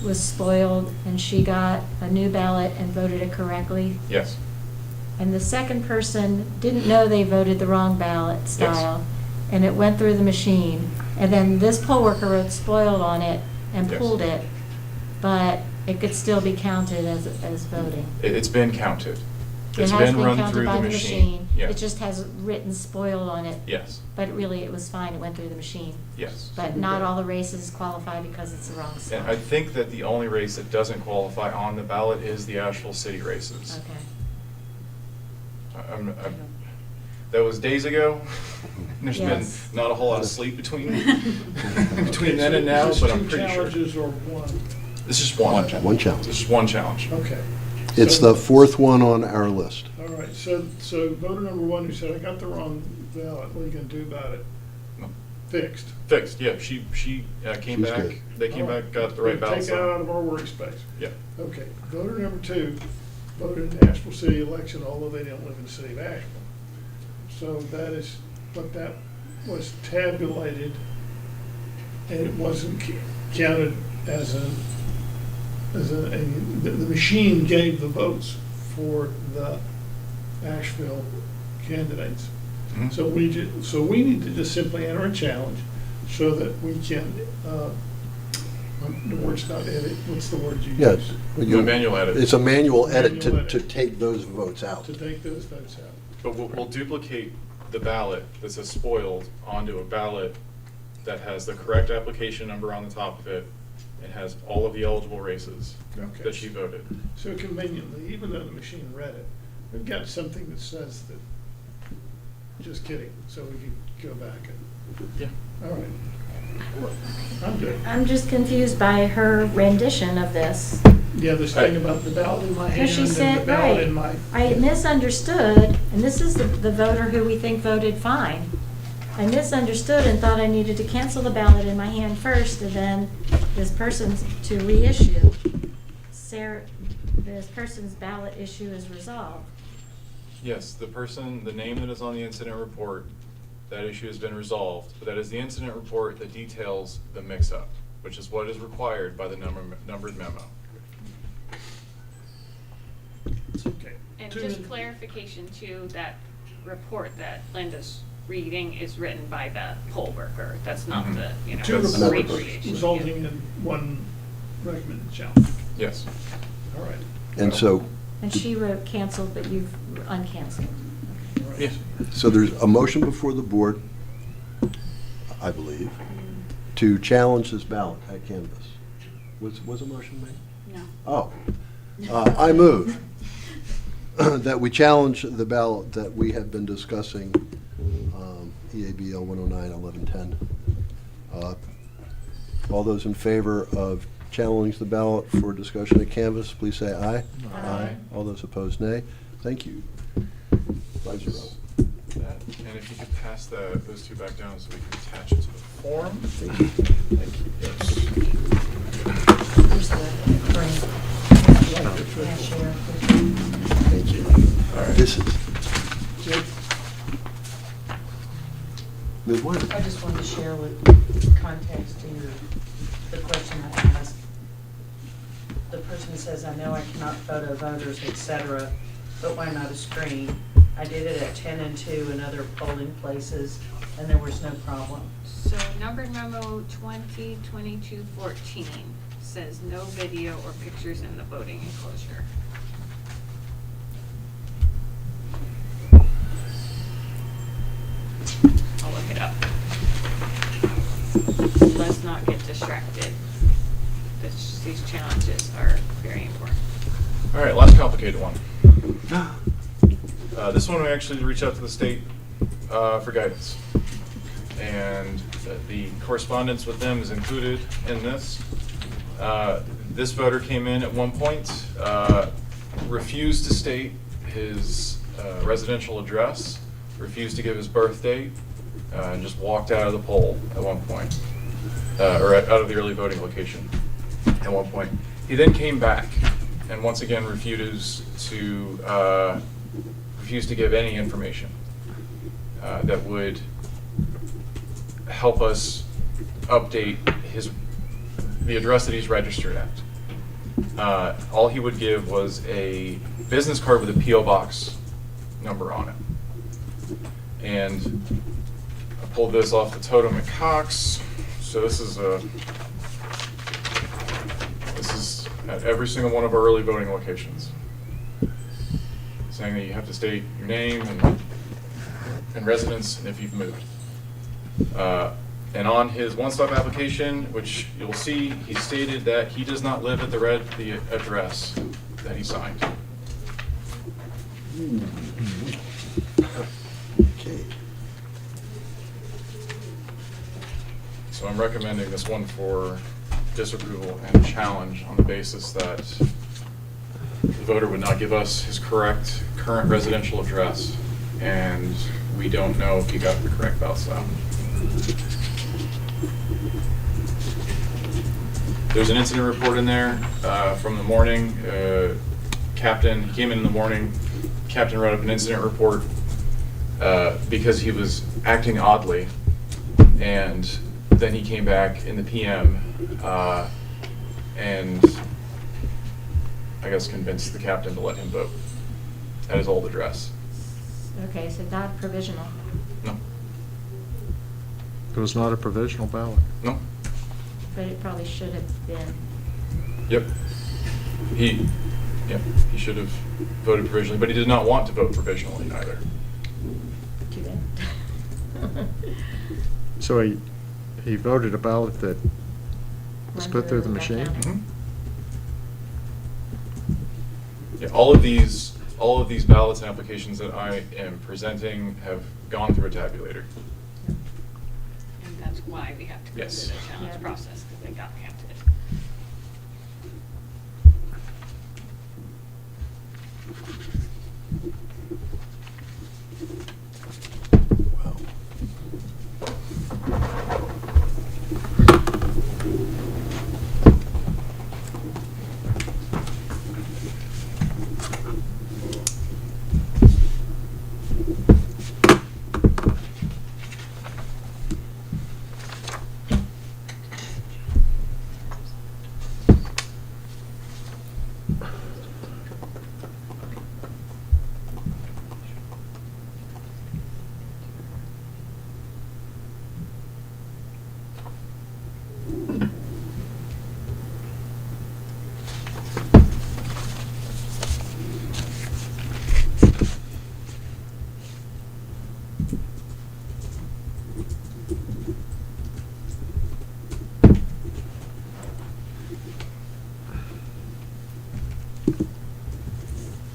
was spoiled and she got a new ballot and voted it correctly? Yes. And the second person didn't know they voted the wrong ballot style, Yes. and it went through the machine. And then this poll worker wrote spoiled on it and Yes. pulled it, but it could still be counted as voting. It's been counted. It It's has been been run counted through by the the machine. It Yes. just has written spoiled on it. Yes. But really, it was fine, it went through the machine. Yes. But not all the races qualify because it's the wrong And I style. think that the only race that doesn't qualify on the ballot is the Asheville city races. Okay. That was days ago. There's Yes. been not a whole lot of sleep between then and now, Is but this I'm pretty sure. two challenges or one? This is one. One challenge. This is one challenge. Okay. It's So- the fourth one on our list. All right, so voter number one who said, I got the wrong ballot, what are you gonna do about it? fixed. Fixed, yeah, she came She's back, good. they came All back, got the right We'll ballots. Take that out on. of our workspace. Yeah, Okay, voter number 2 voted in the Asheville city election, although they don't live in the city of Asheville. So that is, but that was tabulated, and it wasn't counted as the machine gave the votes for the Asheville candidates. Mhm. So we need to just simply enter a challenge so that we can, the word's not edit, what's the word you Yes. use? A manual edit. It's a manual edit Manual edit. to take those votes out. To take those votes out. but we'll duplicate the ballot that says spoiled onto a ballot that has the correct application number on the top of it. It has all of the eligible races Okay. that she voted. So conveniently, even though the machine read it, we've got something that says that, just kidding, so we can go back and, Yeah. all right. I'm good. I'm just confused by her rendition of this. Yeah, this thing about the ballot in my hand Because she and the said, ballot right, in my. I misunderstood, and this is the voter who we think voted fine. I misunderstood and thought I needed to cancel the ballot in my hand first, and then this person's to reissue. This person's ballot issue is resolved. Yes, the name that is on the incident report, that issue has been resolved, but that is the incident report that details the mix-up, which is what is required by the numbered memo. It's okay. And Two just min- clarification too, that report that Linda's reading is written by the poll worker. That's not Mhm. the, Two That's reports recreation. resulting in one recommended challenge. Yes. All right. And so, And she wrote canceled, but you've uncanceled. All right. Yeah. so there's a motion before the board, I believe, to challenge this ballot at canvas. Was a motion made? No. Oh. I move that we challenge the ballot that we have been discussing, EABL 109-1110. All those in favor of challenge the ballot for discussion at canvas, please say aye. Aye. All those opposed, nay. Thank you. 5-0. That. And if you could pass those two back down so we can attach it to the form. Thank you. Thank you. Yes. Here's the green. Yeah, share. Thank you. All right. This is, Ms. Wyman. I just wanted to share with context to the question I asked. The person says, I know I cannot photo voters, et cetera, but why not a screen? I did it at 10 and 2 and other polling places, and there was no problem. So numbered memo 202214 says no video or pictures in the voting enclosure. I'll look it up. Let's not get distracted. These challenges are very important. All right, last complicated one. This one we actually reached out to the state for guidance. And the correspondence with them is included in this. This voter came in at one point, refused to state his residential address, refused to give his birth date, and just walked out of the poll at one point, or out of the early voting location at one point. He then came back and once again refused to give any information that would help us update the address that he's registered at. All he would give was a business card with a P.O. box number on it. And I pulled this off the totem at Cox. So this is at every single one of our early voting locations, saying that you have to state your name and residence and if you've moved. And on his one-stop application, which you'll see, he stated that he does not live at the address that he signed. Okay. So I'm recommending this one for disapproval and challenge on the basis that the voter would not give us his current residential address, and we don't know if he got the correct ballot style. There's an incident report in there from the morning. Captain, he came in the morning, Captain wrote up an incident report because he was acting oddly, and then he came back in the PM and I guess convinced the captain to let him vote at his old address. Okay, so not provisional. No, It was not a provisional ballot. no, But it probably should have been. yep. He should have voted provisionally, but he did not want to vote provisionally either. Too bad. So he voted a ballot that was put through the machine? Mhm. Yeah, all of these ballots and applications that I am presenting have gone through a tabulator. And that's why we have to go Yes. through the challenge Yeah. process, because they got counted. Wow.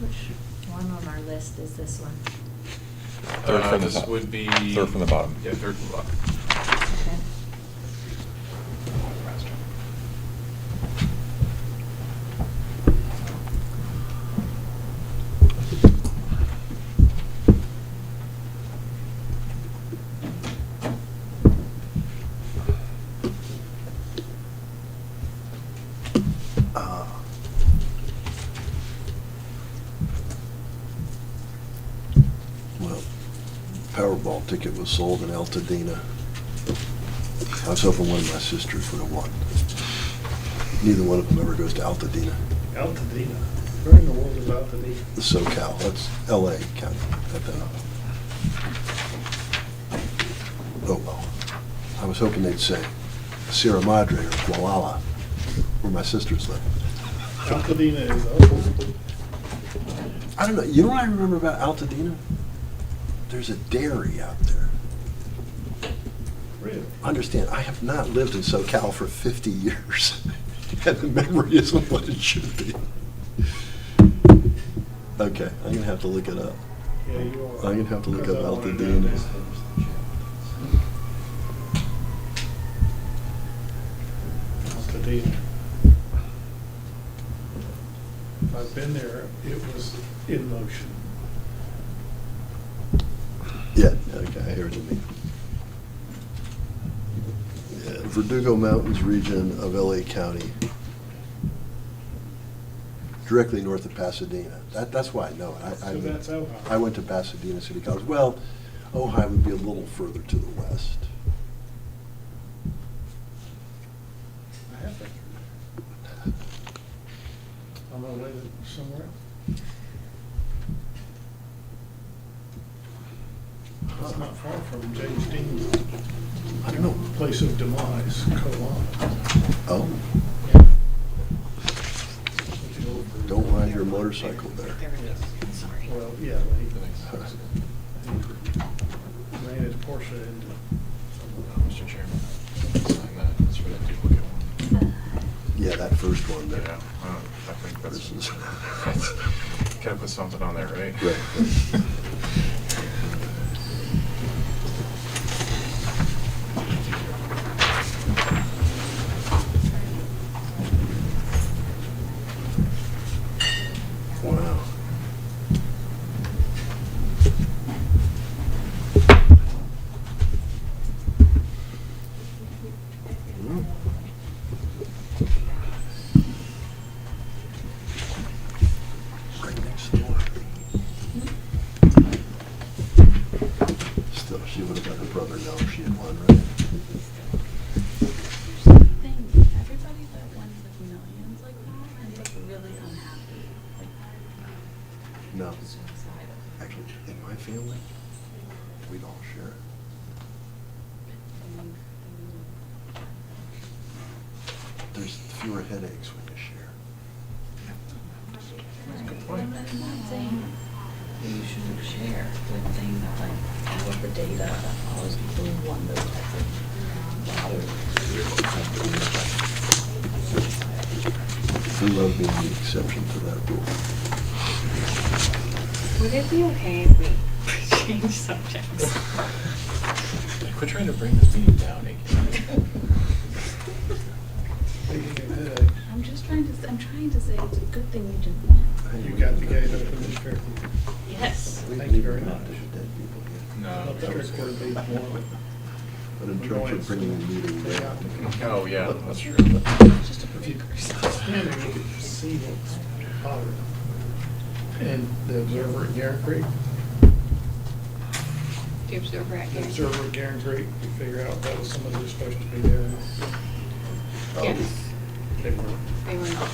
Which one on our list is this one? Third from the This top. would be... Third from the bottom. Yeah, third from the bottom. Okay. Well, Powerball ticket was sold in Altadena. I was hoping one of my sisters would have won. Neither one of them ever goes to Altadena. Altadena. Where in the world is Altadena? The SoCal, that's LA County. Oh, well. I was hoping they'd say Sierra Madre or Gualala, where my sisters live. Altadena is open. I don't know, you know what I remember about Altadena? There's a dairy out there. Really? Understand, I have not lived in SoCal for 50 years. And the memory isn't what it should be. Okay, I'm gonna have to look it up. Yeah, you are. I'm gonna have to look Because up I wanna Altadena. know this. Altadena. I've been there, it was in motion. Yeah, okay, I hear what you mean. Yeah, Verdugo Mountains region of LA County, directly north of Pasadena. That's why I know it. So that's Ojai. I went to Pasadena City College. Well, Ojai would be a little further to the west. I have been there. On my way to somewhere else. It's not far from James Dean's I don't know. place of demise, Colan. Oh, don't ride your motorcycle there. There it is, sorry. Well, yeah, but he ran his Porsche into. Mr. Chairman, sign that. That's for that duplicate one. Yeah, that first one there. Yeah, I think This is- that's, gotta put something on there, right? Right. Wow. Still, she would have let her brother know if she had won, right? Thing, everybody that wins like millions like that ends up really unhappy. Like, No. suicidal. Actually, in my family, we'd all share it. There's fewer headaches when you share. I'm not saying that you shouldn't share, but I'm saying that like all of the data, all those people who won those types of We love being the exception to that rule. Would it be okay if we change subjects? Quit trying to bring this meeting down, Nikki. I'm just trying to, I'm trying to say it's a good thing you didn't win. You got the gate open this fair. Yes. Thank you very much. Dead people here. No. That was gonna be one. But in terms of bringing the meeting down. Oh, yeah, that's true. If you stand there, you could see what's bothering. And the observer at Garen Creek, The observer at the here. observer at Garen Creek, you figure out that was somebody who's supposed to be there. Yes, They were. they were not.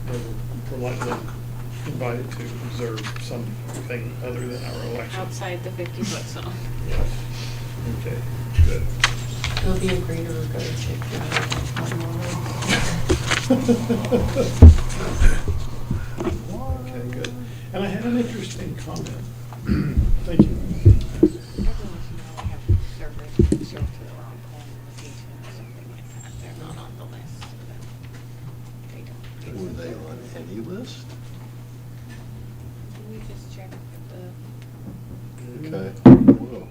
They were politely invited to observe something other than our election. Outside the 50-foot zone. Yes. Okay, good. It'll be a greater go to check. Okay, good. And I had an interesting comment. Thank you. Were they on any list? We just checked the. Okay. Whoa.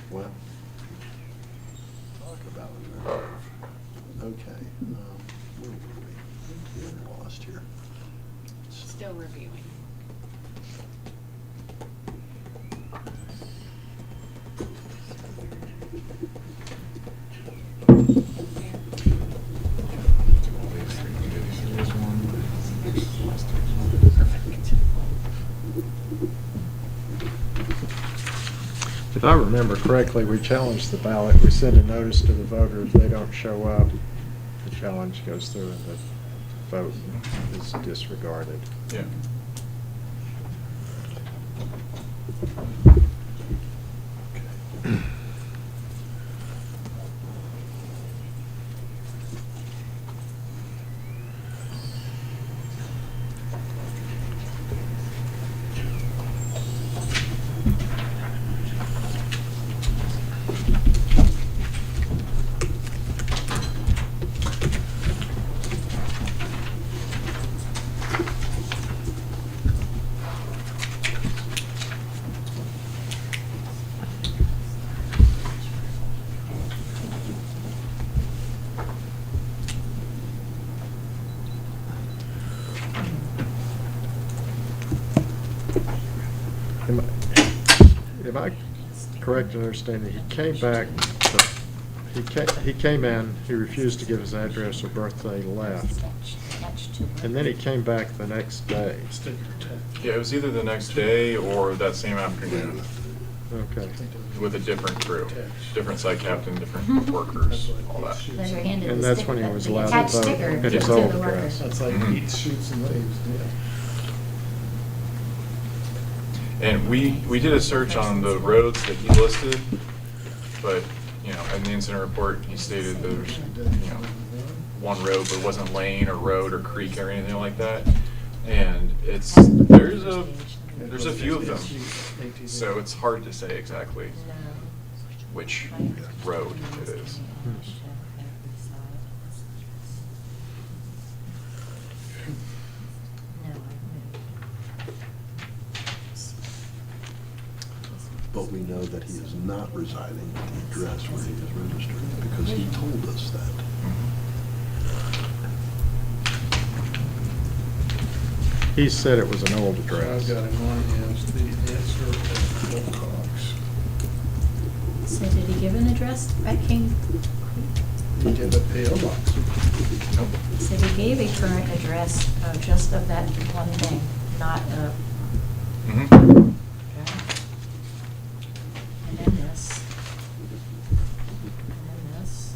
Well, talk about nerve. Okay. Where were we? We're lost here. Still reviewing. If I remember correctly, we challenged the ballot. We send a notice to the voter. If they don't show up, the challenge goes through and the vote is disregarded. Yeah. Am I correct in understanding, he came back, he came in, he refused to give his address or birthday, left, and then he came back the next day. Yeah, it was either the next day or that same afternoon Okay. with a different crew, different site captain, different workers, all that. And that's when he was allowed to Attached vote sticker at his to old the worker. address. That's like Mhm. eats, shoots, and leaves, yeah. And we did a search on the roads that he listed, but, you know, in the incident report, he stated there's, you know, one road, but it wasn't lane or road or creek or anything like that. And there's a few of them, so it's hard to say exactly which road it is. But we know that he is not residing at the address where he is registered because he told us that. He said it was an old I've address. got in mind is the answer at Wilcox. So did he give an address at King? He gave a P.O. box. So we gave a current address just of that one thing, not a, Mhm. okay. And then this. And then this.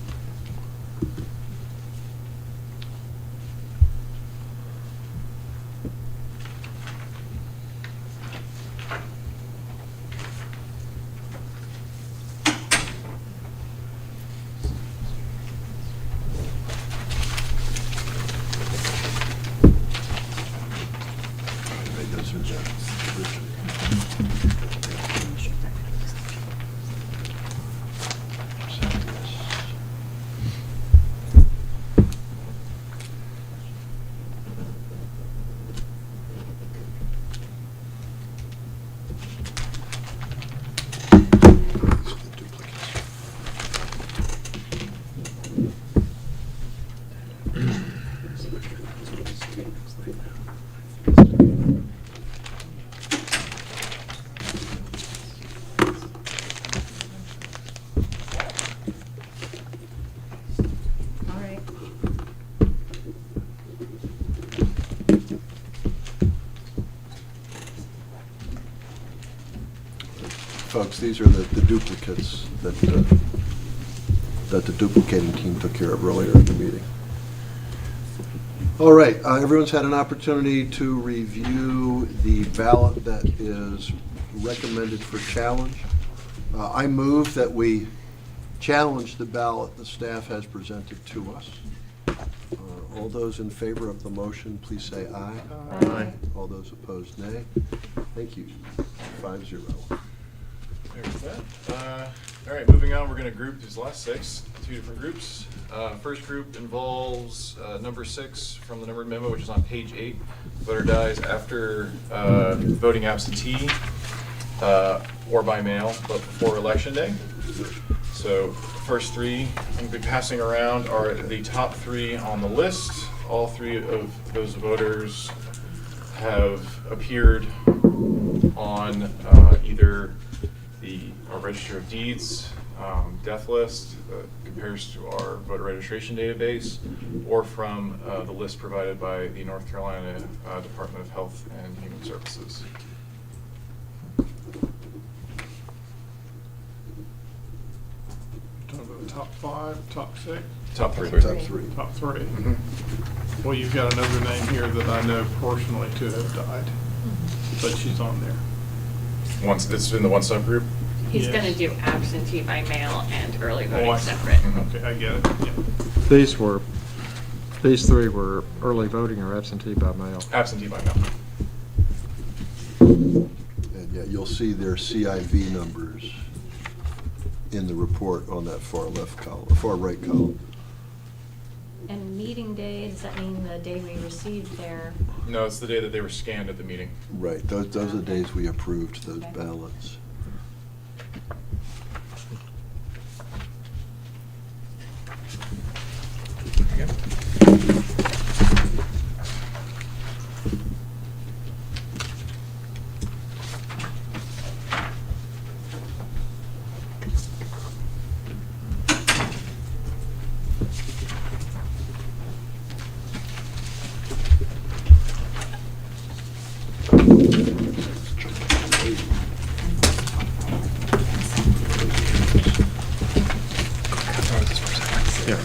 Those are the original. All right. Folks, these are the duplicates that the duplicating team took care of earlier in the meeting. All right, everyone's had an opportunity to review the ballot that is recommended for challenge. I move that we challenge the ballot the staff has presented to us. All those in favor of the motion, please say aye. Aye. All those opposed, nay. Thank you. 5-0. There's that. All right, moving on, we're going to group these last six, two different groups. First group involves number 6 from the numbered memo, which is on page 8. Voter dies after voting absentee or by mail, but before election day. So first 3 I'm going to be passing around are the top 3 on the list. All 3 of those voters have appeared on either the Register of Deeds death list that compares to our voter registration database, or from the list provided by the North Carolina Department of Health and Human Services. Talking about the top 5, top 6, Top 3. Top 3. top 3. Mhm. Well, you've got another name here that I know personally to have died, but she's on there. Once it's in the one subgroup. He's Yes. gonna do absentee by mail and early Oh, voting I see. separate. Mhm. Okay, I get it, yeah. These 3 were early voting or absentee by mail. Absentee by mail. And yeah, you'll see their CIV numbers in the report on that far left column, far right column. And meeting day, does that mean the day we received their, No, it's the day that they were scanned at the meeting. Right, those are the days we approved those ballots. Yeah.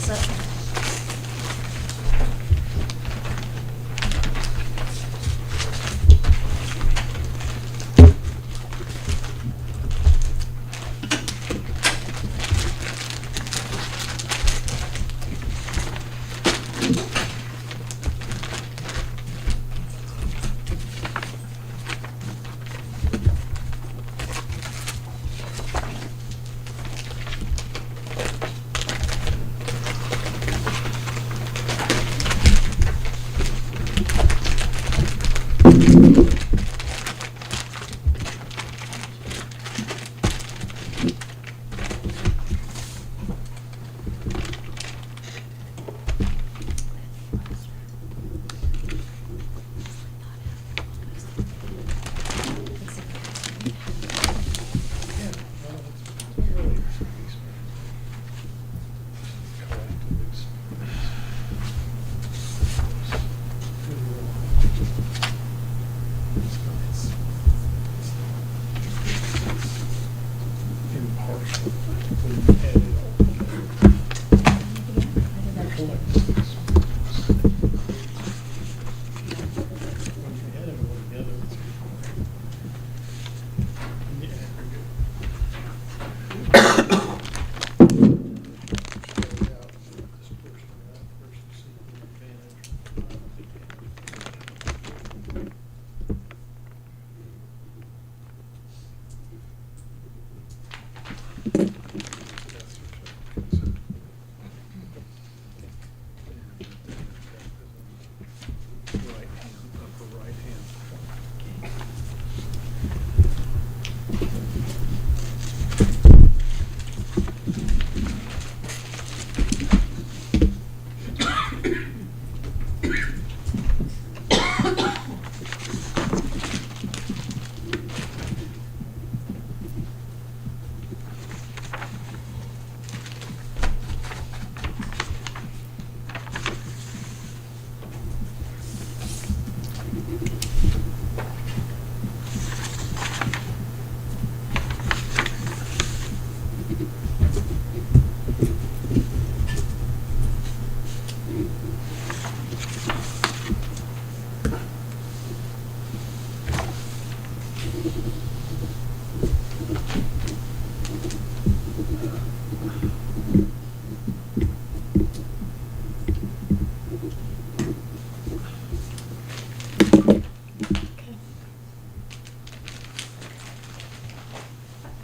I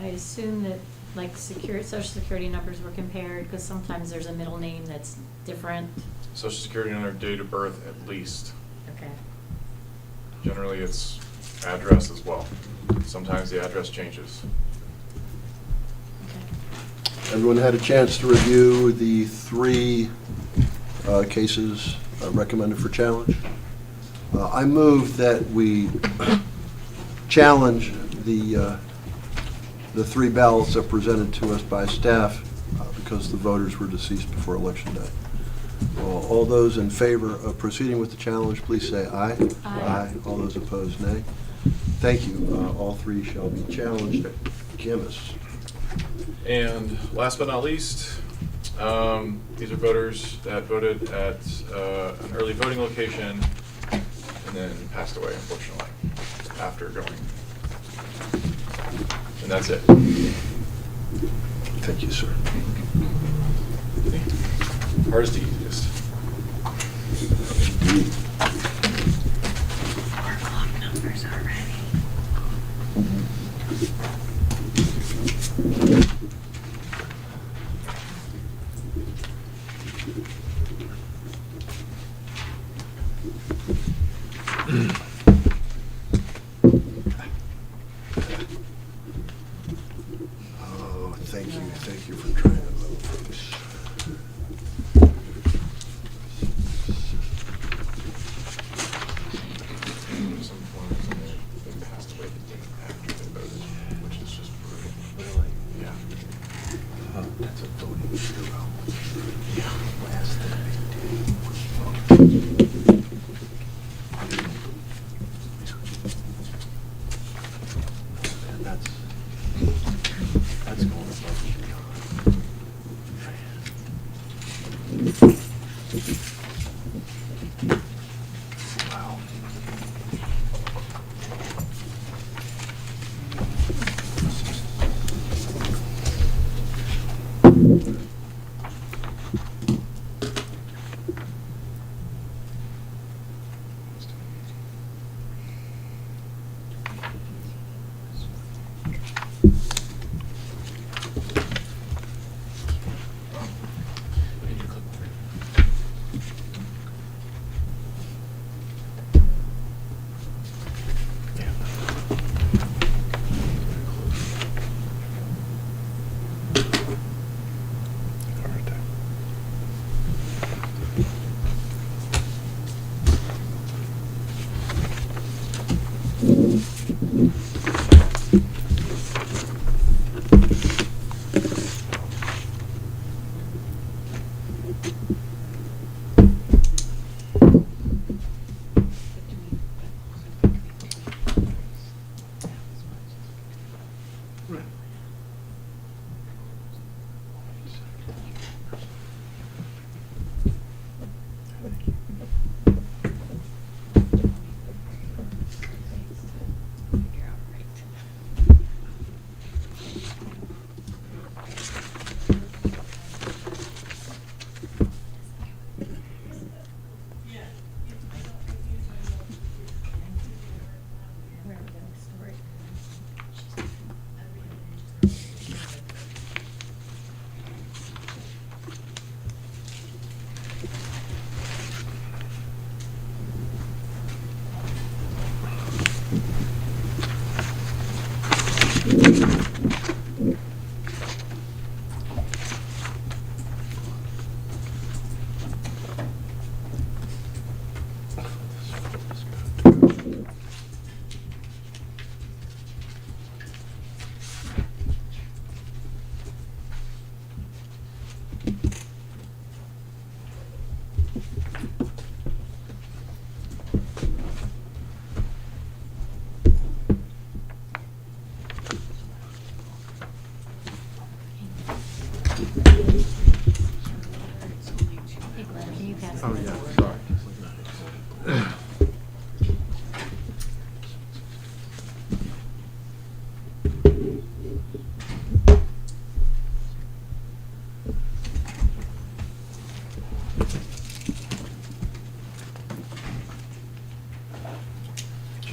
assume that, like, social security numbers were compared, because sometimes there's a middle name that's different. Social Security number, date of birth at least. Okay. Generally, it's address as well. Sometimes the address changes. Everyone had a chance to review the 3 cases recommended for challenge. I move that we challenge the 3 ballots that presented to us by staff because the voters were deceased before Election Day. All those in favor of proceeding with the challenge, please say aye. Aye. All those opposed, nay. Thank you. All 3 shall be challenged. Camus. And last but not least, these are voters that voted at an early voting location and then passed away, unfortunately, after going. And that's it. Thank you, sir. Hardest to easiest. Indeed. Our clock numbers are ready. Oh, thank you for trying to vote, folks. Some forms, and they passed away the day after they voted, which is just brutal. Really? Yeah. That's a voting zero. Yeah. Last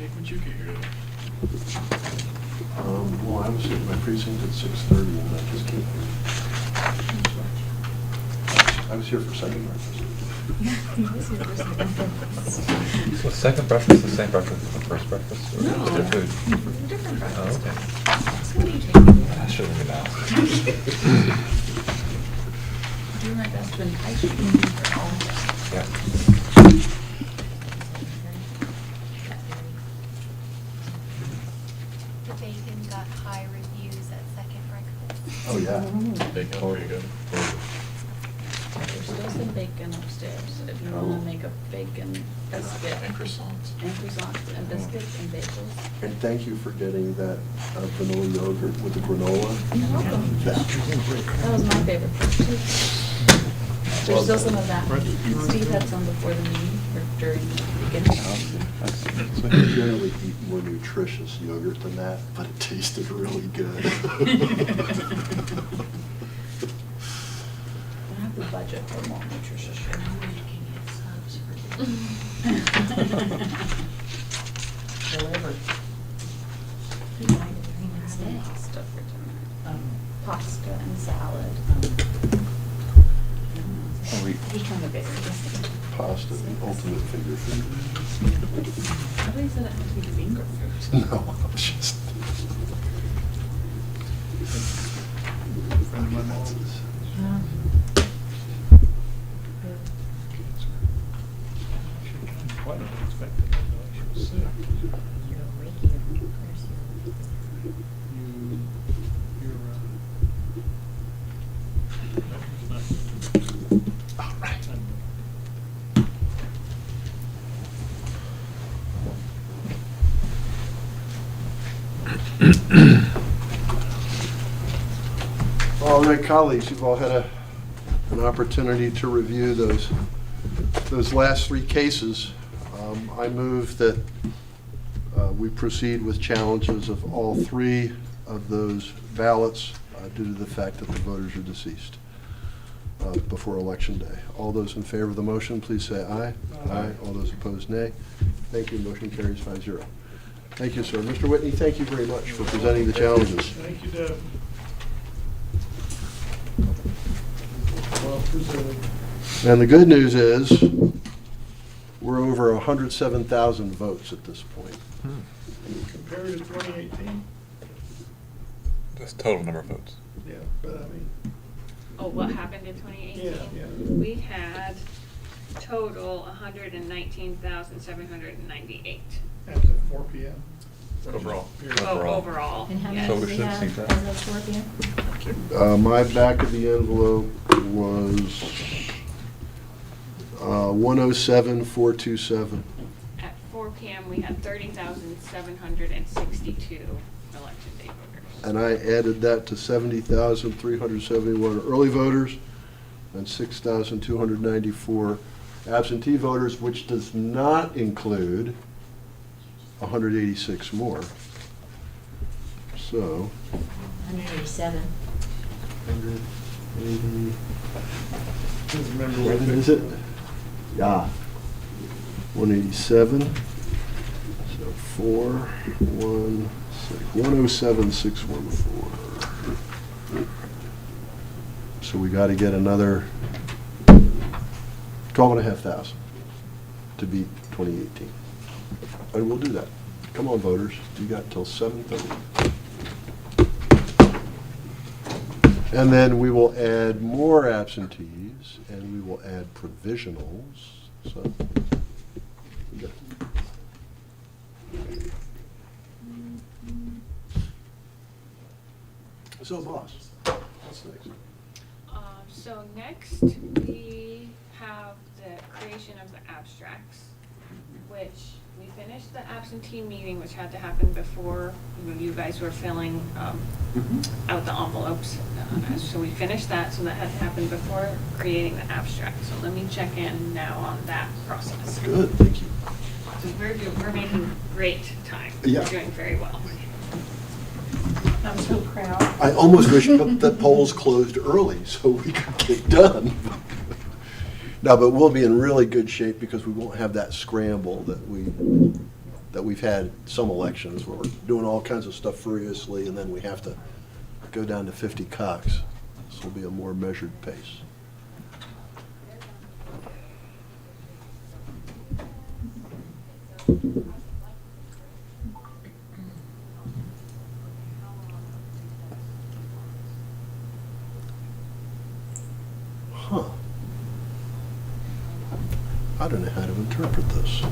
Jake, when'd you get here today? Well, I was at my precinct at 6:30 and I just came here. I was here for second breakfast. Was second breakfast the same breakfast as the first breakfast? Or No. was it food? Different Oh, breakfast. okay. What are you taking? I shouldn't have been asked. Do my best to entice you for all of us. Yeah. The bacon got high reviews at second breakfast. Oh, yeah. Bacon, there you go. There's still some bacon upstairs, if you wanna make a bacon biscuit. And croissants. And croissants and biscuits and bagels. And thank you for getting that vanilla yogurt with the granola. You're welcome. That That was my favorite part too. There's still some of that. Steve had some before the meeting, or during the beginning. I generally eat more nutritious yogurt than that, but it tasted really good. I have the budget for more nutritious shit. Delivered. Stuff for tonight. Pasta and salad. Are we- Just trying to bake this. Pasta, the ultimate finger food. Nobody said it had to be finger food. No, it's just. Friend of my mom's. All right. All right, colleagues, you've all had an opportunity to review those last three cases. I move that we proceed with challenges of all three of those ballots due to the fact that the voters are deceased before Election Day. All those in favor of the motion, please say aye. Aye. All those opposed, nay. Thank you. Motion carries 5-0. Thank you, sir. Mr. Whitney, thank you very much for presenting the challenges. Thank you, Deb. Well presented. And the good news is, we're over 107,000 votes at this point. Compared to 2018, That's total number of votes. yeah, but I mean, Oh, what happened in 2018? Yeah, yeah. We had total 119,798. after 4 PM. Overall. Oh, overall. And how yes. So many we do we should have see as that. of 4 p.m.? My back of the envelope was 107,427. At 4 p.m., we had 30,762 election day voters. And I added that to 70,371 early voters and 6,294 absentee voters, which does not include 186 more. So, 187. 180. Remember What what is it? Yeah. 187. So 107,614. So we got to get another 12,500 to beat 2018. And we'll do that. Come on, voters. You got till 7:30. And then we will add more absentees, and we will add provisionals. So, yeah. So, boss, what's next? So next, we have the creation of the abstracts, which we finished the absentee meeting, which had to happen before you guys were filling out the envelopes. So we finished that, so that had to happen before creating the abstract. So let me check in now on that process. Good, thank you. So we're making great time. Yeah. We're doing very well. I'm so proud. I almost wish the polls closed early so we could get done. No, but we'll be in really good shape because we won't have that scramble that we that we've had some elections where we're doing all kinds of stuff furiously, and then we have to go down to 50 cocks. This will be a more measured pace. Huh. I don't know how to interpret this.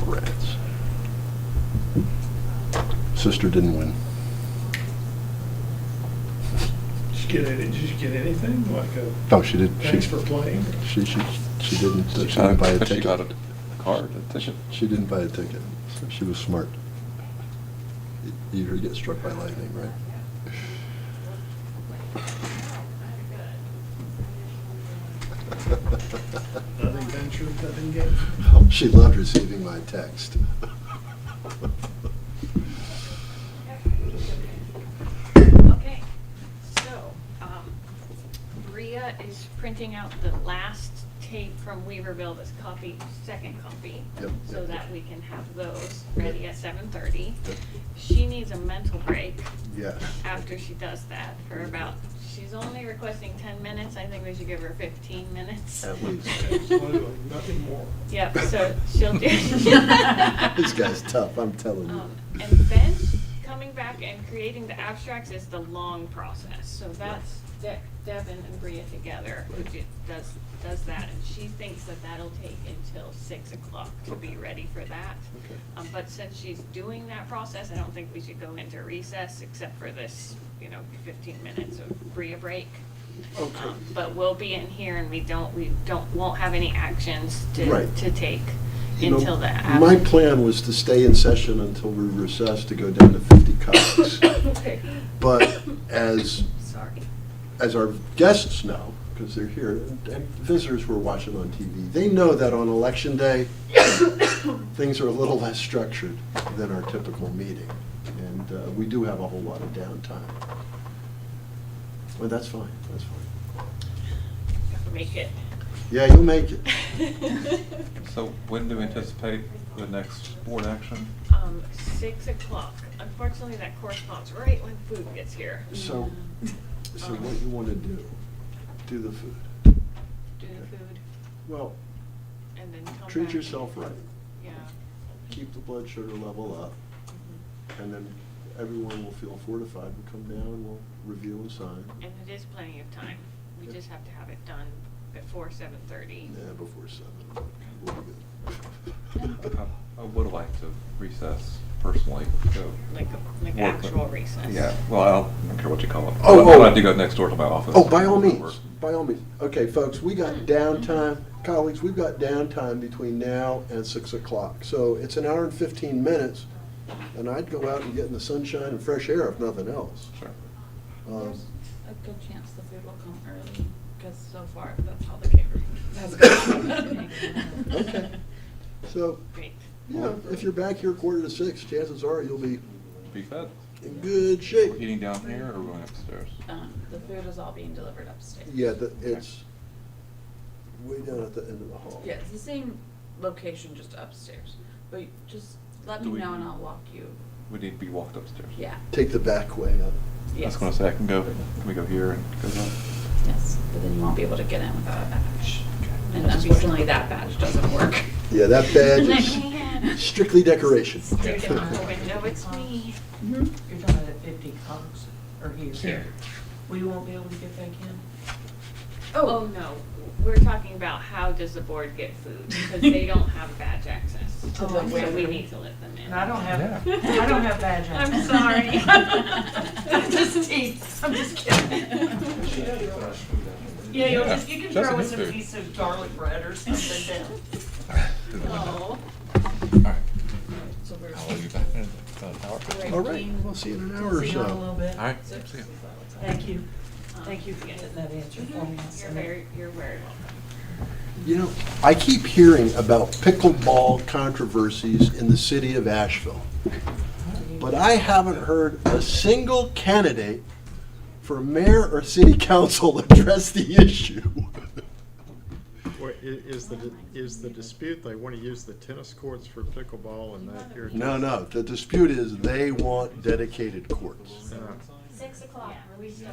Rats. Sister didn't win. Did you get anything, like a? Oh, she did. Thanks for playing? She didn't. She didn't buy a ticket. She got a card, a ticket. She didn't buy a ticket. So she was smart. You usually get struck by lightning, right? Nothing ventured, nothing gained. Oh, she loved receiving my text. Okay, so, Bria is printing out the last tape from Weaverville, this copy, second copy. Yep, So yep, that yep. we can have those ready at 7:30. Yep. She needs a mental break Yes. after she does that for about, she's only requesting 10 minutes. I think we should give her 15 minutes. At least. Absolutely, nothing more. Yep, so she'll do. This guy's tough, I'm telling you. And then coming back and creating the abstracts is the long process. So that's Devin and Bria together who does that. And she thinks that that'll take until 6 o'clock to be ready for that. Okay. But since she's doing that process, I don't think we should go into recess except for this, 15 minutes of Bria break. Okay. But we'll be in here and won't have any actions Right. to take You know, until the. My plan was to stay in session until we recess to go down to 50 cocks. Okay. But as Sorry. our guests know, because they're here, and visitors who are watching on TV, they know that on election day, things are a little less structured than our typical meeting. And we do have a whole lot of downtime. But that's fine, that's fine. Make it. Yeah, you'll make it. So when do we anticipate the next board action? 6 o'clock. Unfortunately, that corresponds right when food gets here. So what you want to do the food. Do the food Well, and then come treat back. yourself right. Yeah. Keep the blood sugar level up. And then everyone will feel fortified. We'll come down, we'll review and sign. And it is plenty of time. We just have to have it done before 7:30. Yeah, before 7. We'll be good. I would like to recess personally, go. Like work actual with- recess. Yeah, well, I don't care what you call it. Oh, I oh. like to go next door to my office. Oh, by all Work. means, by all means. Okay, folks, we got downtime, colleagues, we've got downtime between now and 6 o'clock. So it's an hour and 15 minutes, and I'd go out and get in the sunshine and fresh air if nothing else. Sure. There's a good chance the food will come early, because so far, that's how the catering has gone. Okay. So, Great. if you're back here 5:45, chances are you'll be Be fed. in good We're shape. eating down here or we're going upstairs? The food is all being delivered upstairs. Yeah, it's way down at the end of the hall. Yeah, it's the same location, just upstairs. But just let Do me we- know and I'll walk you. We need to be walked upstairs. Yeah. Take the back way up. I Yes. was gonna say, can we go here and go down? Yes, but then you won't be able to get in without a badge. And unfortunately, that badge doesn't work. Yeah, that badge I is can't. strictly decoration. Stick it on the window, it's me. You're talking at 50 Cox, or here? Here. We won't be able to get back in? Oh, no. We're talking about how does the board get food, because they don't have badge access. Oh, So okay. we need to let them in. And I don't have, Yeah. I don't have badge I'm access. sorry. I'm just kidding. Yeah, you can She throw doesn't in eat some food. piece of garlic bread or something down. Through the window. Oh. All right. So we're- I will be back in an hour. All right, we'll see you in an hour or See you in a so. little bit. All right, see ya. Thank you. Thank you for getting that answer for me. You're very welcome. You know, I keep hearing about pickleball controversies in the city of Asheville, but I haven't heard a single candidate for mayor or city council address the issue. Well, is the dispute, they want to use the tennis courts for pickleball and that you're. No, the dispute is they want dedicated courts 6 o'clock.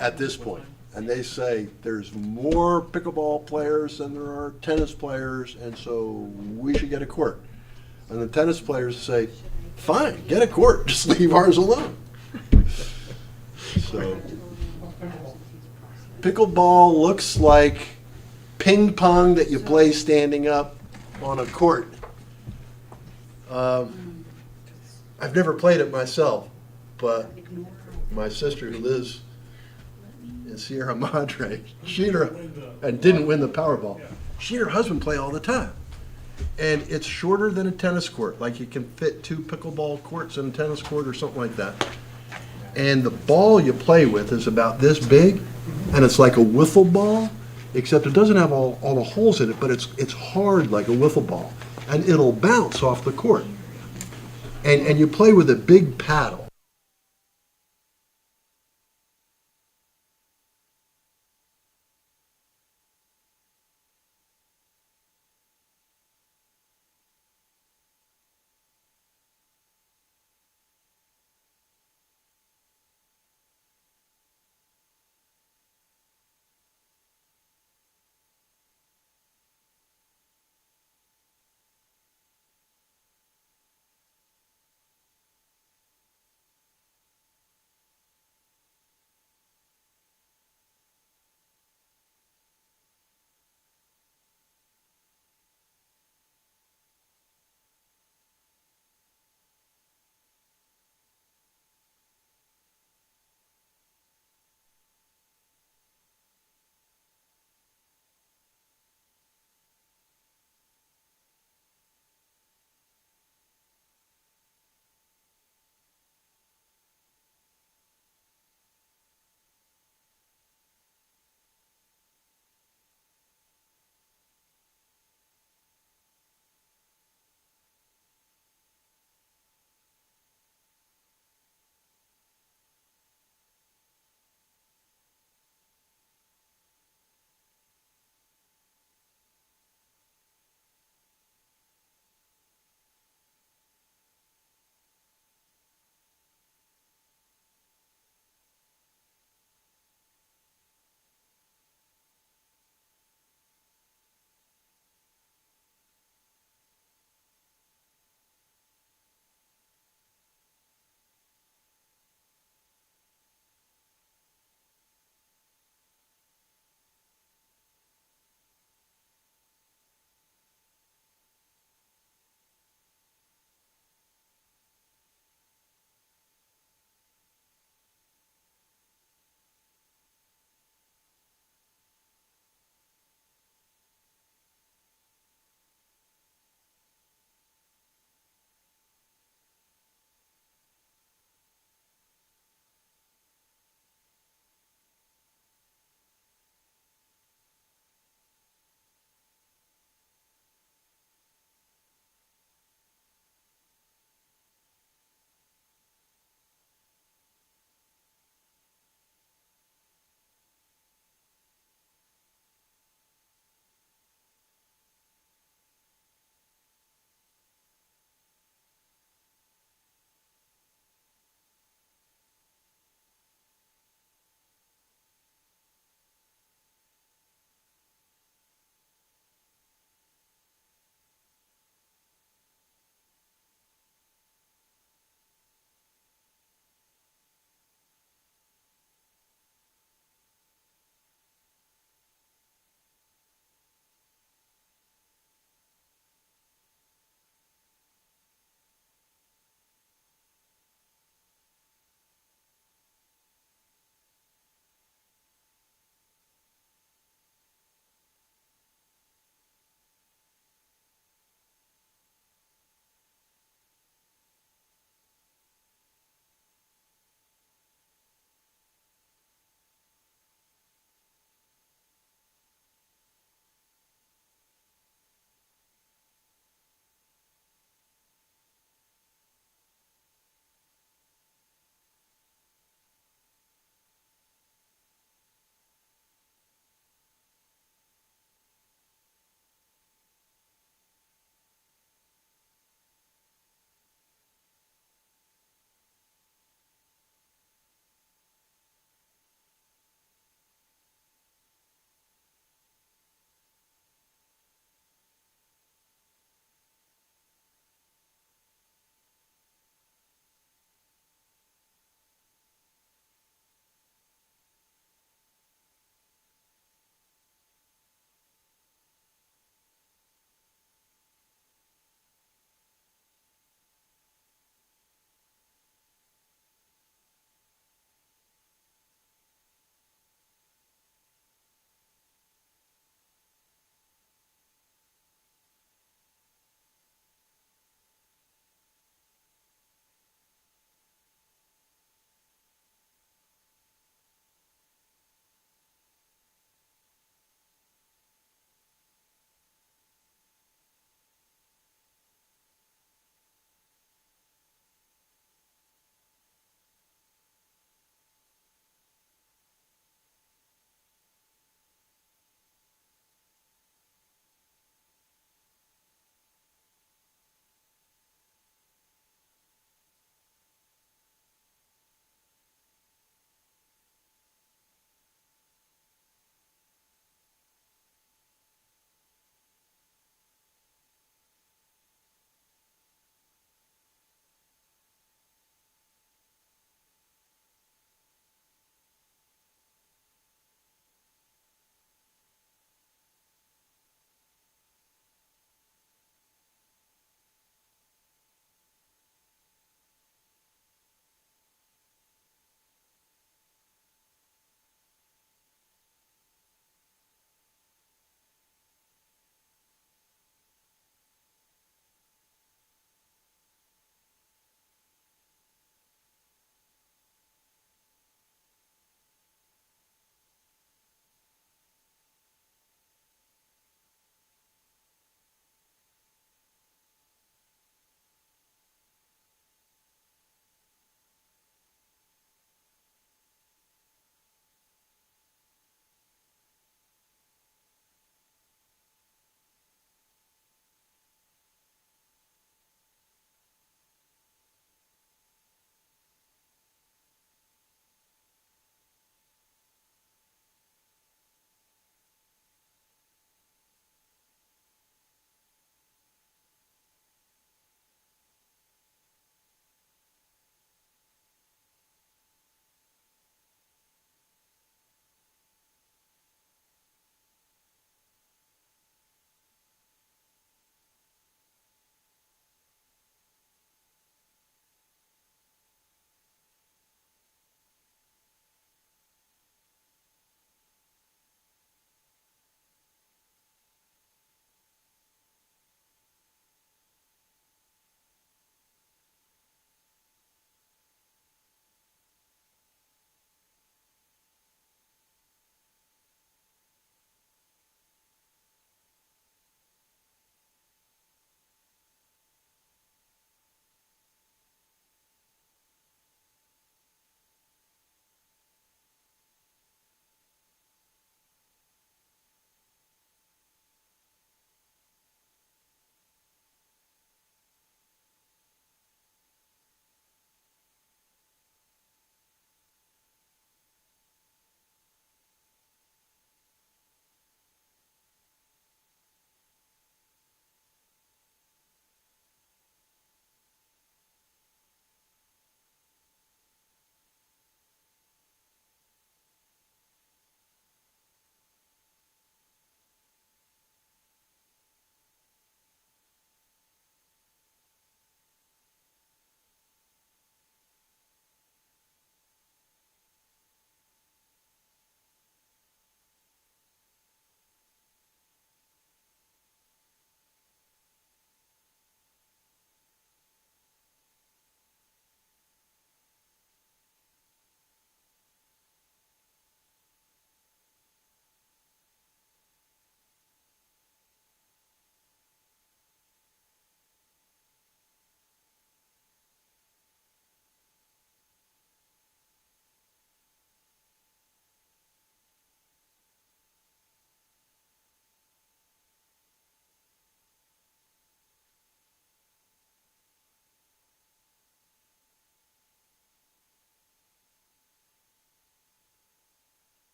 at this point. And they say there's more pickleball players than there are tennis players, and so we should get a court. And the tennis players say, fine, get a court, just leave ours alone. So, pickleball looks like ping pong that you play standing up on a court. I've never played it myself, but my sister who lives in Sierra Madre, she and her, and didn't win the Powerball. She and her husband play all the time. And it's shorter than a tennis court, like you can fit 2 pickleball courts in a tennis court or something like that. And the ball you play with is about this big, and it's like a wiffle ball, except it doesn't have all the holes in it, but it's hard like a wiffle ball. And it'll bounce off the court. And you play with a big paddle.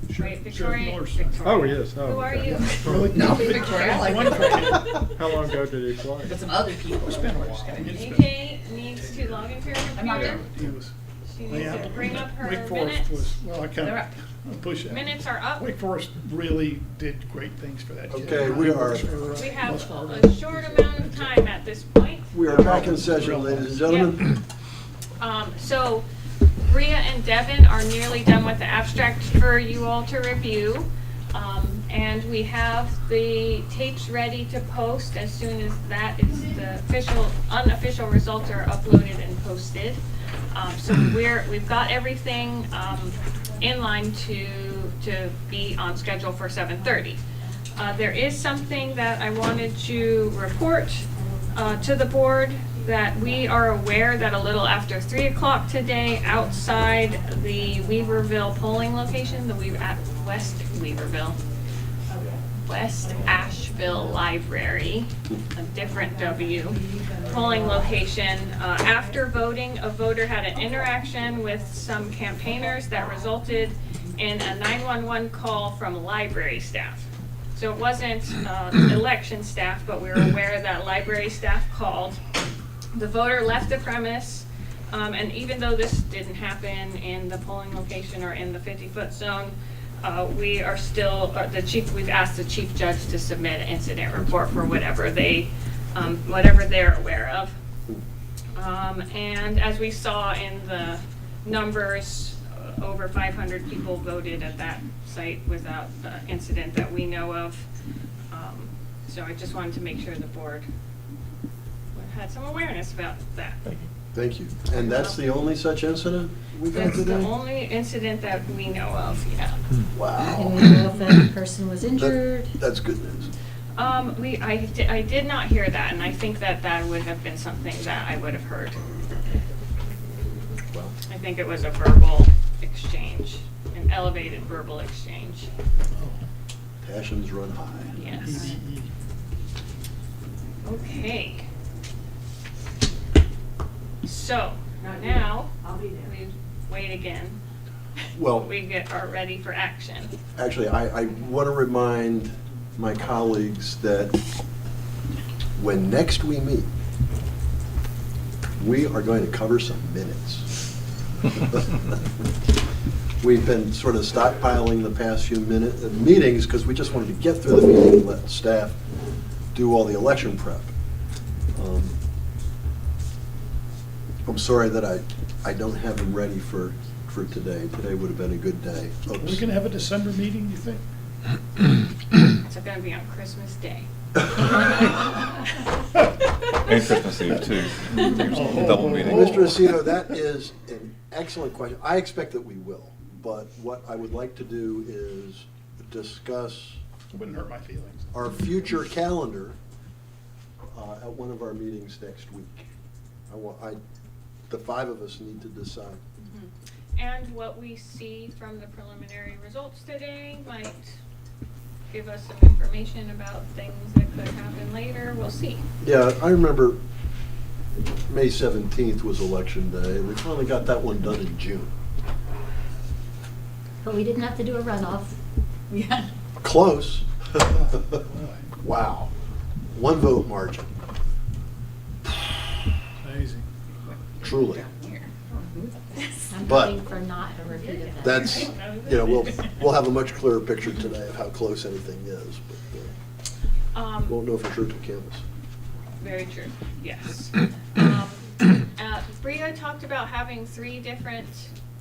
Wait, Sheriff Victoria. Miller's son. Oh, he is. Oh, Who are okay. you? Really? No, Victoria, I like Victoria. How long ago did he play? But some other people. It's been a while. AJ needs to log into her I'm not computer. done. He was. She needs to bring up her Wake Forest was, minutes. well, I kind They're up. of push that. Minutes are up. Wake Forest really did great things for that kid. Okay, we are- We have a short amount of time at this point. We are back in session, ladies and gentlemen. So Bria and Devin are nearly done with the abstract for you all to review. And we have the tapes ready to post as soon as that is the unofficial results are uploaded and posted. So we've got everything in line to be on schedule for 7:30. There is something that I wanted to report to the board, that we are aware that a little after 3 o'clock today, outside the Weaverville polling location, West Asheville Library, a different W, polling location. After voting, a voter had an interaction with some campaigners that resulted in a 911 call from library staff. So it wasn't election staff, but we were aware that library staff called. The voter left the premise, and even though this didn't happen in the polling location or in the 50-foot zone, we are still, we've asked the chief judge to submit an incident report for whatever they're aware of. And as we saw in the numbers, over 500 people voted at that site without incident that we know of. So I just wanted to make sure the board had some awareness about that. Thank you. And that's the only such incident we've had That's the today? only incident that we know of, yeah. And Wow. we know if that person was injured. That's good news. I did not hear that, and I think that would have been something that I would have heard. Well, I think it was a verbal exchange, an elevated verbal exchange. passions run high. Yes. Okay. So, now, we wait again. Well, We are ready for action. actually, I want to remind my colleagues that when next we meet, we are going to cover some minutes. We've been sort of stockpiling the past few meetings because we just wanted to get through the meeting and let staff do all the election prep. I'm sorry that I don't have them ready for today. Today would have been a good day. Are we going to have a December meeting, you think? It's going to be on Christmas Day. And Christmas Eve too. Double meeting. Mr. Aceto, that is an excellent question. I expect that we will, but what I would like to do is discuss It wouldn't hurt my feelings. our future calendar at one of our meetings next week. The five of us need to decide. And what we see from the preliminary results today might give us some information about things that could happen later. We'll see. Yeah, I remember May 17th was election day, and we finally got that one done in June. But we didn't have to do a runoff. Yeah. Close. Wow. One vote margin. Amazing. Truly. I'm But- hoping for not a repeat of that. That's, we'll have a much clearer picture today of how close anything is, but won't know for sure till canvas. Very true, yes. Bria talked about having 3 different,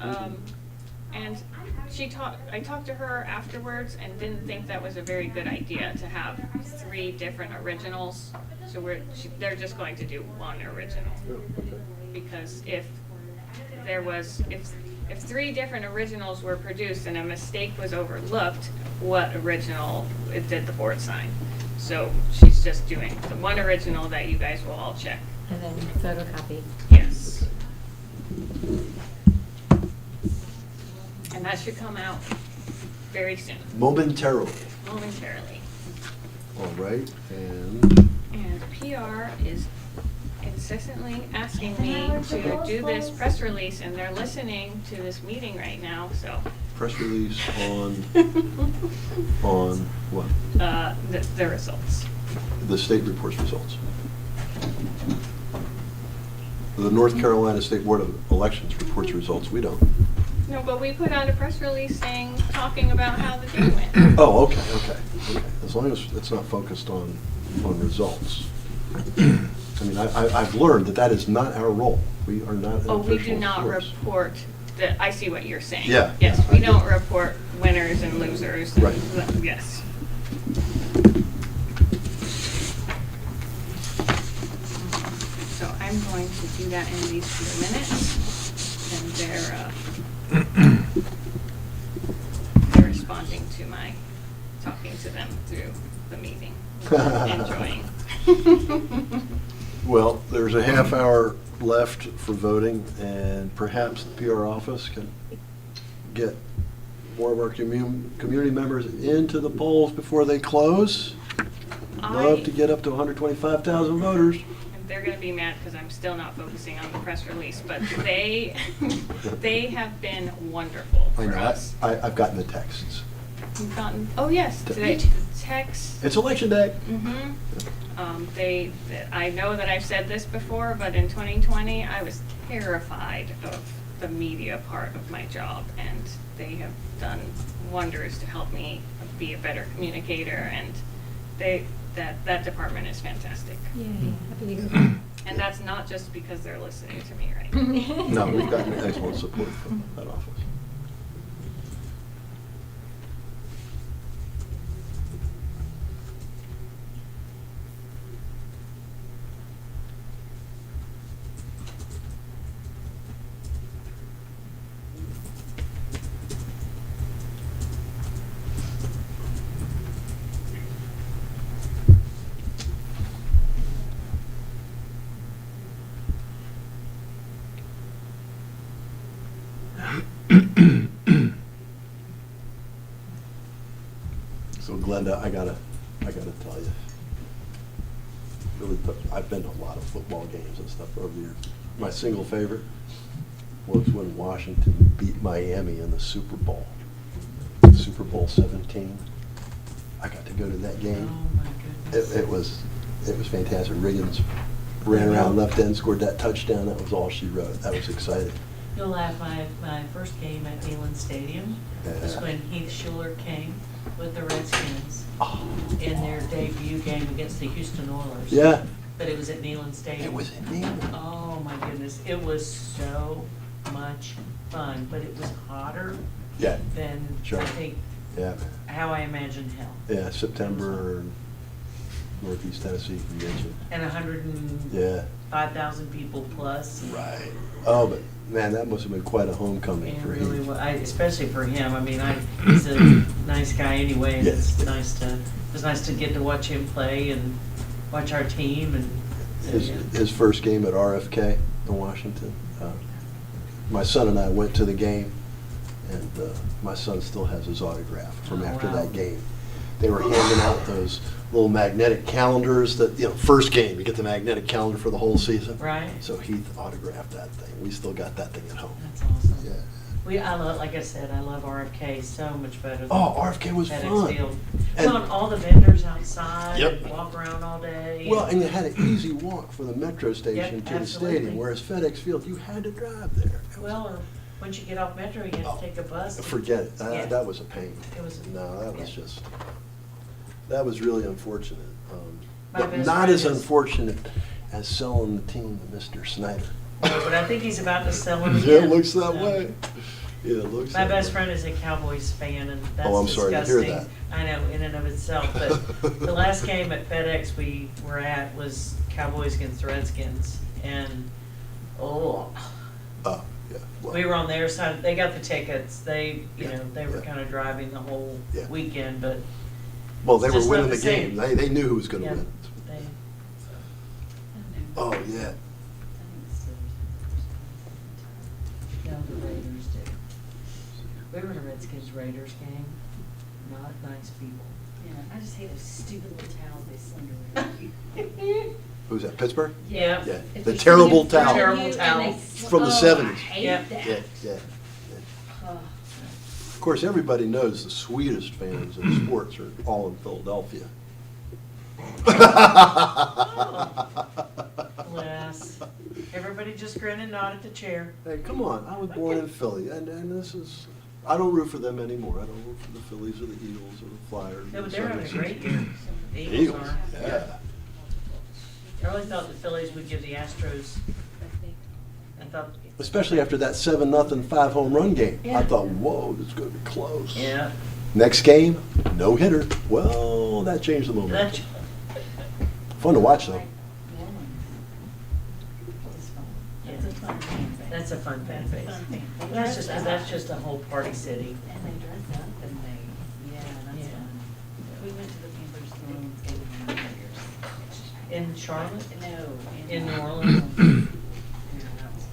and I talked to her afterwards and didn't think that was a very good idea to have 3 different originals. So they're just going to do 1 original. Because if 3 different originals were produced and a mistake was overlooked, what original did the board sign? So she's just doing the 1 original that you guys will all check. And then photocopy. Yes. And that should come out very soon, Momentarily. momentarily. All right, and And PR is incessantly asking me to do this press release, and they're listening to this meeting right now, so press release on what? The results. The state reports results. The North Carolina State Board of Elections reports results. We don't. No, but we put out a press release talking about how the day went. Oh, okay. As long as it's not focused on results. I mean, I've learned that is not our role. We are not an Oh, we do official not force. report I see what you're saying. Yeah, Yes, yeah, we I don't get it. report winners and losers. Right. Yes. So I'm going to do that in these few minutes, and they're responding to my talking to them through the meeting, enjoying. Well, there's a half hour left for voting, and perhaps the PR office can get more of our community members into the polls before they close. Love to get up to 125,000 voters. They're gonna be mad because I'm still not focusing on the press release, but they have been wonderful I for know, us. I've gotten the texts. You've gotten, oh yes, today, the text. It's election day. Mm-hmm. I know that I've said this before, but in 2020, I was terrified of the media part of my job, and they have done wonders to help me be a better communicator, and that department is fantastic. Yay. And that's not just because they're listening to me right now. No, we've gotten excellent support from that office. So Glenda, I gotta tell you, really, I've been to a lot of football games and stuff over the years. My single favorite was when Washington beat Miami in the Super Bowl, Super Bowl 17. I got to go to that game. Oh, my goodness. It was fantastic. Riggins ran around left end, scored that touchdown. That was all she wrote. That was exciting. You'll laugh, my first game at Neyland Stadium was Yeah. when Heath Schuler came with the Redskins Oh. in their debut game against the Houston Oilers. Yeah. But it was at Neyland Stadium. It was in Neyland. Oh, my goodness. It was so much fun, but it was hotter Yeah. than, Sure. I think, Yeah. how I imagined hell. Yeah, September, Northeast Tennessee Convention. And 105,000 Yeah. people plus. Right. Oh, but man, that must have been quite a homecoming And for really, him. especially for him. I mean, he's a nice guy anyway. And Yes. it was nice to get to watch him play and watch our team and. His first game at RFK in Washington. My son and I went to the game, and my son still has his autograph from Oh, after wow. that game. They were handing out those little magnetic calendars that, first game, you get the magnetic calendar for the whole season. Right. So Heath autographed that thing. We still got that thing at home. That's awesome. Yeah. Like I said, I love RFK so much better than. Oh, RFK was FedEx fun. Field. And- Well, and all the vendors outside. Yep. And walk around all day. Well, and you had an easy walk from the metro station Yep, to the absolutely. stadium, whereas FedEx Field, you had to drive there. Well, or once you get off Metro, you have to take a bus. Forget it. Yeah. That was a pain. It was. No, that was yeah. just, that was really unfortunate. My But best not friend as is- unfortunate as selling the team to Mr. Snyder. No, but I think he's about to sell it Yeah, again. it looks that so. way. Yeah, it looks My that best way. friend is a Cowboys fan, and that's Oh, I'm sorry to hear disgusting. I know, in and of itself, but the last game at FedEx we were at was Cowboys against Redskins, and, Oh, yeah. Well, we were on their side, they got the tickets, they Yeah, were yeah. kind of driving the whole Yeah. weekend, but Well, they it's were just winning not the the same. game. They knew who was gonna yeah, win. they, Oh, yeah. no, the Raiders did. We were at a Redskins Raiders game, not nice people. Yeah, I just hate those stupid little towels they slender around. Who's that, Pittsburgh? Yeah. Yeah. If The they terrible stand in front towel. of Terrible you and towel. they From the I 70s. hate Yep. that. Yeah, yeah. Ugh. Of course, everybody knows the sweetest fans in sports are all in Philadelphia. Bless. Everybody just grin and nod at the chair. Hey, come on, I was born in Philly, and this is, I don't root for them anymore. I don't root for the Phillies or the Eagles or the Flyers. No, or but the they're having a 76ers. great year. The Eagles Eagles, are. yeah. I really thought the Phillies would give the Astros. I thought. Especially after that 7-0 5-home run game. I Yeah. thought, whoa, this is going to be close. Yeah. Next game, no hitter. Well, that changed the moment. That's, Fun to watch, though. It's a fun fan base. that's a fun fan It's a base. fun fan. They That's dress just, 'cause up. that's just a whole party city. And they dress up and they, yeah, that's Yeah. fun. We went to the Panthers Bruins game in the Warriors. In Charlotte? No. In New Orleans? Yeah, that was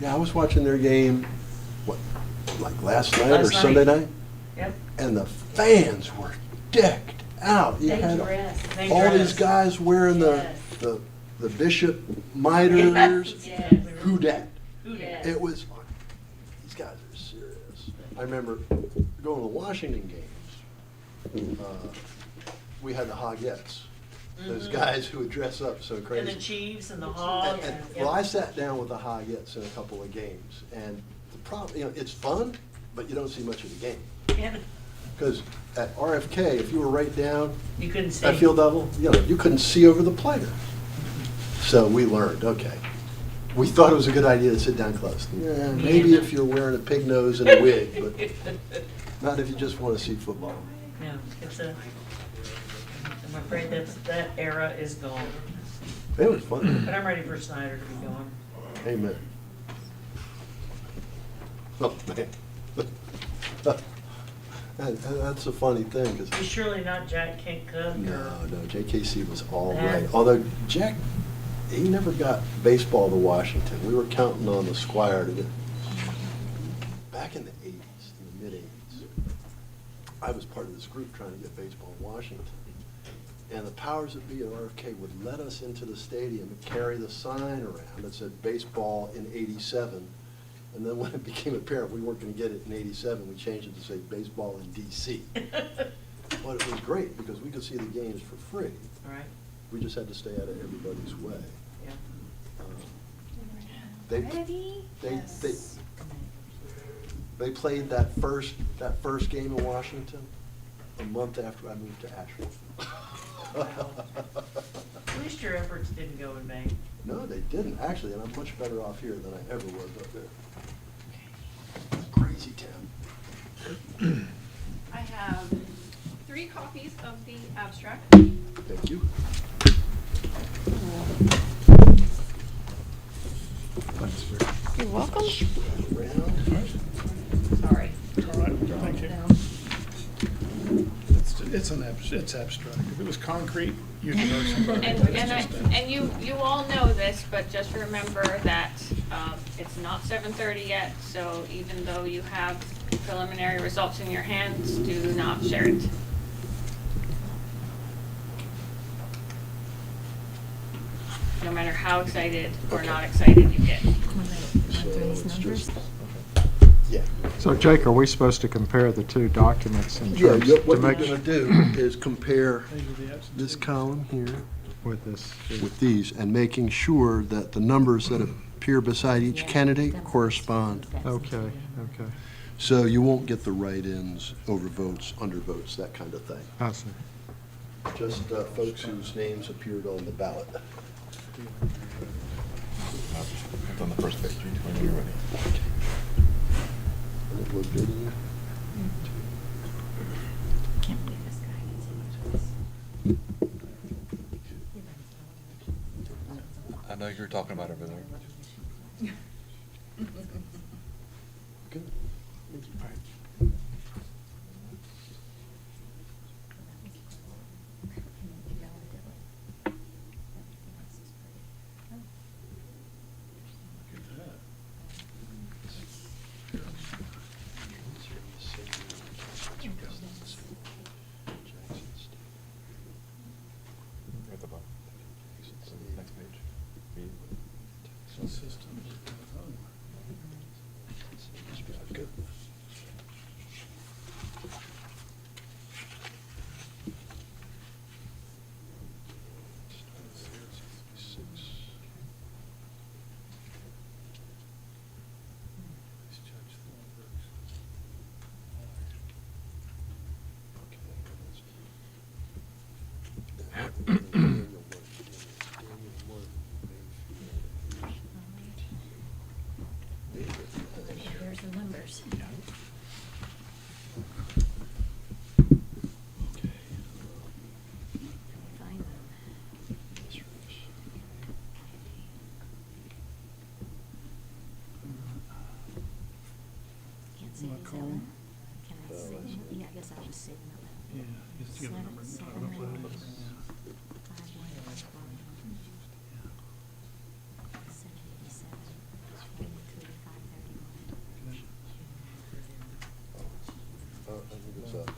Yeah, I was watching their game, what, like last night or Last Sunday night. night? Yep. And the fans were decked out. You They had dress. They all dress. these guys wearing Yes. the bishop miters. Yes. Who dat? Who Yes. did? It was, these guys are serious. I remember going to Washington games. We had the Hogettes, those guys who would dress up so And crazy. the Chiefs and the Hogs. Well, I sat down with the Hogettes in a couple of games, and the problem, it's fun, but you don't see much of the game. Yeah. Because at RFK, if you were right down You couldn't see. at field level, you couldn't see over the players. So we learned, okay. We thought it was a good idea to sit down close. Yeah, maybe if you're wearing a pig nose and a wig, but not if you just want to see football. No, it's a, I'm afraid that era is gone. It was fun. But I'm ready for Snyder to be gone. Amen. Oh, man. That's a funny thing, He's because, surely not Jack Kent Cook no, or. JKC was all Yeah. right. Although Jack, he never got baseball to Washington. We were counting on the Squire to get, back in the 80s, in the mid-80s, I was part of this group trying to get baseball in Washington. And the powers that be at RFK would let us into the stadium and carry the sign around that said baseball in '87. And then when it became apparent we weren't going to get it in '87, we changed it to say baseball in DC. But it was great because we could see the games for free. All right, We just had to stay out of everybody's way. yeah. They, Ready? they played that first game in Washington a month after I moved to Asheville. At least your efforts didn't go in vain. No, they didn't, actually, and I'm much better off here than I ever was up there. Crazy town. I have 3 copies of the abstract. Thank you. You're welcome. Around. Sorry. All right, thank you. It's abstract. If it was concrete, you'd know somebody. And you all know this, but just remember that it's not 7:30 yet, so even though you have preliminary results in your hands, do not share it. No matter how excited or not excited you get. So it's just, yeah. So Jake, are we supposed to compare the two documents in Yeah, terms what to we're make gonna do is compare this column here with this? with these and making sure that the numbers that appear beside each candidate correspond. Okay, okay. So you won't get the write-ins, overvotes, undervotes, that kind of thing. I see. Just folks whose names appeared on the ballot. It's on the first page, when you're ready. And it looked good in there. Can't believe this guy gets so much. I know you're talking about over there. Good. At the bottom. Next page. There's the numbers. Find them. Can't see, is that one? Can I see? Yeah, I guess I'll just see them. Yeah, just get a number. I don't know what it is. 787, 23, 531. I think it's up.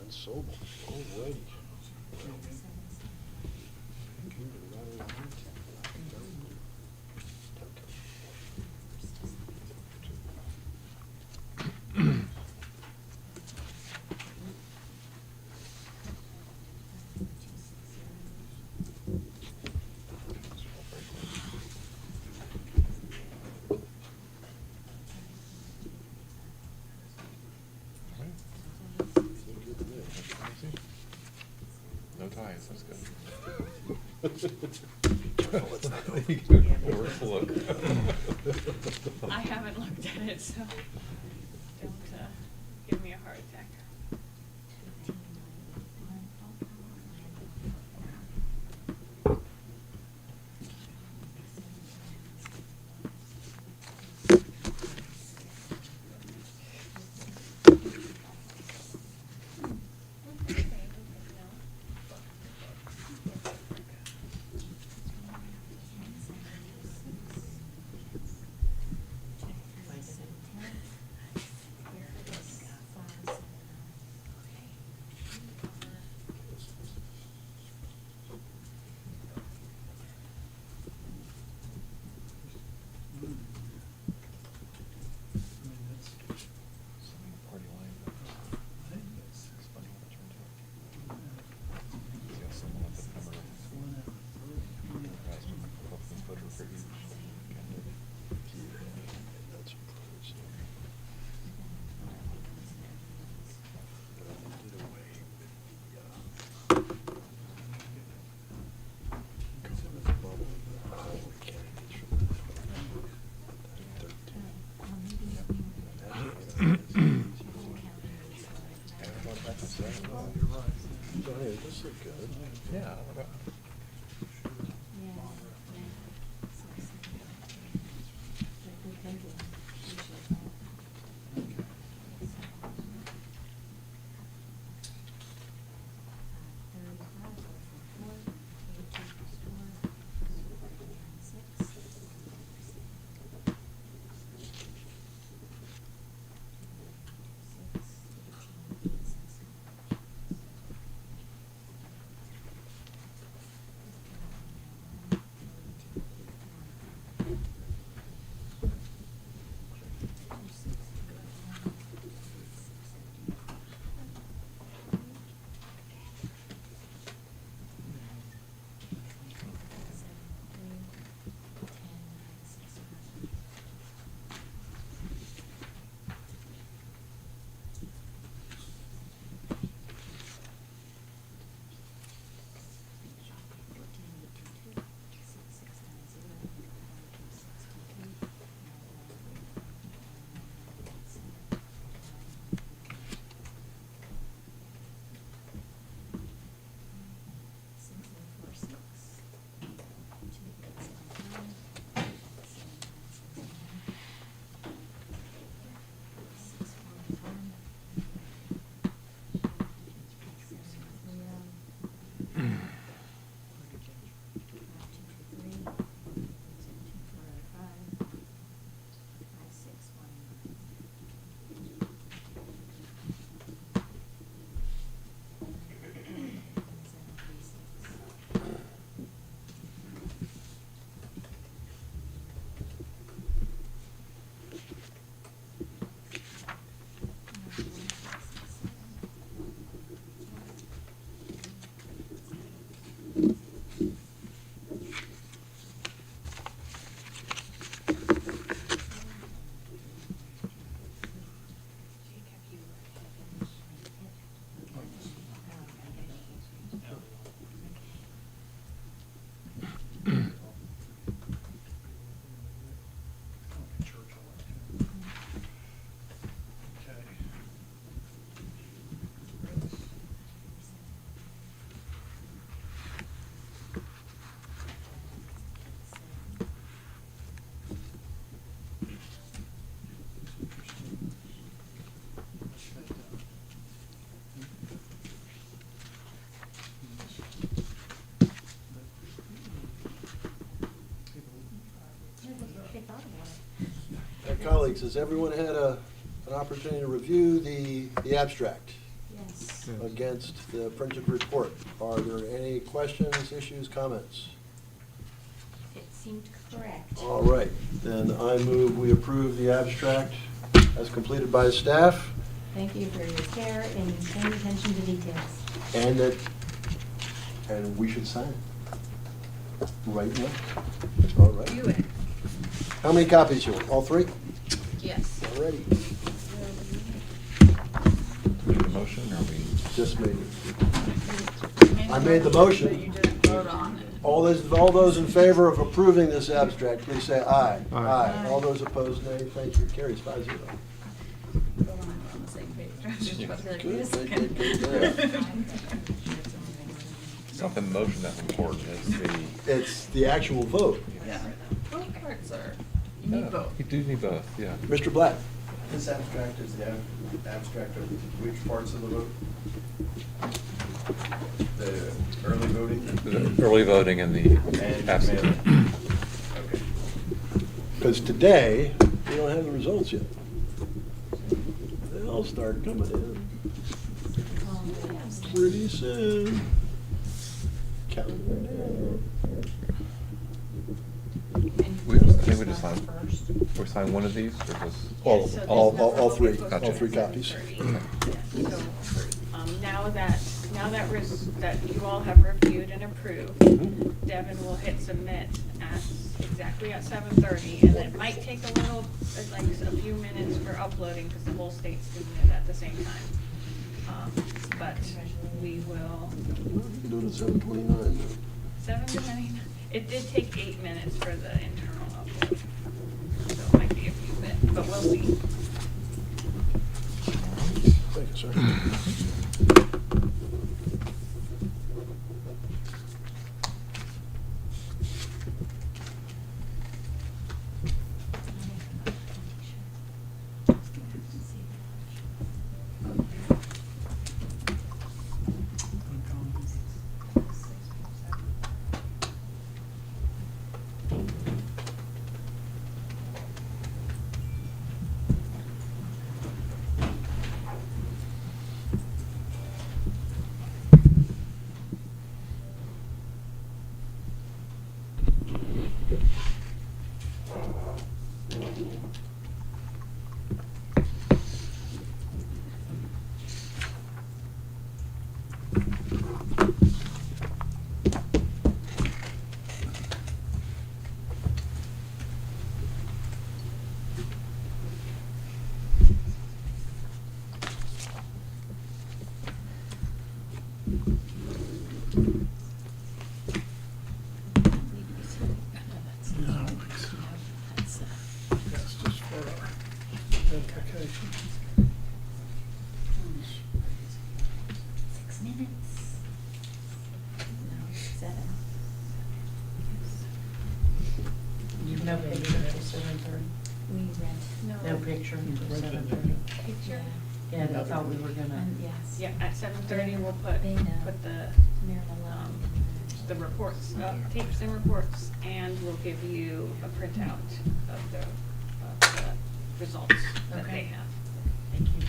Sold. Alrighty. No ties, that's good. Where's the look? I haven't looked at it, so don't give me a heart attack. This look good. Yeah. colleagues, has everyone had an opportunity to review the abstract Yes. against the printed report? Are there any questions, issues, comments? It seemed correct. All right, then I move we approve the abstract as completed by staff, Thank you for your care and paying attention to details. and we should sign it right now. All right. Do it. How many copies you want? All three? Yes. All ready. Make a motion, or we? Just made it. I made the motion. But you didn't vote on it. All those in favor of approving this abstract, please say aye. Aye. All those opposed, nay. Thank you. Carries 5-0. Bill and I were on the same page. I was just about to be like, Good, wait a good, second. good, good. It's not the motion that's important, it's the. It's the actual vote. Yeah. Both parts are, you need both. You do need both, yeah. Mr. Black? This abstract is the abstract of which parts of the vote? The early voting? The early voting and the And absentee. mail-in. Okay. Because today, we don't have the results yet. They'll start coming in pretty soon. Counting them I think we just signed, we signed one of these, or just? All of So them, this all number will be three, posted all at three copies. 7:30. So, now that you all have reviewed and approved, Devin will hit submit exactly at 7:30, and it might take a little, like a few minutes for uploading, because the whole state's doing it at the same time. But we will, You can do it at 7:29. 7:29, it did take 8 minutes for the internal upload, so it might be a few bits, but we'll see. Thank you, sir. That's just for our application. 6 minutes. No, 7. No picture until 7:30? We rent. No picture until Rent it. 7:30? Picture? Yeah, I thought we were gonna. Yes. Yeah, at 7:30, we'll put They know. the reports, tapes and reports, and we'll give you a printout of the results that they Okay. have. Thank you.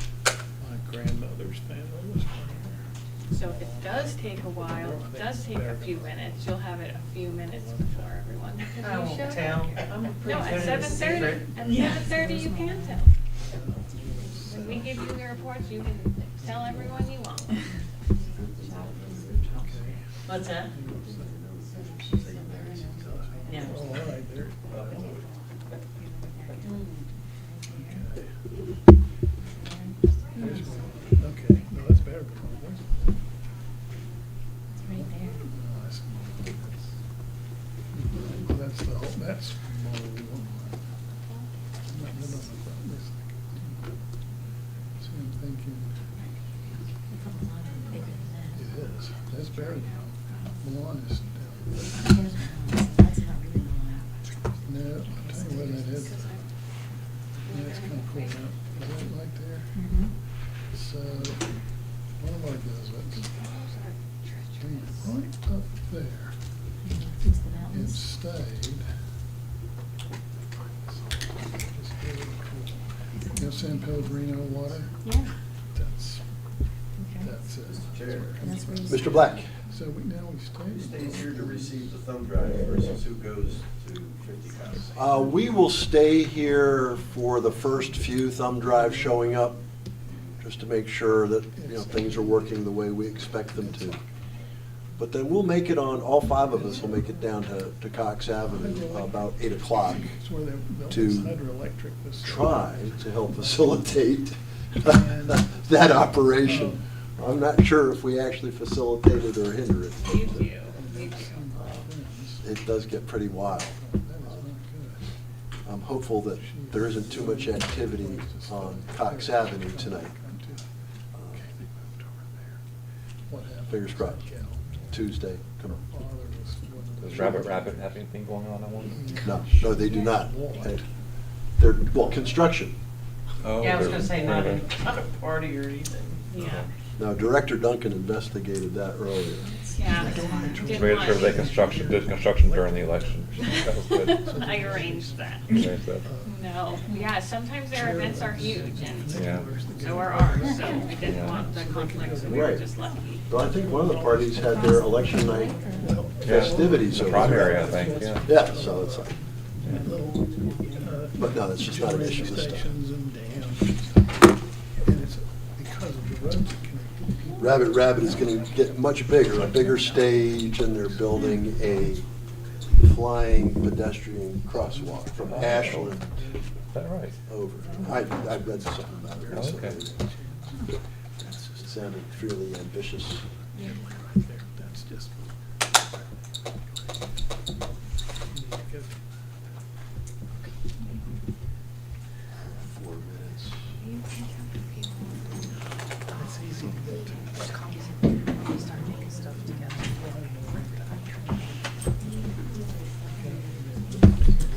My grandmother's family was from here. So it does take a while, it does take a few minutes, you'll have it a few minutes before everyone. I won't tell. I'm No, pretty at good at a 7:30, secret. at Yeah. 7:30 you can tell. When we give you the reports, you can tell everyone you want. What's that? Yeah. Oh, all right, there. Here's one. Okay, no, that's better. It's right there. No, that's the whole, that's small one. See, I'm thinking, It's a lot bigger than that. it is, that's better than Milan is down. Here's one. That's not really long. No, I'll tell you what that is. That's kind of cool. Now, is that right there? Mm-hmm. So, one of our does it. Right up there. Here's the It mountains. stayed. Just really cool. San Pellegrino water. Yeah. That's Mr. it. Chair. That's where you Mr. Black? So we stay. Who stays here to receive the thumb drive versus who goes to 50 House? We will stay here for the first few thumb drives showing up, just to make sure that, things are working the way we expect them to. But then we'll make it on, all 5 of us will make it down to Cox Avenue about 8 o'clock It's where they built to this hydroelectric facility. try to help facilitate that operation. I'm not sure if we actually facilitate it or hinder it. You do, you do. It does get pretty wild. I'm hopeful that there isn't too much activity on Cox Avenue tonight. Fingers crossed. Tuesday, come on. Does Rabbit have anything going on that one? No, they do not. They're, construction. Oh, Yeah, I was they're gonna say, not a renovating. party or anything. Yeah, Now, Director Duncan investigated that earlier. yeah. Just Didn't made want sure they it. did construction during the election. That was good. I arranged that. Arranged that. No, yeah, sometimes their events are huge and Yeah. so are ours, so we didn't Yeah. want the conflicts, we were Right. just lucky. But I think one of the parties had their election night festivities. The over primary, there. I think, yeah. Yeah, so it's like, Little, but no, that's just not an issue this time. stations and dams and stuff. And it's because of the roads that connect people. Rabbit is gonna get much bigger, a bigger stage, and they're building a flying pedestrian crosswalk from Ashland Is that right? over. I read something about it. Oh, so okay. It sounded fairly ambitious. Yeah, right there, that's just. You need to go. 4 minutes. It's easy to get to. Start making stuff together.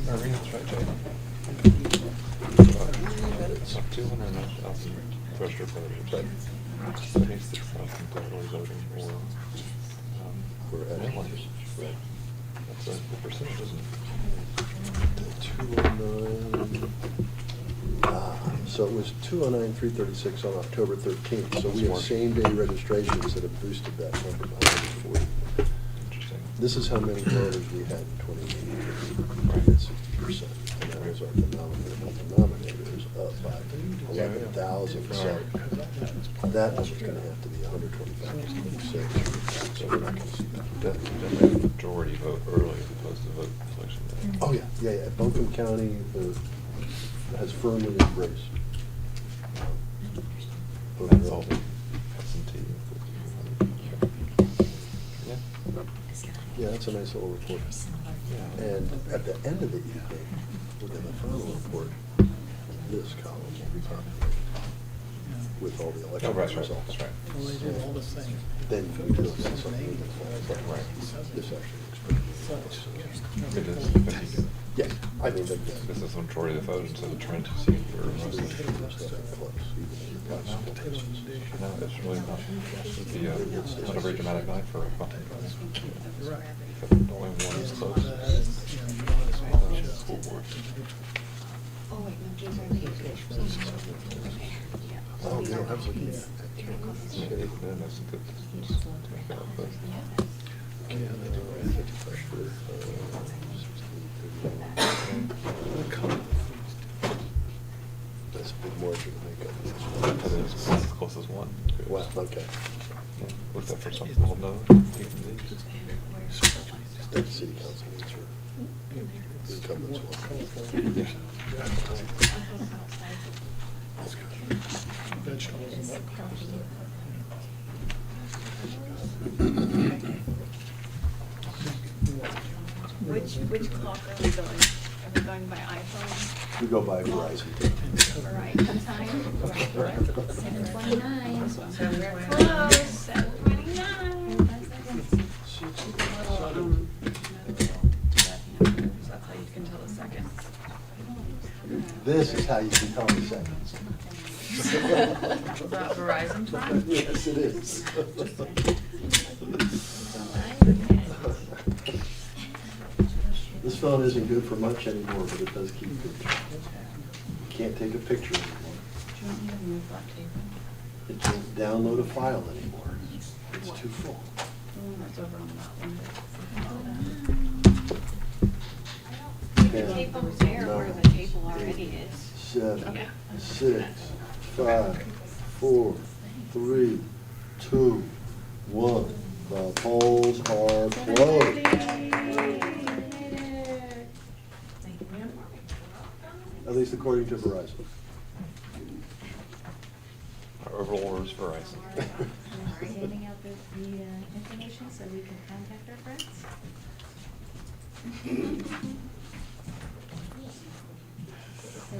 Irene, that's right, Jay. 209,000 registered voters, but 76,000 totally voting for, We're at Maryland. That's a good percentage, isn't it? 209. So it was 209,336 on October 13th. So we have same-day registrations that have boosted that number by 140. Interesting. This is how many voters we had in 2018. We had 60%. And that was our denominator. The denominator is up by 11,000. So that number's going to have to be 125, so we're not going to see that. Definitely a majority vote early as opposed to vote election day. Oh, yeah. Buncombe County has firmly embraced voting That's all early. absentee. Yeah. Yeah, that's a nice little report. And at the end of the evening, within the final report, this column will be populated with all the election Oh, right, results. that's right. Well, they did all the things. Then we do something that's Right. This actually looks pretty good. It is 50. Yeah, I mean, This is the majority of the vote instead of Trent, see if we're most of the. No, it's really not. It'd be not a very dramatic night for a Buncombe. Right. The only one is close. School board. Oh, wait, no, these are the. Oh, yeah, I was looking at Yeah, that's a good distance to make it up, but. That's a big margin to make That up. is the closest one. Wow, okay. Yeah, looked up for something we'll know. That city council needs for incumbents. Yeah. Vegetables and that kind of stuff. Which clock are we going? Are we going by iPhone? We go by Verizon. Right, what time? 7:29. So we're close, 7:29. That's how you can tell the seconds. This is how you can tell the seconds. Is that Verizon time? Yes, it is. This phone isn't good for much anymore, but it does keep pictures. You can't take a picture anymore. It can't download a file anymore. It's too full. That's over on that one. You can tape them there where the table already is. 7, Okay. 6, 5, 4, 3, 2, 1. The polls are closed. At least according to Verizon. Our overall order is Verizon. Sending out the information so we can contact our friends. So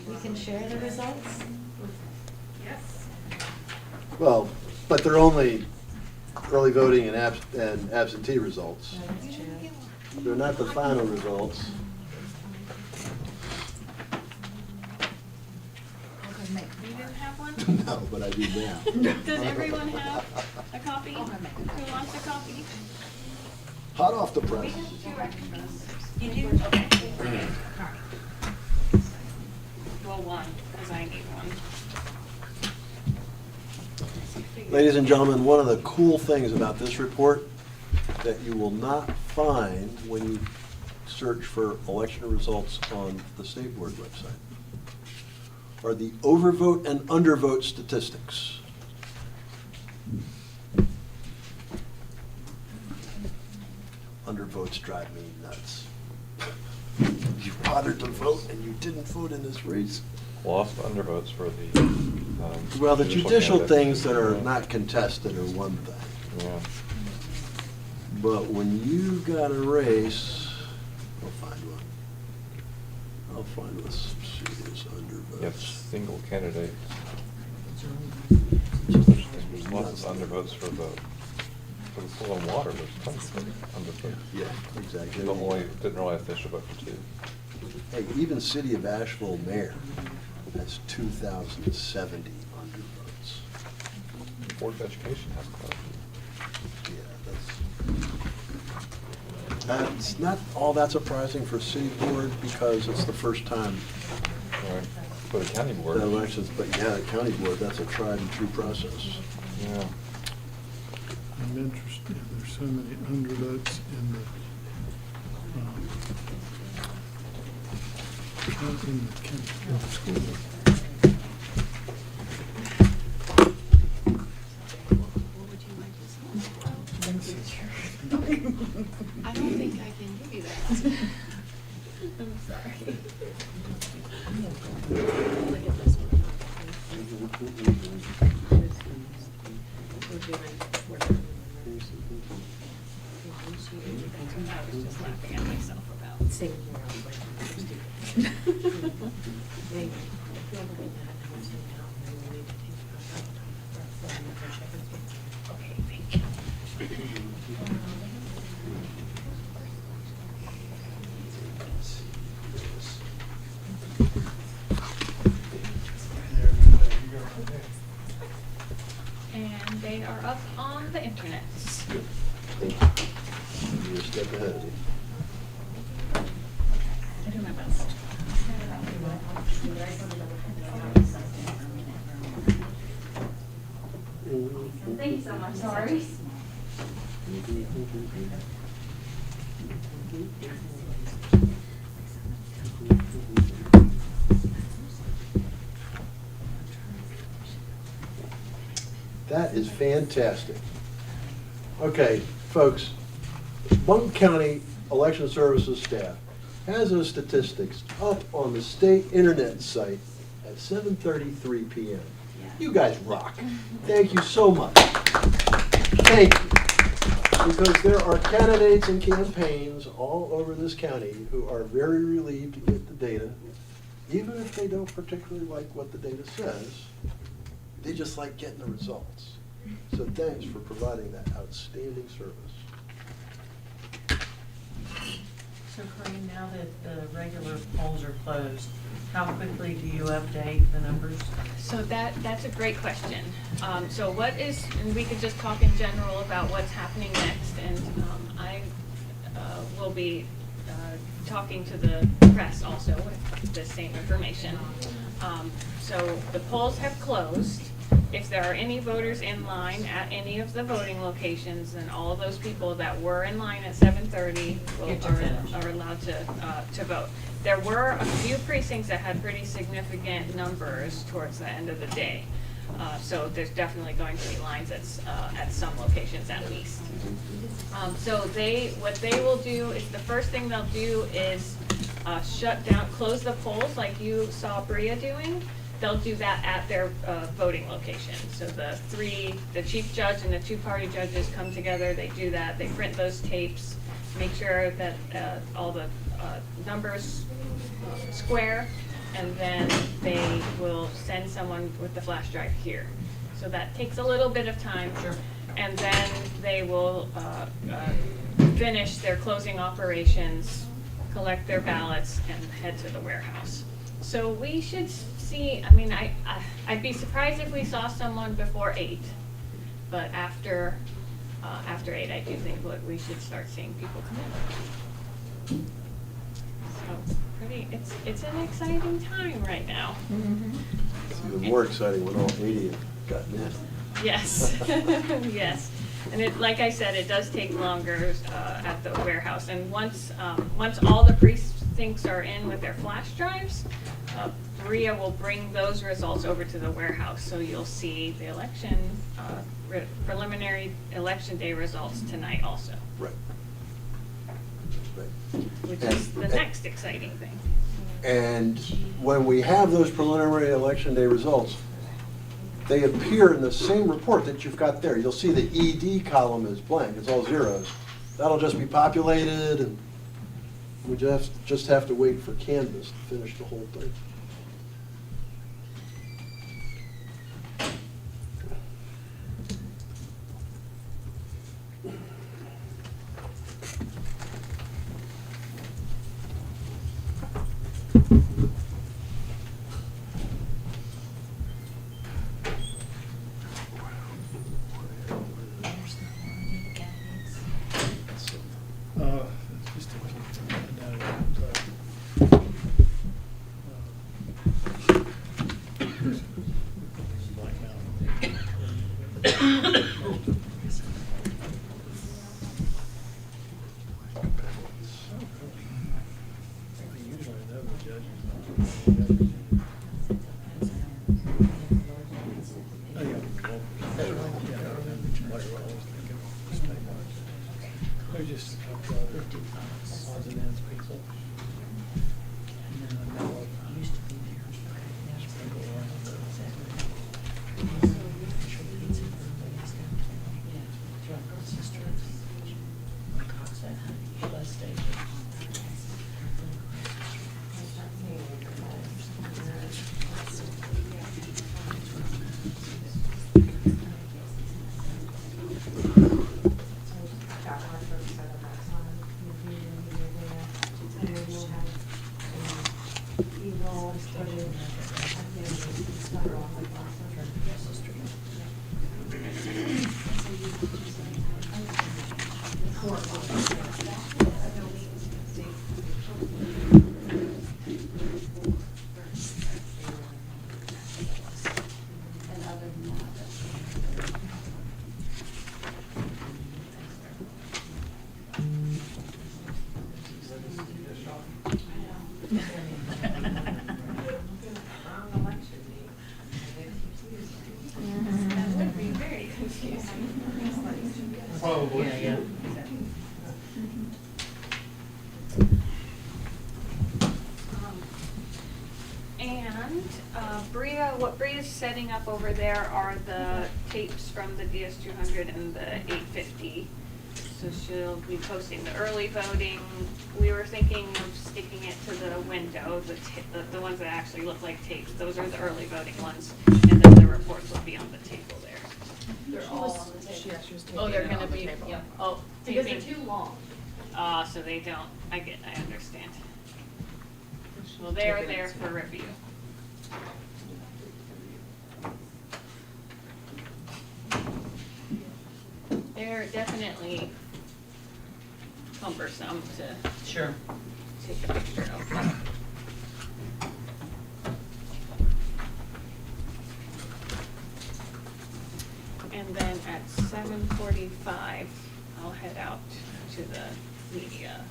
we can share the results? Yes. Well, but they're only early voting and absentee results. No, that's true. They're not the final results. You didn't have one? No, but I do now. Does everyone have a copy? Who wants a copy? Hot off the We press. have 2 extras. You do? Okay. Well, 1, because I need one. Ladies and gentlemen, one of the cool things about this report that you will not find when you search for election results on the State Board website are the overvote and undervote statistics. Undervotes drive me nuts. You bothered to vote and you didn't vote in this race. Lost undervotes for the. Well, the judicial candidate. things that are not contested are one thing. Yeah. But when you got a race, I'll find one. I'll find what's serious undervotes. Yep, single candidate. There's lots of undervotes for the soil and water, there's tons of undervotes. Yeah, exactly. Didn't realize they should vote for 2. Hey, even City of Asheville mayor has 2,070 undervotes. Board of Education has quite a few. Yeah, that's not all that surprising for city board because it's the first time Right. For the county board. the elections, but yeah, the county board, that's a tried and true process. Yeah. I'm interested, there's so many undervotes in the, school board. I don't think I can give you that. I'm sorry. Look at this one. I was just laughing at myself about. Okay, thank you. And they are up on the internet. You're a step ahead of me. I do my best. Thank you so much, sorry. That is fantastic. Okay, folks, Buncombe County Election Services staff has those statistics up on the state internet site at 7:33 p.m. You guys rock. Thank you so much. Thank you. Because there are candidates and campaigns all over this county who are very relieved to get the data, even if they don't particularly like what the data says. They just like getting the results. So thanks for providing that outstanding service. So Corinne, now that the regular polls are closed, how quickly do you update the numbers? So that's a great question. So what is, and we could just talk in general about what's happening next, and I will be talking to the press also with the same information. So the polls have closed. If there are any voters in line at any of the voting locations, then all of those people that were in line at 7:30 Get to finish. are allowed to vote. There were a few precincts that had pretty significant numbers towards the end of the day. So there's definitely going to be lines at some locations at least. So what they will do is, the first thing they'll do is shut down, close the polls like you saw Bria doing. They'll do that at their voting location. So the chief judge and the two party judges come together, they do that, they print those tapes, make sure that all the numbers square, and then they will send someone with the flash drive here. So that takes a little bit of time. Sure. And then they will finish their closing operations, collect their ballots, and head to the warehouse. So we should see, I mean, I'd be surprised if we saw someone before 8, but after 8, I do think we should start seeing people come in. So it's an exciting time right now. It's even more exciting when all 80 have gotten in. Yes, yes. And like I said, it does take longer at the warehouse. And once all the precincts are in with their flash drives, Maria will bring those results over to the warehouse. So you'll see the preliminary election day results tonight also. Right. Right. Which is the next exciting thing. And when we have those preliminary election day results, they appear in the same report that you've got there. You'll see the ED column is blank, it's all zeros. That'll just be populated, and we just have to wait for Canvas to finish the whole thing. Just to keep that They're just a couple of odds and ends people. And then I know of sprinkle around That would be very confusing. Probably. Yeah. And what Bria's setting up over there are the tapes from the DS200 and the 850. So she'll be posting the early voting. We were thinking of sticking it to the window, the ones that actually look like tapes. Those are the early voting ones. And then the reports will be on the table there. They're all on the table. Oh, they're gonna be, yeah, oh, Because they're taping. too long. So they don't, I understand. Well, they are there for review. They're definitely cumbersome to Sure. take a picture of. And then at 7:45, I'll head out to the media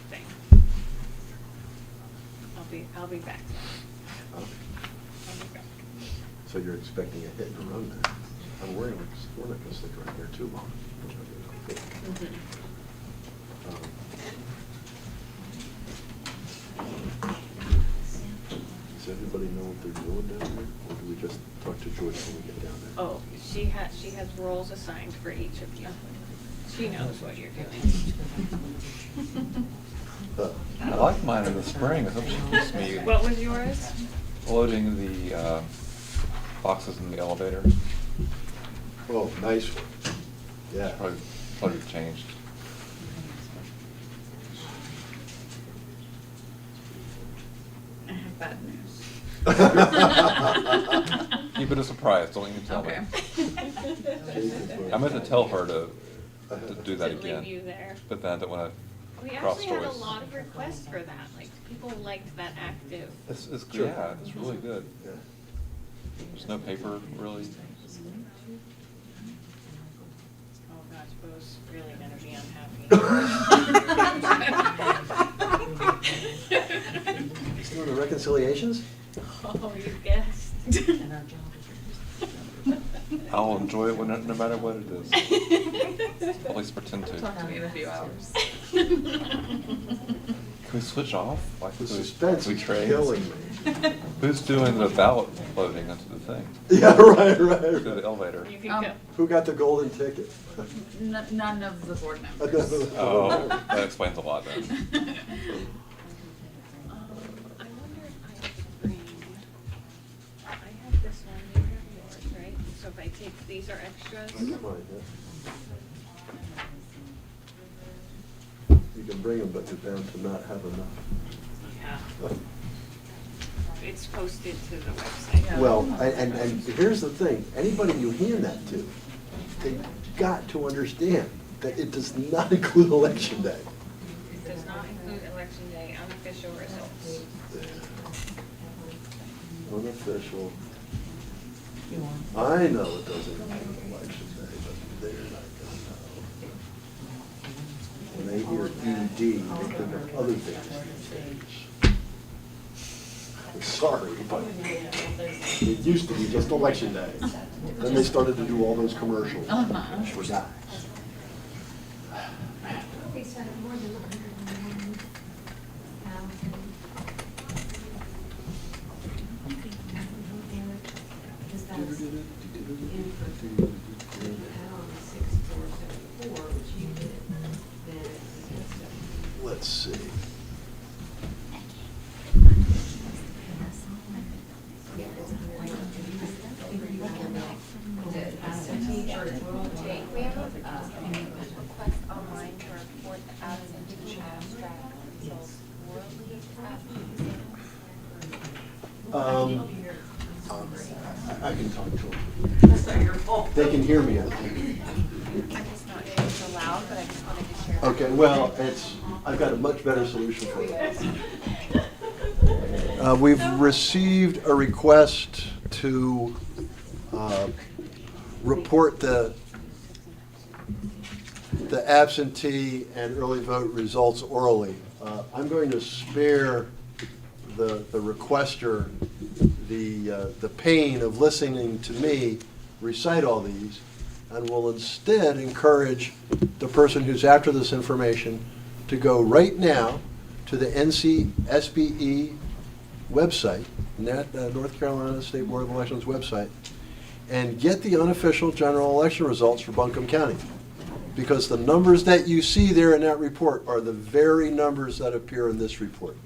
thing. I'll be back. Okay. I'll be back. So you're expecting a hit and run there? I'm worried we're not gonna stick around here too long. Mhm. Does everybody know what they're doing down there, or do we just talk to Joyce when we get down there? Oh, she has roles assigned for each of you. She knows what you're doing. I like mine in the spring. I hope she keeps me What was yours? loading the boxes in the elevator. Oh, nice one. Yeah. Probably changed. I have bad news. Keep it a surprise. Don't even tell me. I meant to tell her to do that To leave again. you there. But then I don't want We to cross actually had a stories. lot of requests for that, like, people liked that active. It's Sure. yeah, it's really good. Yeah. There's no paper really. Oh gosh, Bo's really gonna be unhappy. He's doing the reconciliations? Oh, you guessed. I'll enjoy it no matter what it is. At least pretend to. Talk to me in a few hours. Can we switch off? Like, The can we- suspense can we is trade? killing me. Who's doing the ballot loading into the thing? Yeah, right. Through the elevator. You can go. Who got the golden ticket? None of the board members. Oh, that explains a lot then. I wonder if I could bring, I have this one, you have yours, right? So if I take, these are extras? I got mine, yeah. You can bring them, but you're bound to not have enough. Yeah. It's posted to the website. Well, and here's the thing, anybody you hand that to, they've got to understand that it does not include election day. It does not include election day unofficial results. Unofficial. I know it doesn't include election day, but they're not gonna know. When they hear ED, they think of other things these days. Sorry, but it used to be just election day. Then they started to do all those commercials for guys. Let's see. We have a request online to report the absentee abstract results orally I can talk to them. That's not your fault. They can hear me, I think. I'm just not sure it's allowed, but I just wanted to share. Okay, well, I've got a much better solution for you. We've received a request to report the absentee and early vote results orally. I'm going to spare the requester the pain of listening to me recite all these, and will instead encourage the person who's after this information to go right now to the NCSBE website, North Carolina State Board of Elections website, and get the unofficial general election results for Buncombe County. Because the numbers that you see there in that report are the very numbers that appear in this report.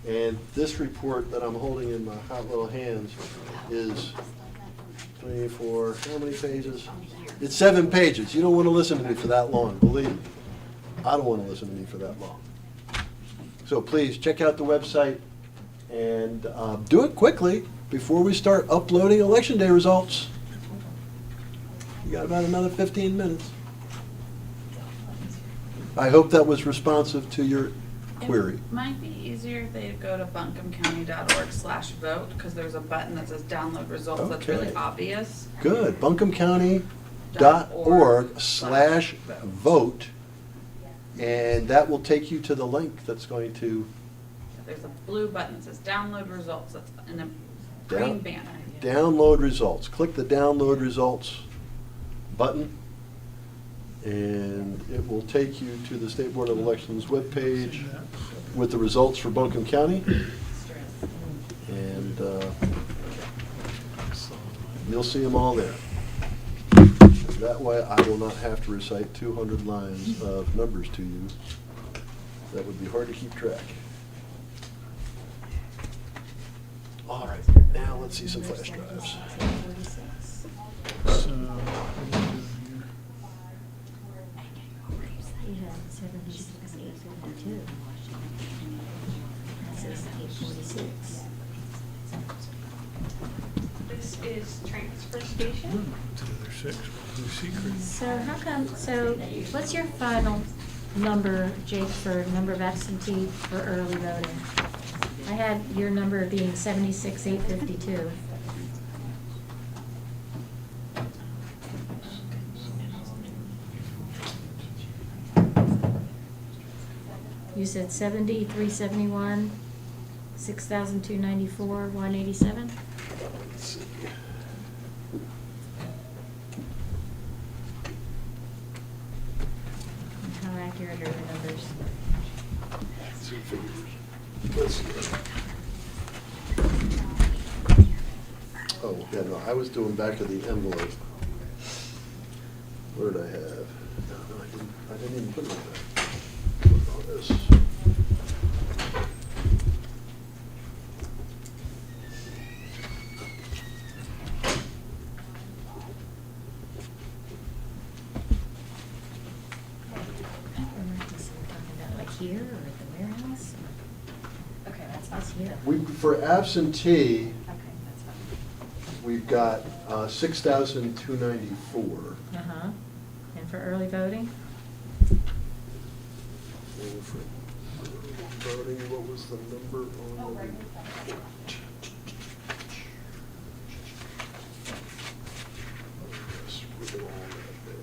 And this report that I'm holding in my hot little hands is 3, 4, how many pages? It's 7 pages. You don't want to listen to me for that long, believe me. I don't want to listen to me for that long. So please, check out the website and do it quickly before we start uploading Election Day results. You got about another 15 minutes. I hope that was responsive to your query. It might be easier if they go to buncombecounty.org/vote, because there's a button that says download results that's really Okay. obvious. Good. BuncombeCounty.org/vote. And that will take you to the link that's going to There's a blue button that says download results, that's in a green banner. download results. Click the download results button, and it will take you to the State Board of Elections webpage with the results for Buncombe County. And you'll see them all there. That way I will not have to recite 200 lines of numbers to you. That would be hard to keep track. All right, now let's see some flash drives. So, You have 76, 852. That says 846. This is transfer station. to the other six, the secret. So how come, so what's your final number, Jake, for number of absentee for early voting? I had your number being 76, 852. You said 70, 371, 6,294, 187? Let's see. How accurate are the numbers? Two figures. Let's see. Oh, yeah, no, I was doing back of the envelope. What did I have? No, I didn't even put it on that. Put all this. Like here or at the warehouse? Okay, that's here. For absentee, Okay, that's fine. we've got 6,294. Uh-huh. And for early voting? And for voting, what was the number on? the- Yes, we're all that there.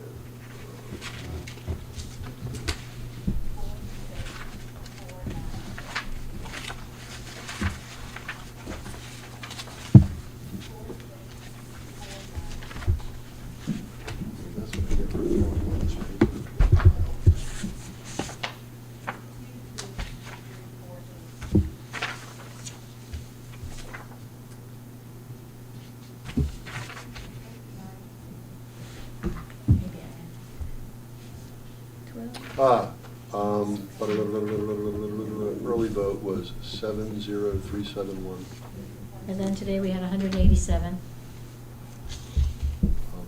That's what I get for doing this paper. Maybe I have 12. Early vote was 70371. And then today we had 187.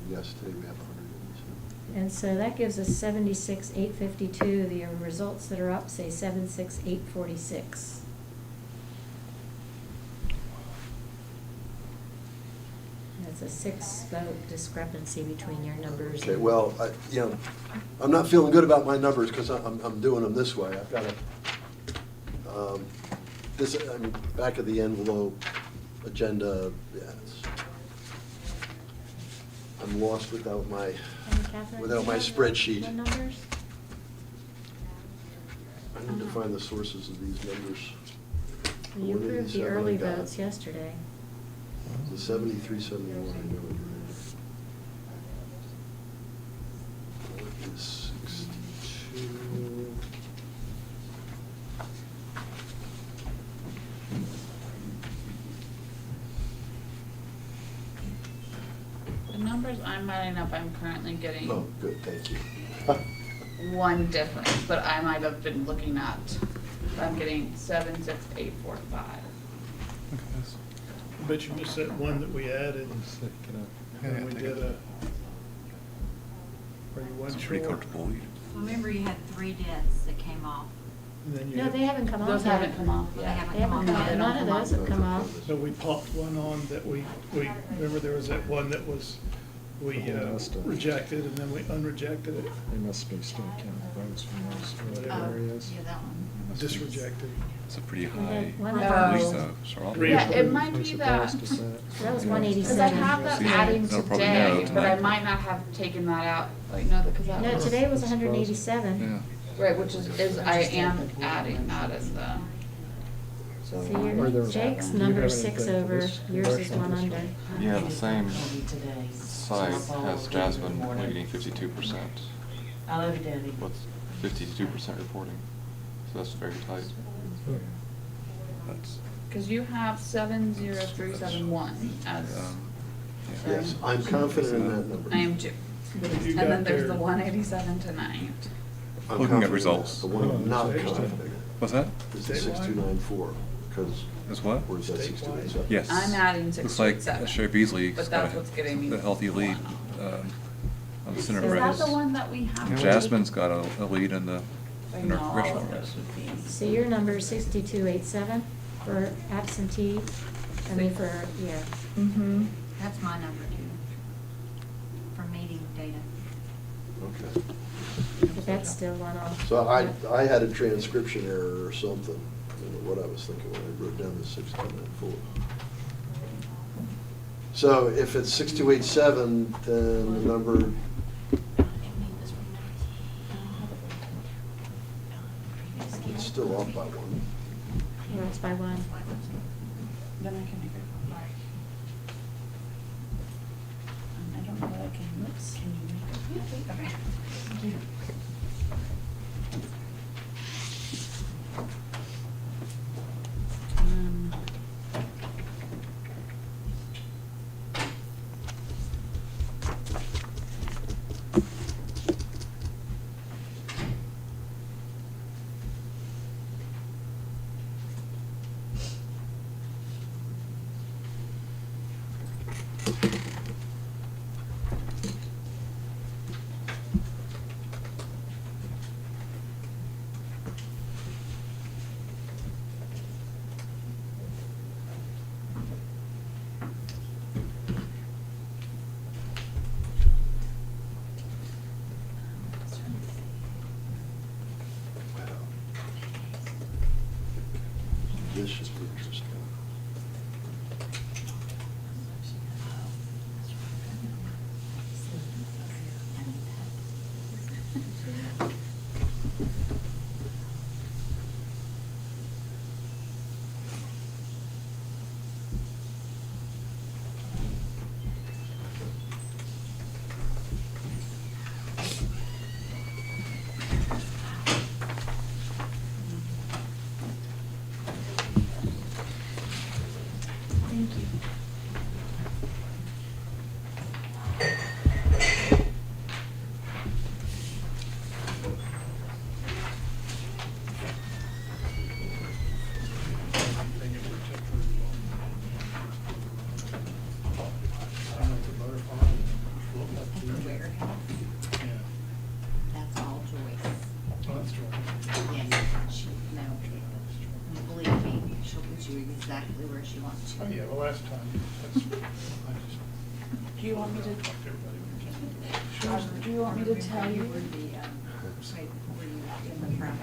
Yes, today we have 187. And so that gives us 76, 852. The results that are up say 76, 846. That's a 6-vote discrepancy between your numbers. Okay, well, I'm not feeling good about my numbers because I'm doing them this way. I've got back of the envelope, agenda, yeah, I'm lost without my, And Catherine, without do my you have spreadsheet. The numbers? I need to find the sources of these numbers. You approved the 187 I early got. votes yesterday. The 7371, I know it is. What is 62? The numbers I'm adding up, I'm currently getting Oh, good, thank you. one difference, but I might have been looking at, I'm getting 76845. I bet you missed that one that we added, and we did a, are you one short? Remember you had 3 deaths that came off. And then you No, had- they haven't come off yet. Those haven't come off They yet. haven't They haven't come come off off. yet. None of those have come off. So we popped one on that we, remember there was that one that was, we rejected, and then we unrejected it. They must be still counting votes from those early areas. Yeah, that one. disrejected. It's a pretty And high then one lead of though, Charlotte. Yeah, it might be that. that was Yeah. 187. Because I have that See, adding that'll probably today, narrow but I tonight. might not have taken that out, like, no, because that No, was. today was 187. Yeah. Right, which is I am adding that as the. So Are there- Jake's do you number have 6 anything for over, this yours is congressional 1 under. district? Yeah, the same site has Jasmine leading 52%. I love you, Danny. What's 52% reporting? So that's very tight. That's, Because you have 70371 as. Yes, I'm confident in that number. I am too. But if you And got then there's there- the 187 tonight. I'm Looking at confident in results. that. The one I'm not Statewide. confident in what's that? is the 6294, because, Is what? or is that Statewide. 6287? Yes. I'm adding Looks like 627. Sheriff Beasley's But got that's what's getting me a healthy lead on the Senate Is that race. the one that we have? Jasmine's got a lead in the in our all congressional of race. those would be. So your number is 6287 for absentee, I mean for, yeah. Mm-hmm. That's my number too, for meeting data. Okay. But that's still one off. So I had a transcription error or something, I don't know what I was thinking when I wrote down the 6294. So if it's 6287, then the number, it's still off by 1. Yeah, it's by 1. Then I can make it. I don't know what I can mix. Can you make it? Yeah, okay. Thank you. Um, this should be interesting. Thank you. That's all Joyce. Oh, that's true. Yeah, no, believe me, she'll put you exactly where she wants you. Oh, yeah, the last time, that's, I just Do you want me to? talked to everybody we can. Do you want me to tell you? Where you in the front,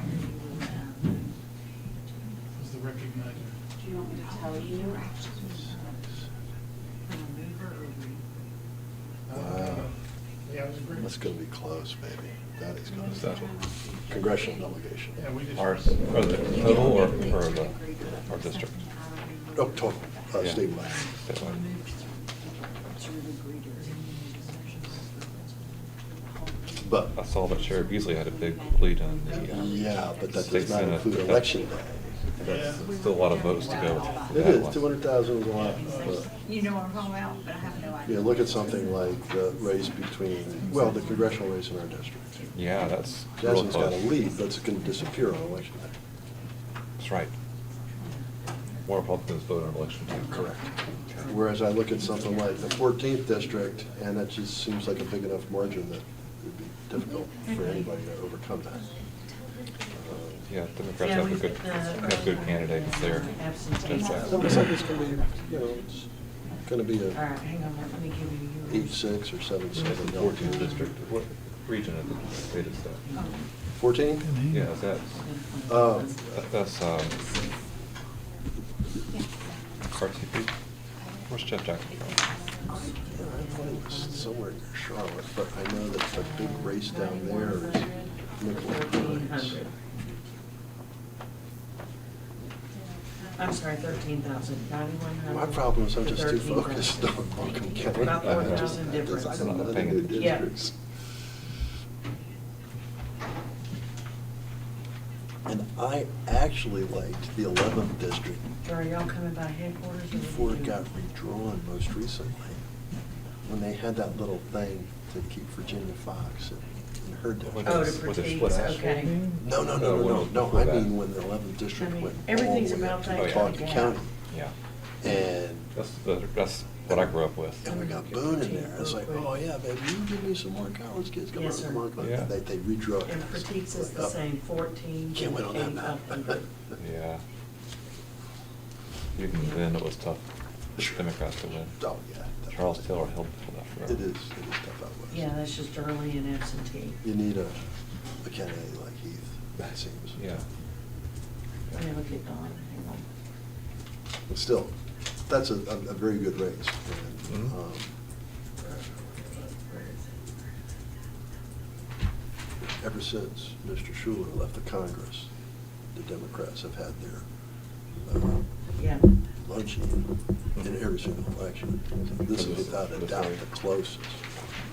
Was the recognizer. Do you want me to tell you? Yeah, it was great. That's gonna be close, baby. That is gonna What's that? be. Congressional delegation. Yeah, we just. Ours, or the total or the, our district? Oh, total, Yeah. statewide. Statewide. But, I saw that Sheriff Beasley had a big lead on the. yeah, but that State does not Senate, include but that- election day. That's still a lot of votes to go with It that is, one. 200,000 is a lot. But, You know what I'm talking about, but I have no idea. yeah, look at something like the race between, well, the congressional race in our district. Yeah, that's real Jasmine's got a close. lead, but it's gonna disappear on election day. That's right. More Republicans vote on election day. Correct. Whereas I look at something like the 14th district, and that just seems like a big enough margin that it would be difficult for anybody to overcome that. Yeah, Democrats have a good, have good candidates there. Absentee. That's So it's like it's gonna be, you know, it's gonna be All a right, hang on, let me give you yours. 8-6 or 7-7. 14th district. What, region of the data stuff. 14? Yeah, is that, Oh. that's, RTP? Where's Jeff Jackson from? Yeah, I thought it was somewhere near Charlotte, but I know that the big race down there is Nickel Pines. I'm sorry, 13,000, 9,100. My problem is I'm to just too 13,000. focused on Buncombe County. About I just- 4,000 difference. I don't know the Paying new attention. Yeah. districts. And I actually liked the 11th district So are y'all coming by headquarters? or what before are it you got doing? redrawn most recently. When they had that little thing to keep Virginia Fox in her district. Oh, to Was it Pratique's, split asphalt? okay. No, no, No, no, when no, it no, was no, before I that. mean when the 11th district I mean, went all everything's the way about up that to kind of Talkie gap. County. Yeah, And, that's what I grew up with. and we got Boone in there, it's like, oh yeah, baby, you give me some more college kids, come on, Yes, sir. come on, come on. Yeah. They redrew it. And Pratique's is the Up. same, 14 Can't wait on to that map. 8,500. Yeah. Even then, it was tough for Democrats to win. Oh, yeah. Charles Taylor held that forever. It is tough out west. Yeah, that's just early and absentee. You need a candidate like Heath, that seems. Yeah. Let me look at Dawn, hang on. But still, that's a very good race. And, Mhm. Ever since Mr. Schuler left the Congress, the Democrats have had their Yeah. luncheon in every single election. This is without a doubt the closest.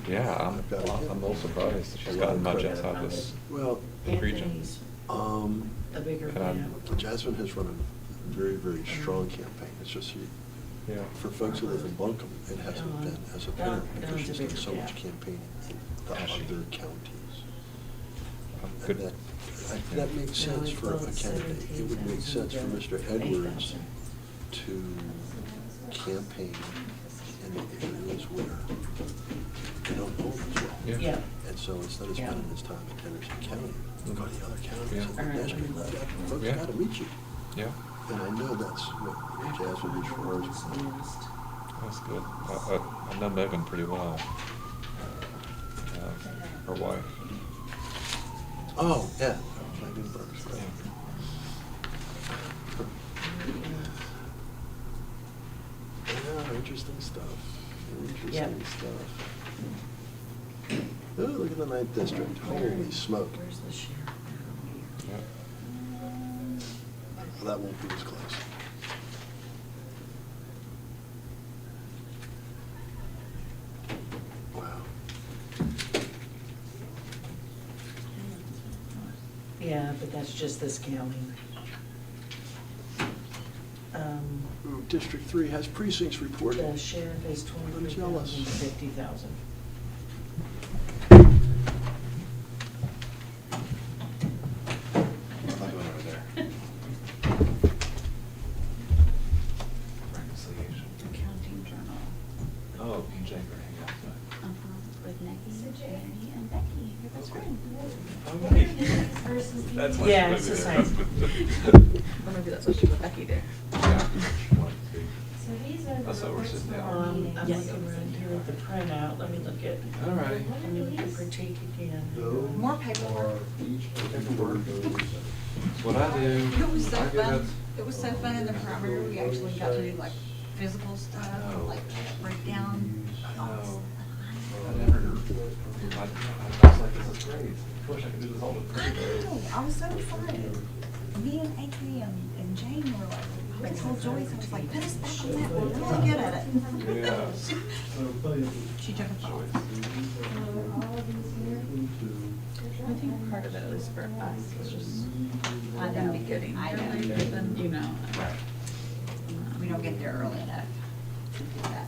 Yeah, I've gotta give I'm a little surprised that she's a lot gotten of much credit. outside this Well, region. Anthony's um, a bigger And fan. Jasmine has run a very, very strong campaign. It's just Yeah. for folks who live in Buncombe, it hasn't been as apparent because Dawn's a she's done bigger so much gap. campaigning in the Has she? other counties. Good. And that makes No, sense it's for a both candidate. It would make sense for 17,000 Mr. to Edwards 8,000. to campaign in the areas where they don't know as well. Yeah. Yeah. And so instead of Yeah. spending his time in Henderson County, go to the other counties. Yeah. And All right, that's let me what look. folks Yeah. gotta meet you. Yeah, And I know that's what Jasmine is for. that's good. I know Megan pretty well. Her wife. Oh, yeah. Megan Brooks, right. Yeah, interesting stuff. Interesting Yep. stuff. Oh, look at the 9th district. Holy smoke. Where's the sheriff now? Yeah. Well, that won't be as close. Wow. Yeah, but that's just this county. Ooh, District 3 has precincts reported. The sheriff is I'm jealous. 23,000 to 50,000. I'm not going over there. Reconciliation. Accounting journal. Oh, Jake are hanging out tonight. With Nikki, Mary, and Becky, your best friend. That's why Yeah, she it's put the me same. Or maybe that's what she put Becky there. Yeah. One, two. So these are the That's what we're reports sitting from down. our meetings. I'm looking right here at the printout, let me look at, All right. let me look at critique again. More paperwork. What I do. It was so I give fun. it- It was so fun in the primary. We actually got to do like physical stuff, know. like breakdown. I know. I never, I was like, this is great. I wish I could do this all the I know, I was so excited. Me and AK and Jane were like, I told Joyce, I was like, put us back on that, we're really good at it. Yeah. She jumped off. I think part of it, at least for us, was just, I know. be getting I there know. later than, you know. We don't get there early enough to do that.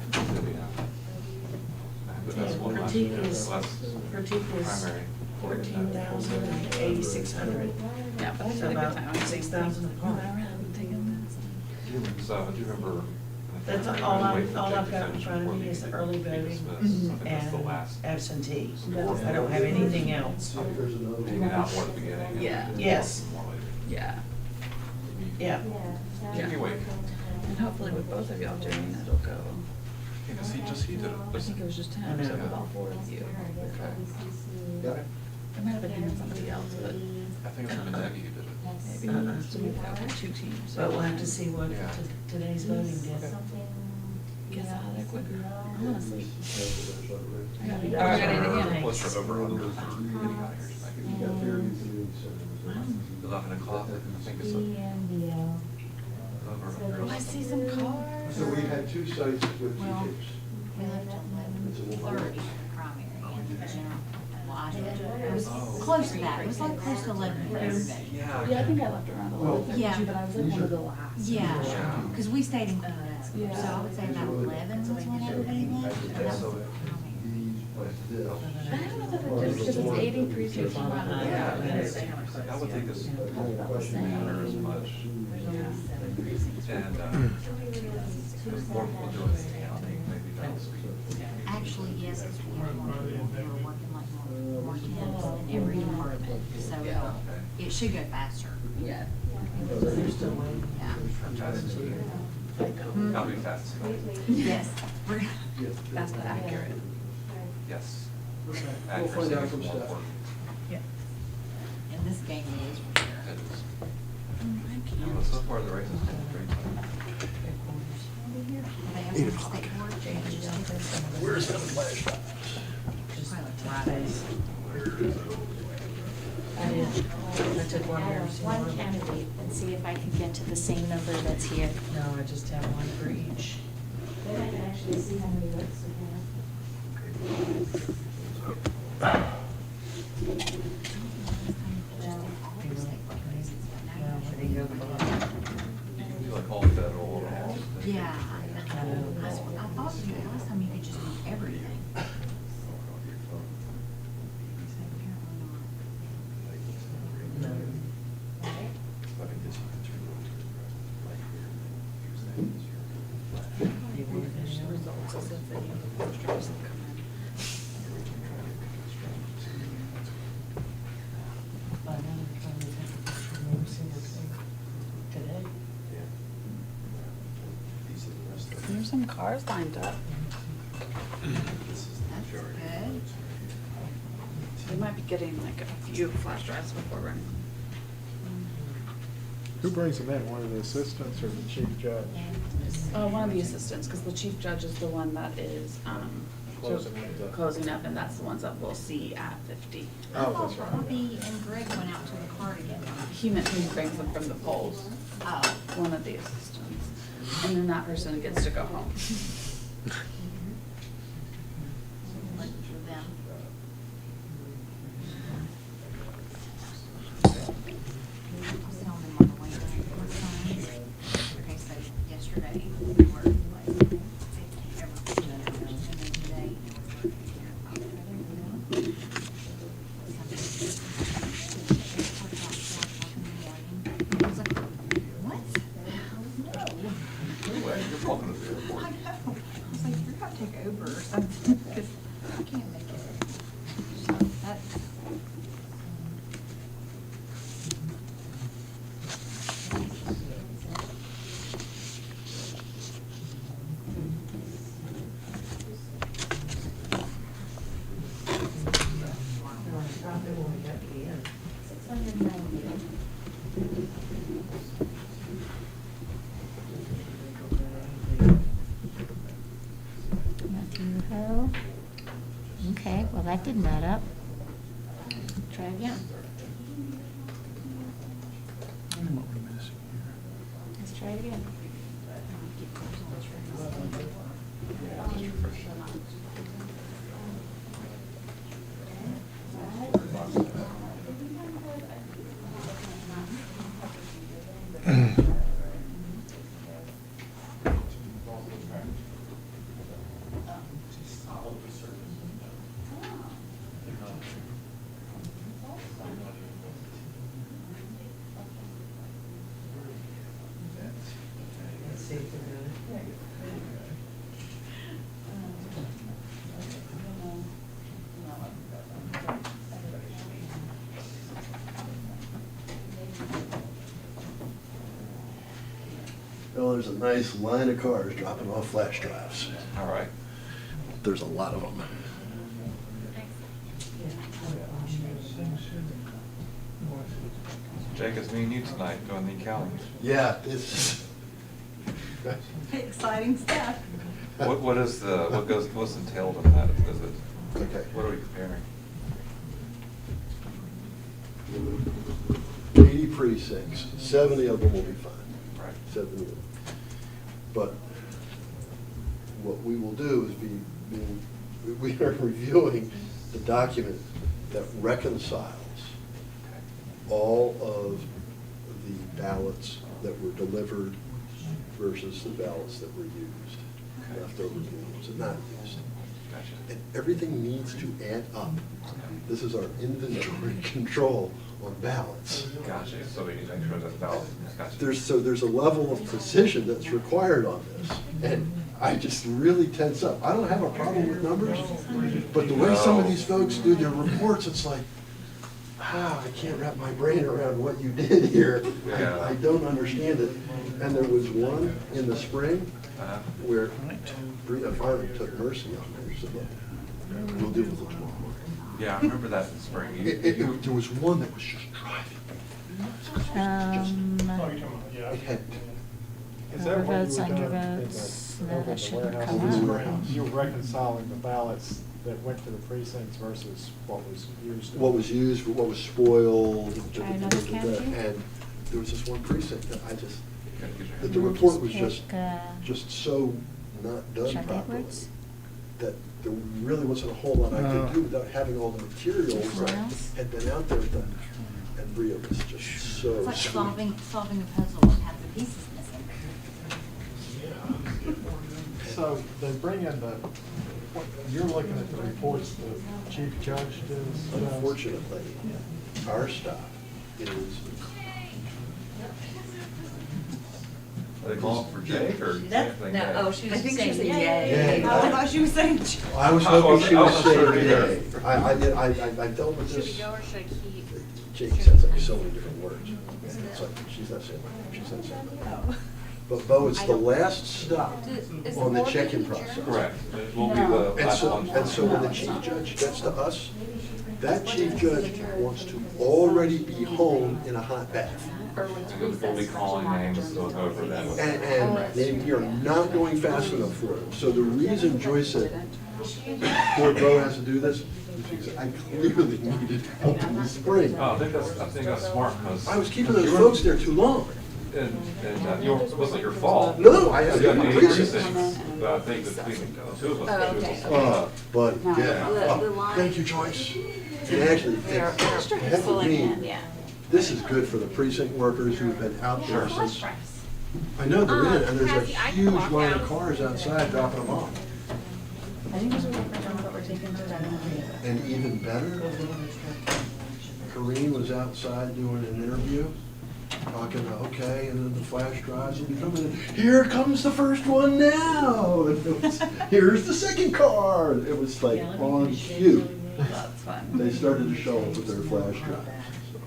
But that's what last Critique year, is, last critique is primary. 14,000 and 8,600. Yeah, but So about 6,000 apart. So, do you remember? That's all I've got in front of me is the early voting and absentee. I don't have anything else. Taking out more at the beginning. and Yeah. Yes. More later. Yeah, Yeah. Keep me awake. and hopefully with both of y'all doing it, it'll go Because he did it. I think it was just him, I know. so with all four of you. Got it? It might have been him and somebody else, but I think it was Renegi who did it. maybe. So we've got like 2 teams. But we'll have to see what Yeah. today's voting did. Gets out of there quicker. I wanna sleep. I gotta be All right. done. I gotta get What's for over 100? Getting out of here tonight. 11 o'clock, I think it's over. Oh, I see some cars. So we had 2 sites with 2 Well, tapes. We left at 11:30 primary. It was close to that, it was like close to 11 for everybody. Yeah, I think I left around 11:30 Yeah. too, but I was like one of the last. Yeah, because we stayed in Clarence, so I would say about 11 was when everybody left. and that was primary. But I don't know that it did, because it's 80 precinct one. Yeah, I would think this wouldn't matter as much. And, because more people do it in the county, maybe that'll speak. Actually, yes, because we have more people who are working like more temps in every department, so it should go faster. Yeah. They're still waiting. Yeah. I'll be fast. Yes, we're, That's the accurate. Yes. We'll Accuracy find out is from more staff. important. in this game it is for sure. It is. Well, so far the race has been great. They have some state board changes. Where's the flash drive? Fridays. I did. I took one here. One candidate and see if I can get to the same number that's here. No, I just have one for each. Then I can actually see how many votes we have. No, I didn't go to the bottom. You can do like all federal and all. Yeah, I thought last time you could just do everything. No. You want to finish the results of the video? By now, they're trying to take a picture of every single thing today. There's some cars lined up. That's good. We might be getting like a few flash drives before we're. Who brings them in, one of the assistants or the chief judge? One of the assistants, because the chief judge is the one that is, Closing up. closing up, and that's the ones that we'll see at 50. I Oh, thought that's right. Bobby and Greg went out to the car together. He meant he brings them from the polls, Oh, one of the assistants, and then that person gets to go home. look for them. I was telling them on the way down to the signs. Okay, so yesterday, we were like 50 everything, and then today, it was like, I was like, what? No. You're welcome to the airport. I know. I was like, you're gonna take over or something, because I can't make it. So that. Stop it when we get to the end. 690. Okay, well, that didn't add up. Try again. Let's try it again. Let's see if they're good. Oh, there's a nice line of cars dropping off flash drives. All right. there's a lot of them. Jake, it's me and you tonight doing the accounting. Yeah, it's. Exciting stuff. What's entailed in that? Is it, Okay. what are we comparing? 80 precincts, 70 of them will be fine. Right. 70 of them. But what we will do is we are reviewing the document that reconciles all of the ballots that were delivered versus the ballots that were used, leftover ballots and not used. Gotcha. And everything needs to add up. This is our inventory control on ballots. Gotcha, so we need to make sure that's valid. Gotcha. There's a level of precision that's required on this, and I just really tense up. I don't have a problem with numbers, but the way some of these folks do their reports, it's like, I can't wrap my brain around what you did here. Yeah. I don't understand it. And there was one in the spring where Brita finally took mercy on me. She said, "Look, we'll deal with it tomorrow morning." Yeah, I remember that in the spring. There was one that was just driving. It had. Is that what you Votes were on your doing in votes. the- No, over that in the shouldn't warehouse? come Over in the up. warehouse. You were reconciling the ballots that went to the precincts versus what was used. What was used, what was spoiled. Try another candidate? And there was this one precinct that I just, Gotta get your- that the report was Pick, just so not done Chuck properly, Edwards? that there really wasn't a whole lot I could do without having all the materials that Else? had been out there, and Bria was just so It's like sweet. solving a puzzle and have the pieces missing. So they bring in you're looking at the reports the chief judge does. Unfortunately, our stuff is, Are they calling for Jake or? That- anything no, yet? oh, she was I think saying she was saying yay. yay. I thought she was saying. I was I hoping she was wasn't sure saying either. yay. I dealt with Should we this. go or should I keep? Jake sounds like so many different words. It's like, she's not saying my name, she's not saying my name. But Bo, it's the last stop on the check-in process. Correct. It will be the And last so, one. and so when the chief judge gets to us, that chief judge wants to already be home in a hot bath. We'll be calling names, so we'll go over that. And we are not going fast enough for him. So the reason Joyce said, poor Bo has to do this, is because I clearly needed help in the spring. Oh, I think that's smart, because. I was keeping those folks there too long. And it wasn't your fault. No, I You got didn't the appreciate precincts, it. but I think between the two of us. Oh, the two of okay, us- But, No, yeah. the Oh, line- thank you, Joyce. And actually, heck with me, this is good for the precinct workers who've been out there since. I know they're in it, and there's a Cassie, I can huge walk line of out. cars outside dropping them off. I think there's a reference on what we're taking today. And even better, Corrine was outside doing an interview, talking, okay, and then the flash drives will be coming in. Here comes the first one now. And it was, here's the second car. It was like on cue. That's fun. They started to show up with their flash drives. So,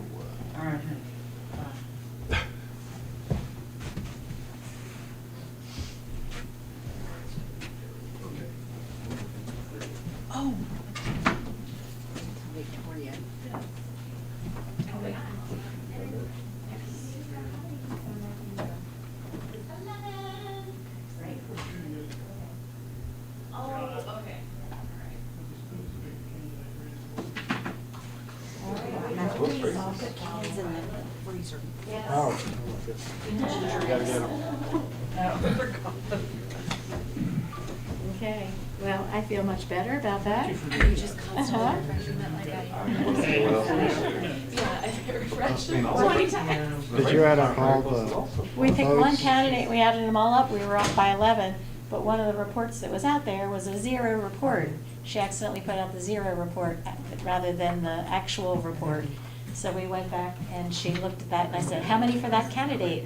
All right. okay. Oh. Victoria. I'll put cans in the freezer. Oh, you gotta get them. Okay, well, I feel much better about that. You just constantly Uh-huh. refreshing that like I. What else? Yeah, I refresh I mean, 20 times. Did you add up all the We picked one votes? candidate, we added them all up, we were off by 11, but one of the reports that was out there was a 0 report. She accidentally put out the 0 report rather than the actual report. So we went back and she looked at that and I said, how many for that candidate?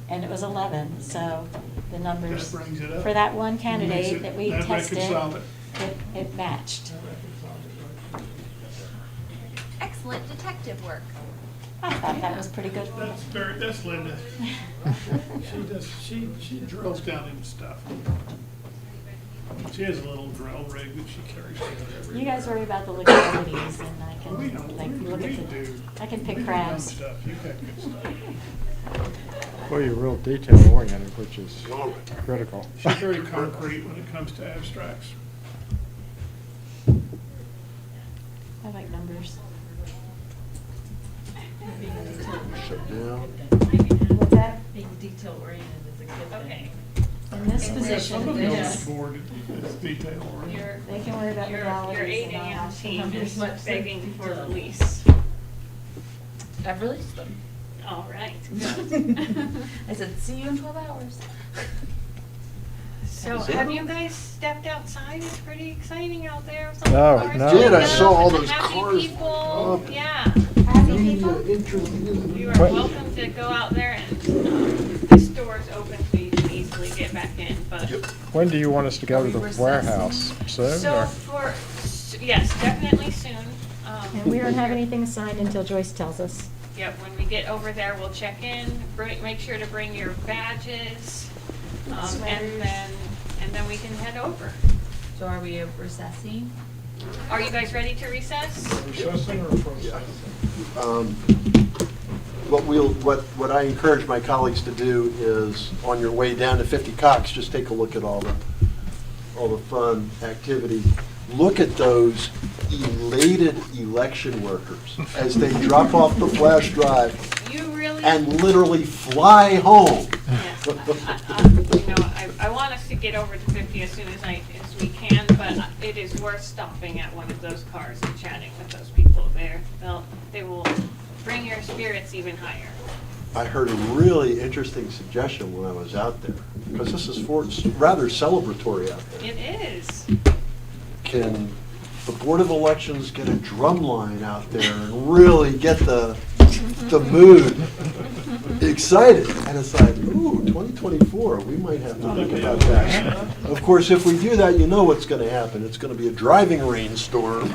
And it was 11, so the numbers That brings it up. for that one Makes candidate it- that we that tested, reconciled it matched. Excellent detective work. I thought that was pretty good. That's Linda. She drills down into stuff. She has a little drill rig that she carries with her everywhere. You guys worry about the legalities and I can, We don't, like, look we at the, do. I can We pick do crabs. dumb stuff. You got good stuff. Well, you're real detail oriented, which is critical. She's very concrete when it comes to abstracts. I like numbers. Shut down. What's that? Being detail oriented is a good thing. Okay. In this Some position, of they the just, board is detail oriented. Your, they can worry about your legalities and ADM not team numbers. is Much begging for detail. release. I've released them. All right. I said, see you in 12 hours. So Is it? have you guys stepped outside? It's pretty exciting out there. with No, all the cars no. going Did, I up saw all and those happy cars. people. Oh. Yeah. Happy people? You are What? welcome to go out there and this door is open so you can easily get back in, but. When do you want us to go to the Recessing? warehouse? Soon So or? for, yes, definitely soon. And we don't have anything signed until Joyce tells us. Yep, when we get over there, we'll check in, make sure to bring your badges, and then we can head over. So are we recessing? Are you guys ready to recess? Recessing or processing? What I encourage my colleagues to do is, on your way down to 50 Cox, just take a look at all the fun activity. Look at those elated election workers as they drop off the flash drive You really? and literally fly home. Yes. I want us to get over to 50 as soon as we can, but it is worth stopping at one of those cars and chatting with those people there. They will bring your spirits even higher. I heard a really interesting suggestion when I was out there, because this is rather celebratory out there. It is. Can the Board of Elections get a drum line out there and really get the mood excited? And it's like, ooh, 2024, we might have to think about that. Of course, if we do that, you know what's going to happen. It's going to be a driving rainstorm.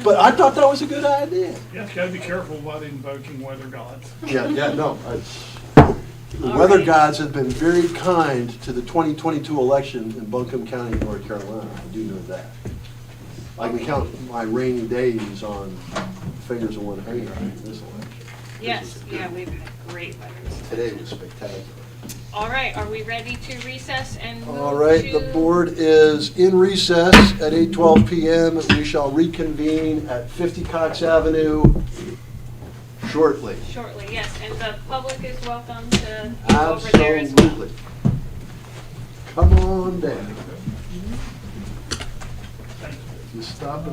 But I thought that was a good idea. Yeah, you gotta be careful about invoking weather gods. Yeah, no, the weather gods have been very kind to the 2022 election in Buncombe County, North Carolina. I do know that. I can count my rainy days on fingers of one hand in this election. Yes, yeah, we've had great weather. Today was spectacular. All right, are we ready to recess and move All right, to- the board is in recess at 8:12 p.m. We shall reconvene at 50 Cox Avenue shortly. Shortly, yes, and the public is welcome to go over there as well. Absolutely. Come on down. You stop at